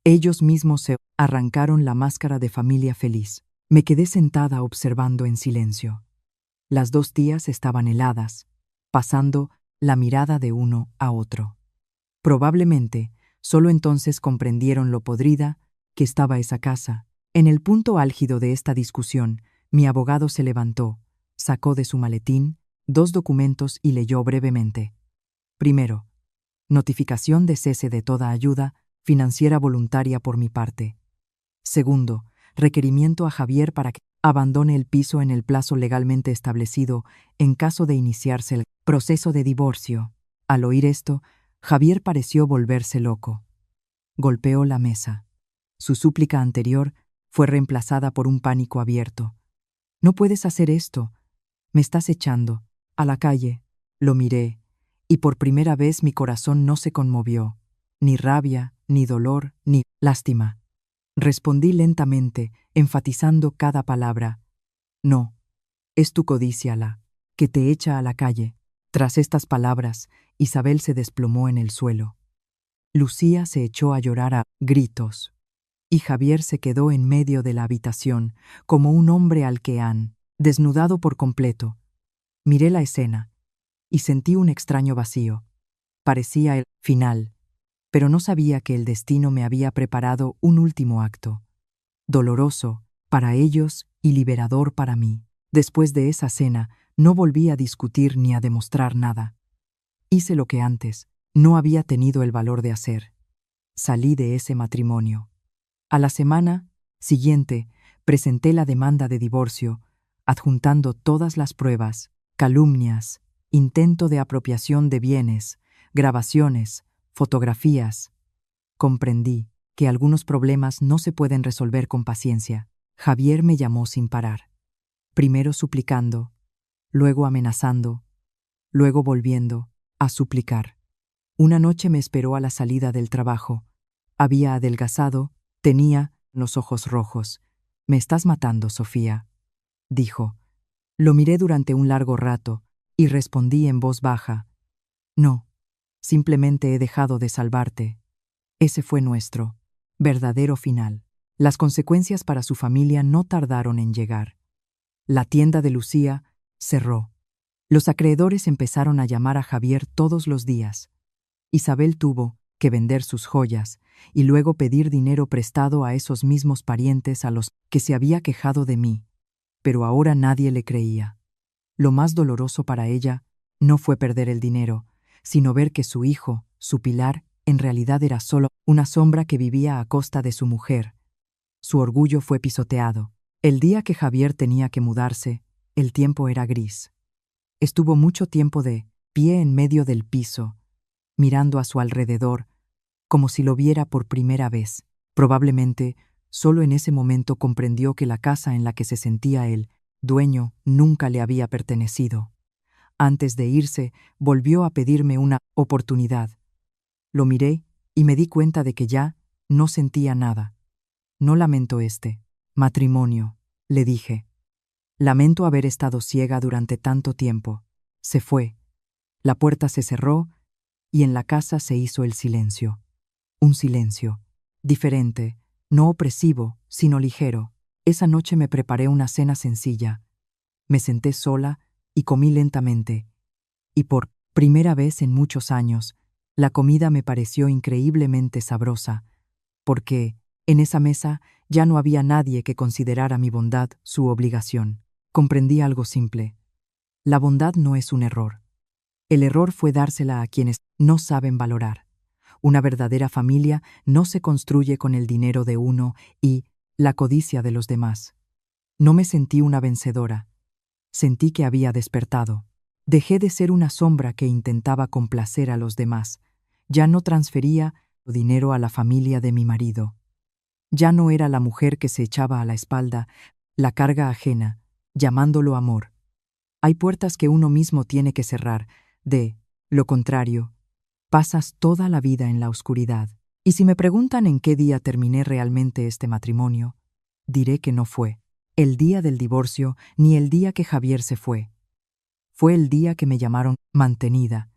Ellos mismos se arrancaron la máscara de familia feliz. Me quedé sentada observando en silencio. Las dos tías estaban heladas, pasando la mirada de uno a otro. Probablemente, solo entonces comprendieron lo podrida que estaba esa casa. En el punto álgido de esta discusión, mi abogado se levantó, sacó de su maletín 2 documentos y leyó brevemente. Primero, notificación de cese de toda ayuda financiera voluntaria por mi parte. Segundo, requerimiento a Javier para que abandone el piso en el plazo legalmente establecido en caso de iniciarse el proceso de divorcio. Al oír esto, Javier pareció volverse loco. Golpeó la mesa. Su súplica anterior fue reemplazada por un pánico abierto. «No puedes hacer esto. Me estás echando. A la calle». Lo miré, y por primera vez mi corazón no se conmovió. Ni rabia, ni dolor, ni lástima. Respondí lentamente, enfatizando cada palabra. «No, es tu codicia la que te echa a la calle». Tras estas palabras, Isabel se desplomó en el suelo. Lucía se echó a llorar a gritos, y Javier se quedó en medio de la habitación, como un hombre al que han desnudado por completo. Miré la escena, y sentí un extraño vacío. Parecía el final, pero no sabía que el destino me había preparado un último acto, doloroso para ellos y liberador para mí. Después de esa cena, no volví a discutir ni a demostrar nada. Hice lo que antes no había tenido el valor de hacer. Salí de ese matrimonio. A la semana siguiente, presenté la demanda de divorcio, adjuntando todas las pruebas, calumnias, intento de apropiación de bienes, grabaciones, fotografías. Comprendí que algunos problemas no se pueden resolver con paciencia. Javier me llamó sin parar, primero suplicando, luego amenazando, luego volviendo a suplicar. Una noche me esperó a la salida del trabajo. Había adelgazado, tenía los ojos rojos. «Me estás matando, Sofía», dijo. Lo miré durante un largo rato y respondí en voz baja: «No, simplemente he dejado de salvarte». Ese fue nuestro verdadero final. Las consecuencias para su familia no tardaron en llegar. La tienda de Lucía cerró. Los acreedores empezaron a llamar a Javier todos los días. Isabel tuvo que vender sus joyas y luego pedir dinero prestado a esos mismos parientes a los que se había quejado de mí. Pero ahora nadie le creía. Lo más doloroso para ella no fue perder el dinero, sino ver que su hijo, su pilar, en realidad era solo una sombra que vivía a costa de su mujer. Su orgullo fue pisoteado. El día que Javier tenía que mudarse, el tiempo era gris. Estuvo mucho tiempo de pie en medio del piso, mirando a su alrededor, como si lo viera por primera vez. Probablemente, solo en ese momento comprendió que la casa en la que se sentía el dueño nunca le había pertenecido. Antes de irse, volvió a pedirme una oportunidad. Lo miré y me di cuenta de que ya no sentía nada. «No lamento este matrimonio», le dije. «Lamento haber estado ciega durante tanto tiempo». Se fue. La puerta se cerró y en la casa se hizo el silencio. Un silencio diferente, no opresivo, sino ligero. Esa noche me preparé una cena sencilla. Me senté sola y comí lentamente. Y por primera vez en muchos años, la comida me pareció increíblemente sabrosa, porque en esa mesa ya no había nadie que considerara mi bondad su obligación. Comprendí algo simple. La bondad no es un error. El error fue dársela a quienes no saben valorar. Una verdadera familia no se construye con el dinero de uno y la codicia de los demás. No me sentí una vencedora. Sentí que había despertado. Dejé de ser una sombra que intentaba complacer a los demás. Ya no transfería dinero a la familia de mi marido. Ya no era la mujer que se echaba a la espalda la carga ajena, llamándolo amor. Hay puertas que uno mismo tiene que cerrar. De lo contrario, pasas toda la vida en la oscuridad. Y si me preguntan en qué día terminé realmente este matrimonio, diré que no fue el día del divorcio ni el día que Javier se fue. Fue el día que me llamaron mantenida,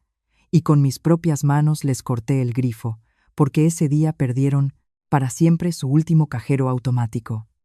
y con mis propias manos les corté el grifo, porque ese día perdieron para siempre su último cajero automático.